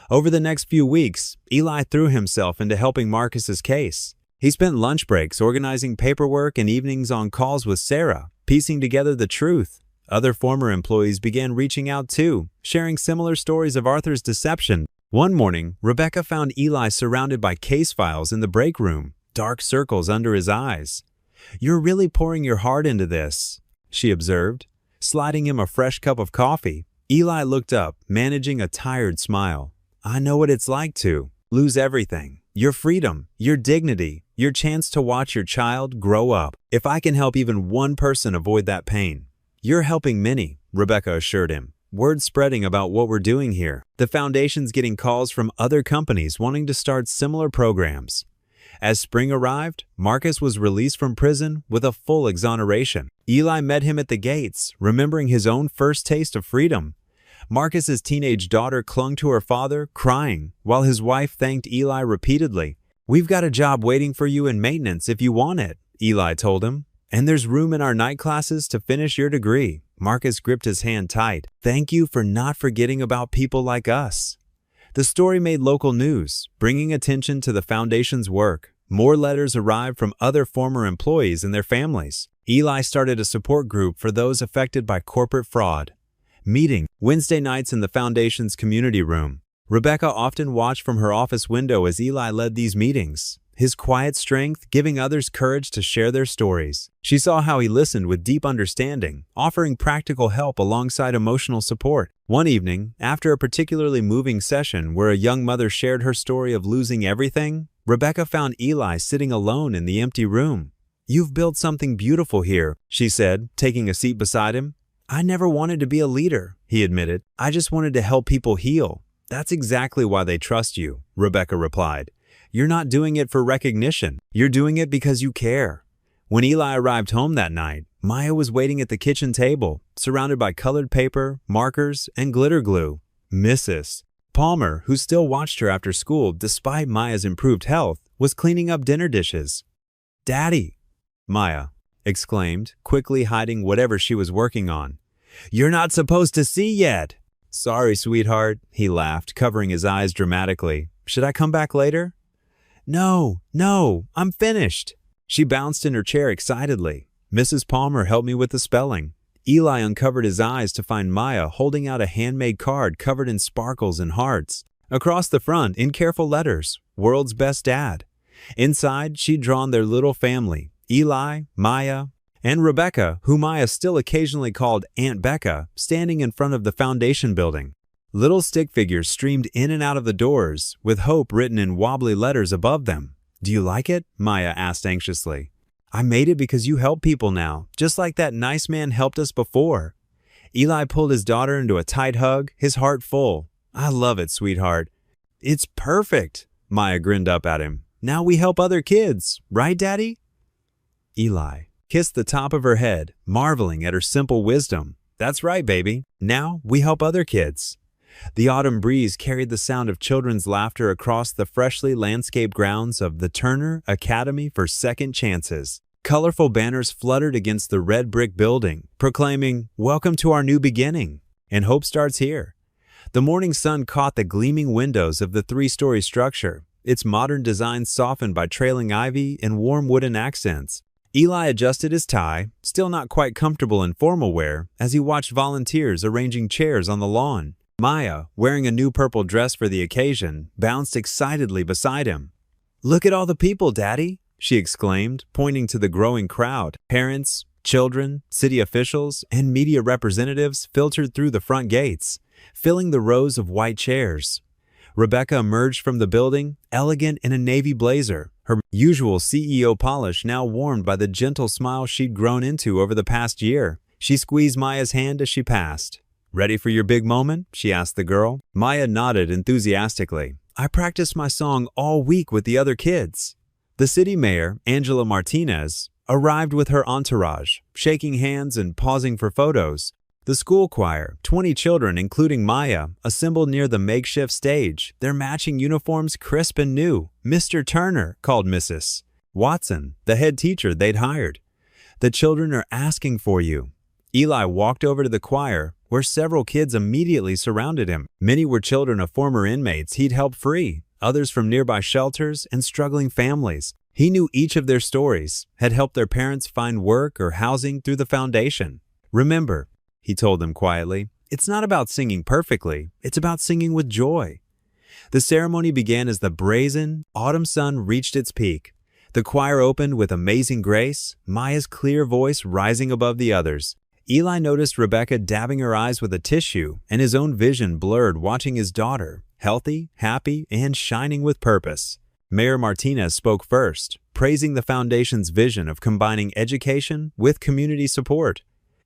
Over the next few weeks, Eli threw himself into helping Marcus's case. He spent lunch breaks organizing paperwork and evenings on calls with Sarah, piecing together the truth. Other former employees began reaching out too, sharing similar stories of Arthur's deception. One morning, Rebecca found Eli surrounded by case files in the break room, dark circles under his eyes. You're really pouring your heart into this, she observed, sliding him a fresh cup of coffee. Eli looked up, managing a tired smile. I know what it's like to lose everything. Your freedom, your dignity, your chance to watch your child grow up. If I can help even one person avoid that pain. You're helping many, Rebecca assured him. Word spreading about what we're doing here. The foundation's getting calls from other companies wanting to start similar programs. As spring arrived, Marcus was released from prison with a full exoneration. Eli met him at the gates, remembering his own first taste of freedom. Marcus's teenage daughter clung to her father, crying, while his wife thanked Eli repeatedly. We've got a job waiting for you in maintenance if you want it, Eli told him. And there's room in our night classes to finish your degree. Marcus gripped his hand tight. Thank you for not forgetting about people like us. The story made local news, bringing attention to the foundation's work. More letters arrived from other former employees and their families. Eli started a support group for those affected by corporate fraud. Meeting Wednesday nights in the foundation's community room. Rebecca often watched from her office window as Eli led these meetings, his quiet strength giving others courage to share their stories. She saw how he listened with deep understanding, offering practical help alongside emotional support. One evening, after a particularly moving session where a young mother shared her story of losing everything, Rebecca found Eli sitting alone in the empty room. You've built something beautiful here, she said, taking a seat beside him. I never wanted to be a leader, he admitted. I just wanted to help people heal. That's exactly why they trust you, Rebecca replied. You're not doing it for recognition. You're doing it because you care. When Eli arrived home that night, Maya was waiting at the kitchen table, surrounded by colored paper, markers, and glitter glue. Mrs. Palmer, who still watched her after school despite Maya's improved health, was cleaning up dinner dishes. Daddy, Maya exclaimed, quickly hiding whatever she was working on. You're not supposed to see yet. Sorry, sweetheart, he laughed, covering his eyes dramatically. Should I come back later? No, I'm finished. She bounced in her chair excitedly. Mrs. Palmer helped me with the spelling. Eli uncovered his eyes to find Maya holding out a handmade card covered in sparkles and hearts. Across the front, in careful letters, World's Best Dad. Inside, she'd drawn their little family, Eli, Maya, and Rebecca, who Maya still occasionally called Aunt Becca, standing in front of the foundation building. Little stick figures streamed in and out of the doors, with hope written in wobbly letters above them. "Do you like it?" Maya asked anxiously. "I made it because you help people now, just like that nice man helped us before." Eli pulled his daughter into a tight hug, his heart full. "I love it, sweetheart." "It's perfect," Maya grinned up at him. "Now we help other kids, right, Daddy?" Eli kissed the top of her head, marveling at her simple wisdom. "That's right, baby. Now we help other kids." The autumn breeze carried the sound of children's laughter across the freshly landscaped grounds of the Turner Academy for Second Chances. Colorful banners fluttered against the red brick building, proclaiming, "Welcome to our new beginning, and hope starts here." The morning sun caught the gleaming windows of the three-story structure, its modern design softened by trailing ivy and warm wooden accents. Eli adjusted his tie, still not quite comfortable in formal wear, as he watched volunteers arranging chairs on the lawn. Maya, wearing a new purple dress for the occasion, bounced excitedly beside him. "Look at all the people, Daddy," she exclaimed, pointing to the growing crowd. Parents, children, city officials, and media representatives filtered through the front gates, filling the rows of white chairs. Rebecca emerged from the building, elegant in a navy blazer, her usual CEO polish now warmed by the gentle smile she'd grown into over the past year. She squeezed Maya's hand as she passed. "Ready for your big moment?" she asked the girl. Maya nodded enthusiastically. "I practiced my song all week with the other kids." The city mayor, Angela Martinez, arrived with her entourage, shaking hands and pausing for photos. The school choir, 20 children including Maya, assembled near the makeshift stage, their matching uniforms crisp and new. "Mr. Turner," called Mrs. Watson, the head teacher they'd hired. "The children are asking for you." Eli walked over to the choir, where several kids immediately surrounded him. Many were children of former inmates he'd helped free, others from nearby shelters and struggling families. He knew each of their stories, had helped their parents find work or housing through the foundation. "Remember," he told them quietly, "it's not about singing perfectly, it's about singing with joy." The ceremony began as the brazen autumn sun reached its peak. The choir opened with amazing grace, Maya's clear voice rising above the others. Eli noticed Rebecca dabbing her eyes with a tissue, and his own vision blurred watching his daughter, healthy, happy, and shining with purpose. Mayor Martinez spoke first, praising the foundation's vision of combining education with community support.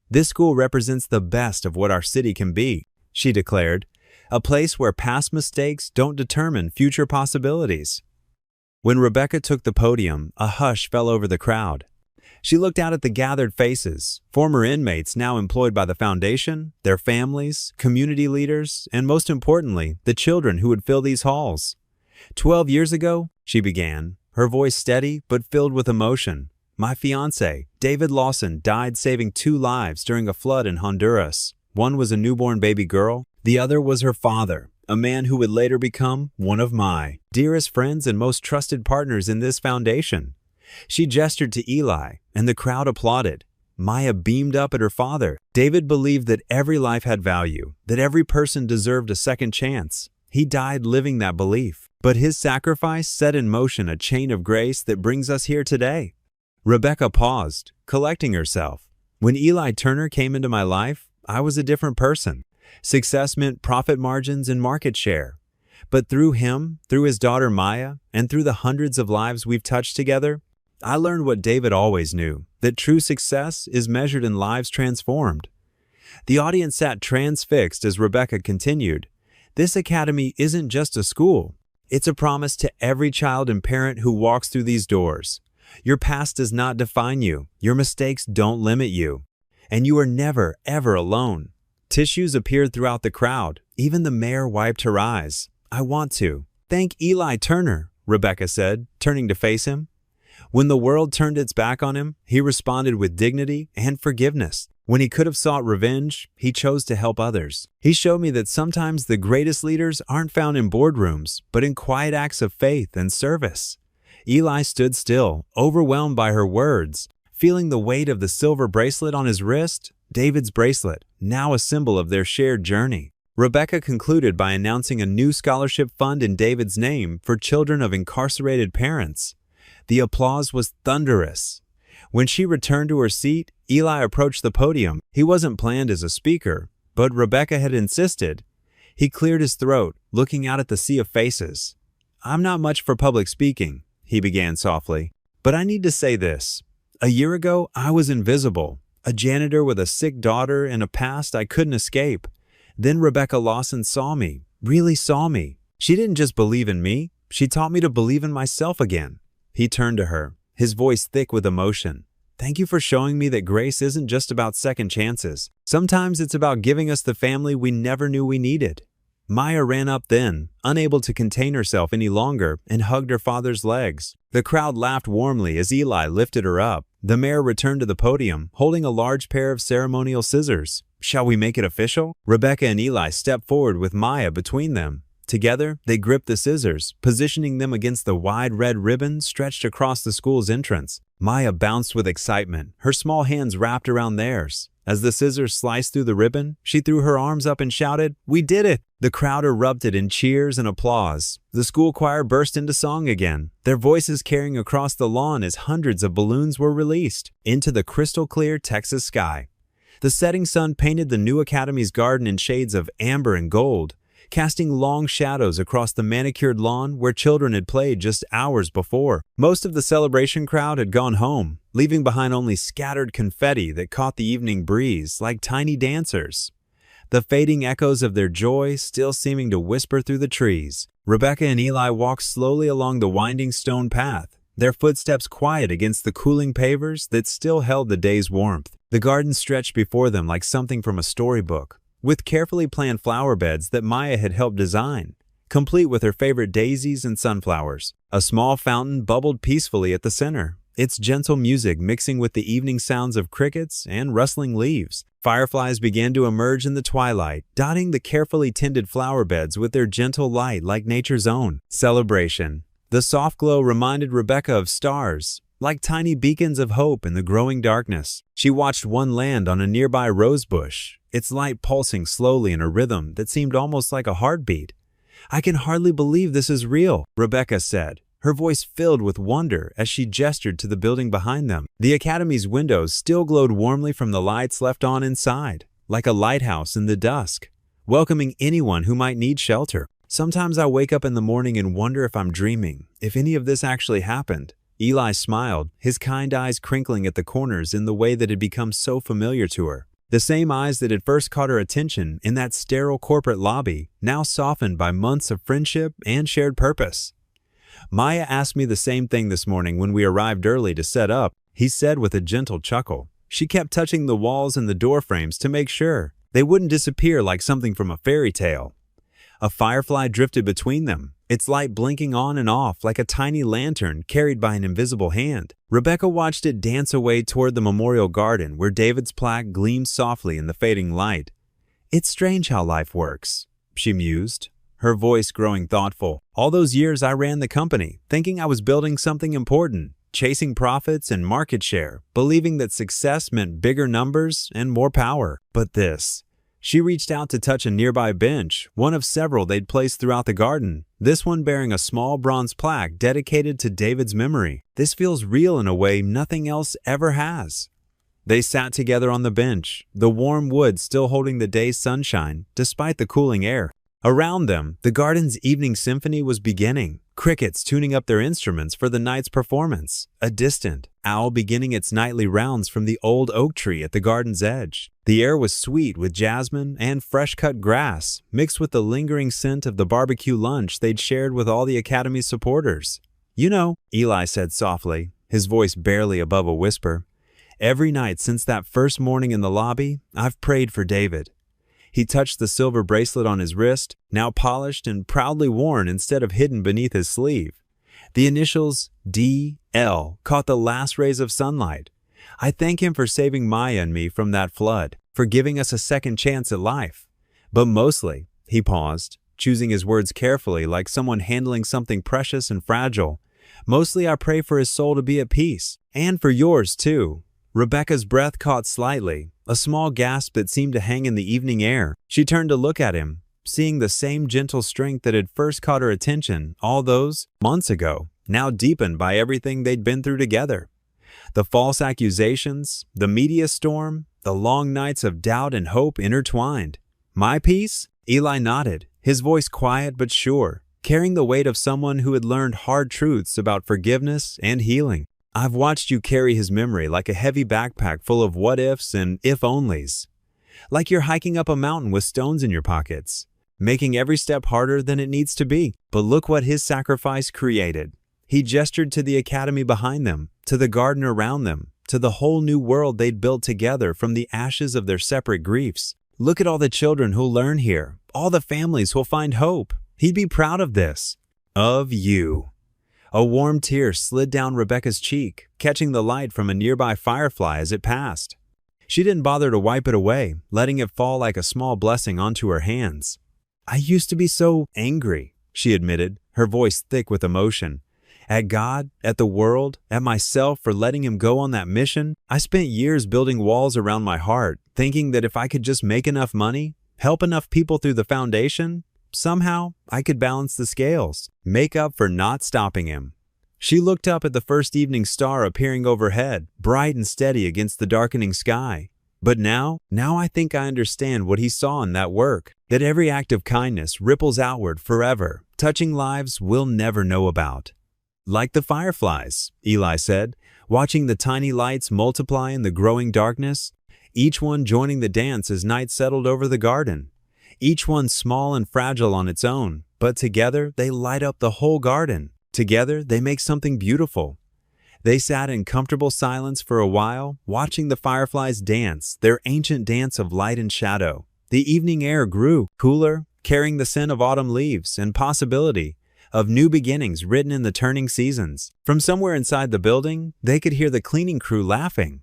"This school represents the best of what our city can be," she declared, "a place where past mistakes don't determine future possibilities." When Rebecca took the podium, a hush fell over the crowd. She looked out at the gathered faces, former inmates now employed by the foundation, their families, community leaders, and most importantly, the children who would fill these halls. 12 years ago, she began, her voice steady but filled with emotion. "My fiancé, David Lawson, died saving 2 lives during a flood in Honduras. One was a newborn baby girl, the other was her father, a man who would later become one of my dearest friends and most trusted partners in this foundation." She gestured to Eli, and the crowd applauded. Maya beamed up at her father. David believed that every life had value, that every person deserved a second chance. He died living that belief, but his sacrifice set in motion a chain of grace that brings us here today. Rebecca paused, collecting herself. "When Eli Turner came into my life, I was a different person. Success meant profit margins and market share. But through him, through his daughter Maya, and through the hundreds of lives we've touched together, I learned what David always knew, that true success is measured in lives transformed." The audience sat transfixed as Rebecca continued. "This academy isn't just a school. It's a promise to every child and parent who walks through these doors. Your past does not define you. Your mistakes don't limit you. And you are never, ever alone." Tissues appeared throughout the crowd. Even the mayor wiped her eyes. "I want to thank Eli Turner," Rebecca said, turning to face him. When the world turned its back on him, he responded with dignity and forgiveness. When he could have sought revenge, he chose to help others. He showed me that sometimes the greatest leaders aren't found in boardrooms, but in quiet acts of faith and service. Eli stood still, overwhelmed by her words, feeling the weight of the silver bracelet on his wrist, David's bracelet, now a symbol of their shared journey. Rebecca concluded by announcing a new scholarship fund in David's name for children of incarcerated parents. The applause was thunderous. When she returned to her seat, Eli approached the podium. He wasn't planned as a speaker, but Rebecca had insisted. He cleared his throat, looking out at the sea of faces. "I'm not much for public speaking," he began softly, "but I need to say this. A year ago, I was invisible, a janitor with a sick daughter and a past I couldn't escape. Then Rebecca Lawson saw me, really saw me. She didn't just believe in me, she taught me to believe in myself again." He turned to her, his voice thick with emotion. "Thank you for showing me that grace isn't just about second chances. Sometimes it's about giving us the family we never knew we needed." Maya ran up then, unable to contain herself any longer, and hugged her father's legs. The crowd laughed warmly as Eli lifted her up. The mayor returned to the podium, holding a large pair of ceremonial scissors. "Shall we make it official?" Rebecca and Eli stepped forward with Maya between them. Together, they gripped the scissors, positioning them against the wide red ribbon stretched across the school's entrance. Maya bounced with excitement, her small hands wrapped around theirs. As the scissors sliced through the ribbon, she threw her arms up and shouted, "We did it!" The crowd erupted in cheers and applause. The school choir burst into song again, their voices carrying across the lawn as hundreds of balloons were released into the crystal-clear Texas sky. The setting sun painted the new academy's garden in shades of amber and gold, casting long shadows across the manicured lawn where children had played just hours before. Most of the celebration crowd had gone home, leaving behind only scattered confetti that caught the evening breeze like tiny dancers, the fading echoes of their joy still seeming to whisper through the trees. Rebecca and Eli walked slowly along the winding stone path, their footsteps quiet against the cooling pavers that still held the day's warmth. The garden stretched before them like something from a storybook, with carefully planned flower beds that Maya had helped design, complete with her favorite daisies and sunflowers. A small fountain bubbled peacefully at the center, its gentle music mixing with the evening sounds of crickets and rustling leaves. Fireflies began to emerge in the twilight, dotting the carefully tended flower beds with their gentle light like nature's own celebration. The soft glow reminded Rebecca of stars, like tiny beacons of hope in the growing darkness. She watched one land on a nearby rose bush, its light pulsing slowly in a rhythm that seemed almost like a heartbeat. "I can hardly believe this is real," Rebecca said, her voice filled with wonder as she gestured to the building behind them. The academy's windows still glowed warmly from the lights left on inside, like a lighthouse in the dusk, welcoming anyone who might need shelter. "Sometimes I wake up in the morning and wonder if I'm dreaming, if any of this actually happened." Eli smiled, his kind eyes crinkling at the corners in the way that had become so familiar to her. The same eyes that had first caught her attention in that sterile corporate lobby, now softened by months of friendship and shared purpose. "Maya asked me the same thing this morning when we arrived early to set up," he said with a gentle chuckle. "She kept touching the walls and the door frames to make sure they wouldn't disappear like something from a fairy tale." A firefly drifted between them, its light blinking on and off like a tiny lantern carried by an invisible hand. Rebecca watched it dance away toward the memorial garden where David's plaque gleamed softly in the fading light. "It's strange how life works," she mused, her voice growing thoughtful. "All those years I ran the company, thinking I was building something important, chasing profits and market share, believing that success meant bigger numbers and more power. But this..." She reached out to touch a nearby bench, one of several they'd placed throughout the garden, this one bearing a small bronze plaque dedicated to David's memory. "This feels real in a way nothing else ever has." They sat together on the bench, the warm wood still holding the day's sunshine, despite the cooling air. Around them, the garden's evening symphony was beginning, crickets tuning up their instruments for the night's performance, a distant owl beginning its nightly rounds from the old oak tree at the garden's edge. The air was sweet with jasmine and fresh-cut grass, mixed with the lingering scent of the barbecue lunch they'd shared with all the academy's supporters. "You know," Eli said softly, his voice barely above a whisper, "every night since that first morning in the lobby, I've prayed for David." He touched the silver bracelet on his wrist, now polished and proudly worn instead of hidden beneath his sleeve. The initials D.L. caught the last rays of sunlight. "I thank him for saving Maya and me from that flood, for giving us a second chance at life. But mostly," he paused, choosing his words carefully like someone handling something precious and fragile, "mostly I pray for his soul to be at peace, and for yours too." Rebecca's breath caught slightly, a small gasp that seemed to hang in the evening air. She turned to look at him, seeing the same gentle strength that had first caught her attention all those months ago, now deepened by everything they'd been through together. The false accusations, the media storm, the long nights of doubt and hope intertwined. "My peace?" Eli nodded, his voice quiet but sure, carrying the weight of someone who had learned hard truths about forgiveness and healing. I've watched you carry his memory like a heavy backpack full of what-ifs and if-onlys. Like you're hiking up a mountain with stones in your pockets, making every step harder than it needs to be. But look what his sacrifice created. He gestured to the academy behind them, to the garden around them, to the whole new world they'd built together from the ashes of their separate griefs. Look at all the children who'll learn here, all the families who'll find hope. He'd be proud of this. Of you. A warm tear slid down Rebecca's cheek, catching the light from a nearby firefly as it passed. She didn't bother to wipe it away, letting it fall like a small blessing onto her hands. I used to be so angry, she admitted, her voice thick with emotion. At God, at the world, at myself for letting him go on that mission. I spent years building walls around my heart, thinking that if I could just make enough money, help enough people through the foundation, somehow I could balance the scales, make up for not stopping him. She looked up at the first evening star appearing overhead, bright and steady against the darkening sky. But now I think I understand what he saw in that work, that every act of kindness ripples outward forever, touching lives we'll never know about. Like the fireflies, Eli said, watching the tiny lights multiply in the growing darkness, each one joining the dance as night settled over the garden. Each one small and fragile on its own, but together they light up the whole garden. Together they make something beautiful. They sat in comfortable silence for a while, watching the fireflies dance, their ancient dance of light and shadow. The evening air grew cooler, carrying the scent of autumn leaves and possibility, of new beginnings written in the turning seasons. From somewhere inside the building, they could hear the cleaning crew laughing.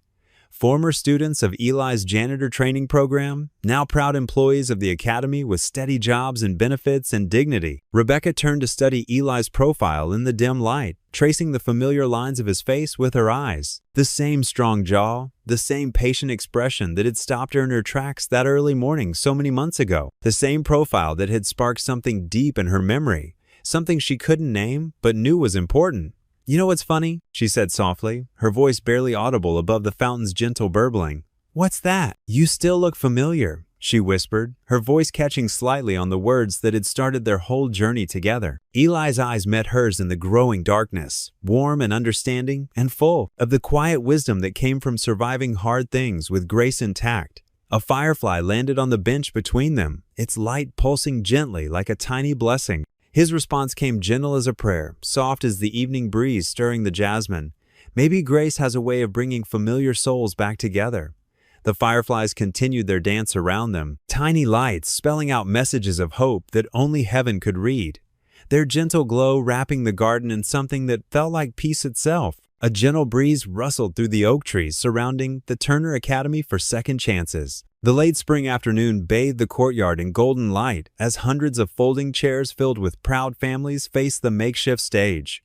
Former students of Eli's janitor training program, now proud employees of the academy with steady jobs and benefits and dignity. Rebecca turned to study Eli's profile in the dim light, tracing the familiar lines of his face with her eyes. The same strong jaw, the same patient expression that had stopped her in her tracks that early morning so many months ago. The same profile that had sparked something deep in her memory. Something she couldn't name, but knew was important. You know what's funny? She said softly, her voice barely audible above the fountain's gentle burbling. What's that? You still look familiar, she whispered, her voice catching slightly on the words that had started their whole journey together. Eli's eyes met hers in the growing darkness, warm and understanding and full of the quiet wisdom that came from surviving hard things with grace and tact. A firefly landed on the bench between them, its light pulsing gently like a tiny blessing. His response came gentle as a prayer, soft as the evening breeze stirring the jasmine. Maybe grace has a way of bringing familiar souls back together. The fireflies continued their dance around them, tiny lights spelling out messages of hope that only heaven could read. Their gentle glow wrapping the garden in something that felt like peace itself. A gentle breeze rustled through the oak trees surrounding the Turner Academy for second chances. The late spring afternoon bathed the courtyard in golden light as hundreds of folding chairs filled with proud families faced the makeshift stage.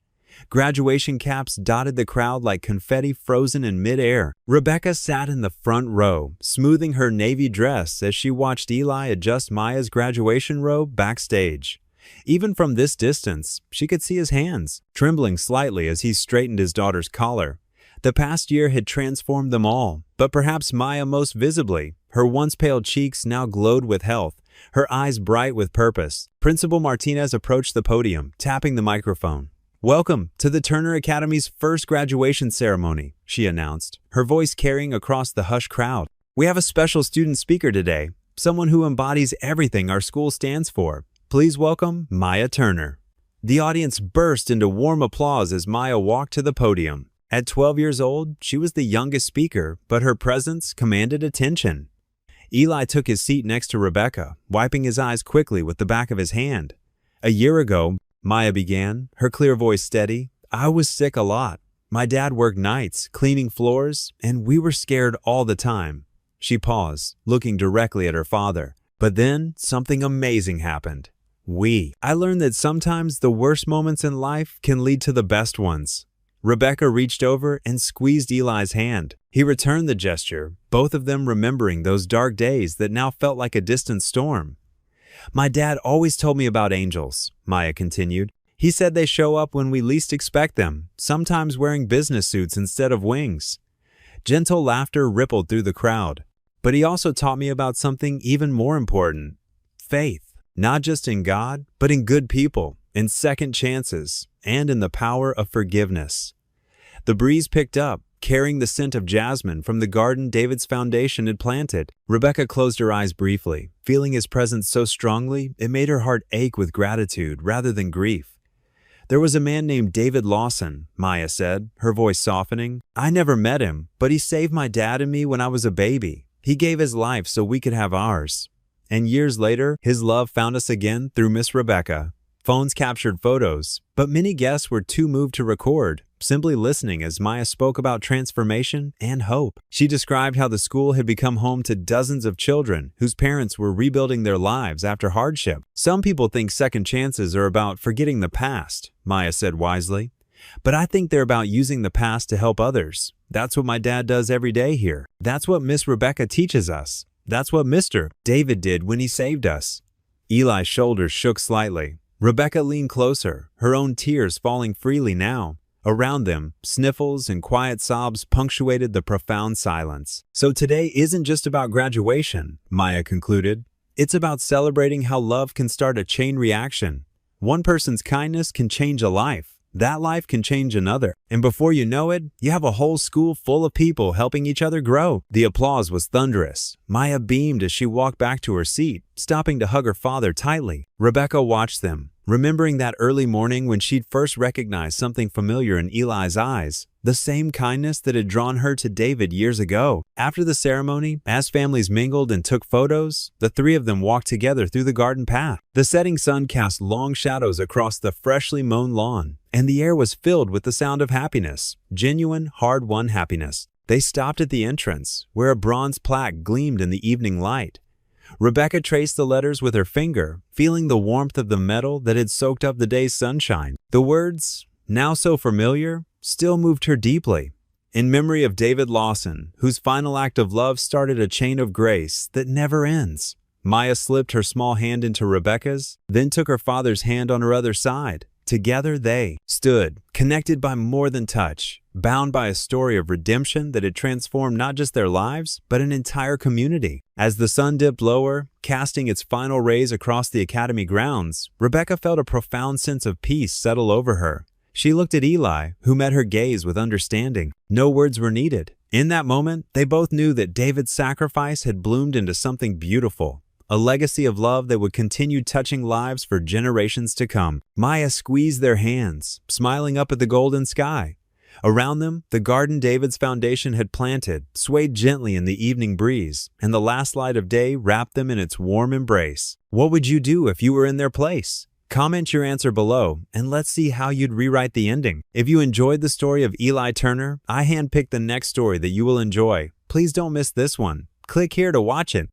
Graduation caps dotted the crowd like confetti frozen in midair. Rebecca sat in the front row, smoothing her navy dress as she watched Eli adjust Maya's graduation robe backstage. Even from this distance, she could see his hands, trembling slightly as he straightened his daughter's collar. The past year had transformed them all, but perhaps Maya most visibly. Her once pale cheeks now glowed with health, her eyes bright with purpose. Principal Martinez approached the podium, tapping the microphone. "Welcome to the Turner Academy's first graduation ceremony," she announced, her voice carrying across the hushed crowd. "We have a special student speaker today, someone who embodies everything our school stands for. Please welcome Maya Turner." The audience burst into warm applause as Maya walked to the podium. At 12 years old, she was the youngest speaker, but her presence commanded attention. Eli took his seat next to Rebecca, wiping his eyes quickly with the back of his hand. "A year ago," Maya began, her clear voice steady, "I was sick a lot. My dad worked nights, cleaning floors, and we were scared all the time." She paused, looking directly at her father. But then, something amazing happened. I learned that sometimes the worst moments in life can lead to the best ones. Rebecca reached over and squeezed Eli's hand. He returned the gesture, both of them remembering those dark days that now felt like a distant storm. "My dad always told me about angels," Maya continued. "He said they show up when we least expect them, sometimes wearing business suits instead of wings." Gentle laughter rippled through the crowd. "But he also taught me about something even more important. Faith." not just in God, but in good people, in second chances, and in the power of forgiveness. The breeze picked up, carrying the scent of jasmine from the garden David's foundation had planted. Rebecca closed her eyes briefly, feeling his presence so strongly it made her heart ache with gratitude rather than grief. "There was a man named David Lawson," Maya said, her voice softening. "I never met him, but he saved my dad and me when I was a baby. He gave his life so we could have ours. And years later, his love found us again through Miss Rebecca." Phones captured photos, but many guests were too moved to record, simply listening as Maya spoke about transformation and hope. She described how the school had become home to dozens of children whose parents were rebuilding their lives after hardship. "Some people think second chances are about forgetting the past," Maya said wisely. "But I think they're about using the past to help others. That's what my dad does every day here. That's what Miss Rebecca teaches us. That's what Mr. David did when he saved us." Eli's shoulders shook slightly. Rebecca leaned closer, her own tears falling freely now. Around them, sniffles and quiet sobs punctuated the profound silence. "So today isn't just about graduation," Maya concluded. "It's about celebrating how love can start a chain reaction. One person's kindness can change a life. That life can change another. And before you know it, you have a whole school full of people helping each other grow." The applause was thunderous. Maya beamed as she walked back to her seat, stopping to hug her father tightly. Rebecca watched them, remembering that early morning when she'd first recognized something familiar in Eli's eyes, the same kindness that had drawn her to David years ago. After the ceremony, as families mingled and took photos, the three of them walked together through the garden path. The setting sun cast long shadows across the freshly mown lawn, and the air was filled with the sound of happiness, genuine, hard-won happiness. They stopped at the entrance, where a bronze plaque gleamed in the evening light. Rebecca traced the letters with her finger, feeling the warmth of the metal that had soaked up the day's sunshine. The words, now so familiar, still moved her deeply. "In memory of David Lawson, whose final act of love started a chain of grace that never ends." Maya slipped her small hand into Rebecca's, then took her father's hand on her other side. Together they stood, connected by more than touch, bound by a story of redemption that had transformed not just their lives, but an entire community. As the sun dipped lower, casting its final rays across the academy grounds, Rebecca felt a profound sense of peace settle over her. She looked at Eli, who met her gaze with understanding. No words were needed. In that moment, they both knew that David's sacrifice had bloomed into something beautiful. A legacy of love that would continue touching lives for generations to come. Maya squeezed their hands, smiling up at the golden sky. Around them, the garden David's foundation had planted swayed gently in the evening breeze, and the last light of day wrapped them in its warm embrace. What would you do if you were in their place? Comment your answer below, and let's see how you'd rewrite the ending. If you enjoyed the story of Eli Turner, I handpicked the next story that you will enjoy. Please don't miss this one. Click here to watch it.